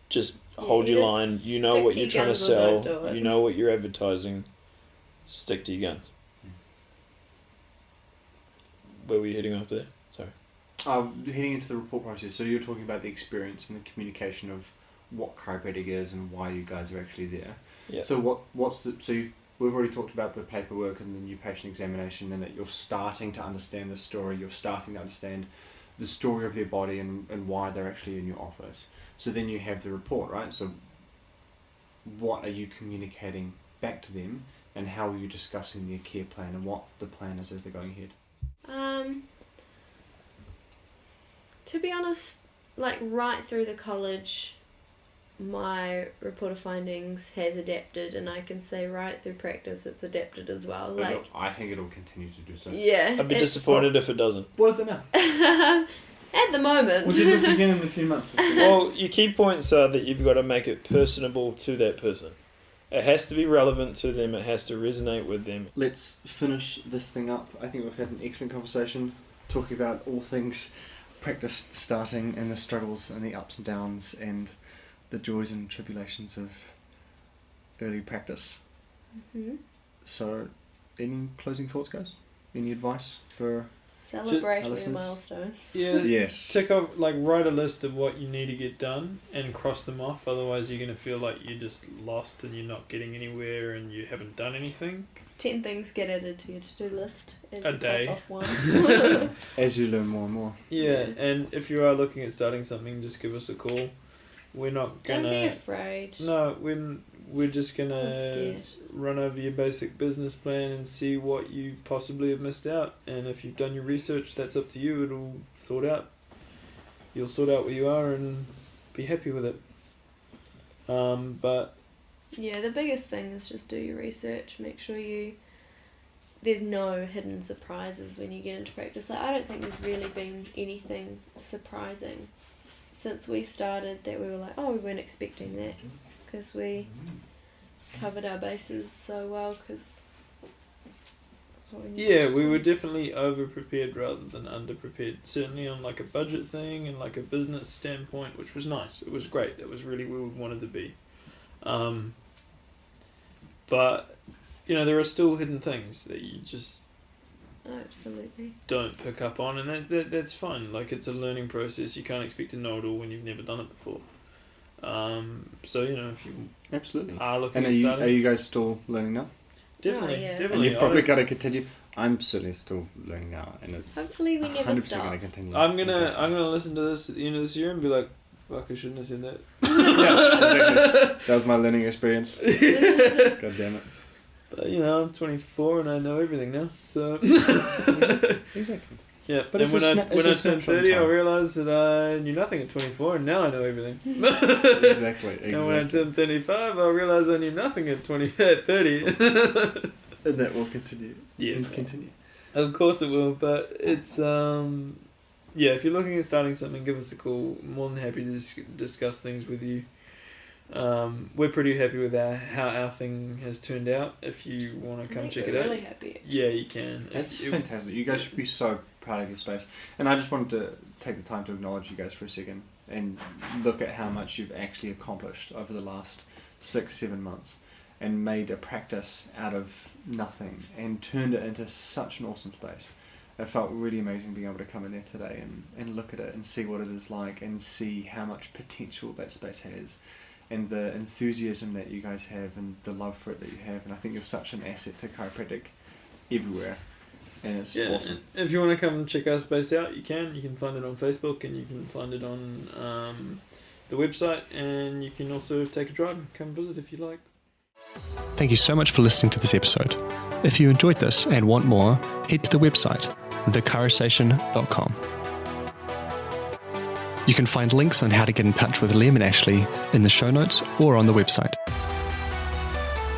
just hold your line. You know what you're trying to sell. You know what you're advertising. Stick to your guns. Where were you heading after that? Sorry. Heading into the report process. So you're talking about the experience and the communication of what chiropractic is and why you guys are actually there. Yeah. So we've already talked about the paperwork and the new patient examination, and that you're starting to understand the story. You're starting to understand the story of their body and why they're actually in your office. So then you have the report, right? So what are you communicating back to them, and how are you discussing their care plan and what the plan is as they're going ahead? To be honest, like right through the college, my report of findings has adapted, and I can say right through practice it's adapted as well. Like, I think it'll continue to do so. yeah. I'd be disappointed if it doesn't. What is it now? At the moment. We'll do this again in a few months. Well, your key points are that you've got to make it personable to that person. It has to be relevant to them. It has to resonate with them. Let's finish this thing up. I think we've had an excellent conversation talking about all things practice starting and the struggles and the ups and downs and the joys and tribulations of early practice. Mm-hmm. So, any closing thoughts, guys? Any advice for Celebrate your listeners? milestones. Yeah. Yes. Tick off, write a list of what you need to get done and cross them off. Otherwise, you're going to feel like you're just lost and you're not getting anywhere and you haven't done anything. 'Cause 10 things get added to your to-do list as A you day. cross off one. As you learn more and more. Yeah, and if you are looking at starting something, just give us a call. We're not Don't gonna. be afraid. No, we're just I'm gonna scared. run over your basic business plan and see what you possibly have missed out. And if you've done your research, that's up to you. It'll sort out. You'll sort out where you are and be happy with it. But Yeah, the biggest thing is just do your research. Make sure there's no hidden surprises when you get into practice. Like, I don't think there's really been anything surprising since we started that we were like, oh, we weren't expecting that, because we covered our bases so well, because that's what we needed. yeah, we were definitely over prepared rather than under prepared. Certainly on like a budget thing and like a business standpoint, which was nice. It was great. It was really where we wanted to be. But there are still hidden things that you just Oh, absolutely. don't pick up on, and that's fine. Like, it's a learning process. You can't expect to know it all when you've never done it before. So if you Absolutely. are looking And at starting, are you guys still learning now? definitely, Oh, yeah. And definitely. you've probably got to continue. I'm certainly still learning now, and it's Hopefully we never 100% stop. going to continue. I'm gonna Exactly. listen to this at the end of this year and be like, fuck, I shouldn't have said that. Yeah, exactly. That was my learning experience. God damn it. But I'm 24 and I know everything now. So Exactly. Yeah, But and it's a when I turned snapshot in 30, I time. realised that I knew nothing at 24, and now I know everything. Exactly. And when I turned 35, I realised I knew nothing at 30. And that will continue. Yes. And continue. Of course it will, but it's yeah. If you're looking at starting something, give us a call. More than happy to discuss things with you. We're pretty happy with how our thing has turned out. If you want to come check it out, really happy. yeah, you can. It's fantastic. You guys should be so proud of your space. And I just wanted to take the time to acknowledge you guys for a second and look at how much you've actually accomplished over the last 6-7 months and made a practice out of nothing and turned it into such an awesome space. It felt really amazing being able to come in there today and look at it and see what it is like and see how much potential that space has and the enthusiasm that you guys have and the love for it that you have. And I think you're such an asset to chiropractic everywhere. And it's awesome. If you want to come check our space out, you can. You can find it on Facebook and you can find it on the website, and you can also take a drive and come visit if you like. Thank you so much for listening to this episode. If you enjoyed this and want more, head to the website, thechirosation.com. You can find links on how to get in touch with Liam and Ashlea in the show notes or on the website.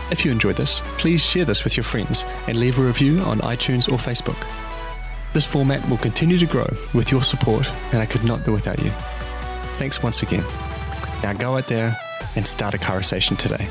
If you enjoyed this, please share this with your friends and leave a review on iTunes or Facebook. This format will continue to grow with your support, and I could not do without you. Thanks once again. Now go out there and start a Chirosation today.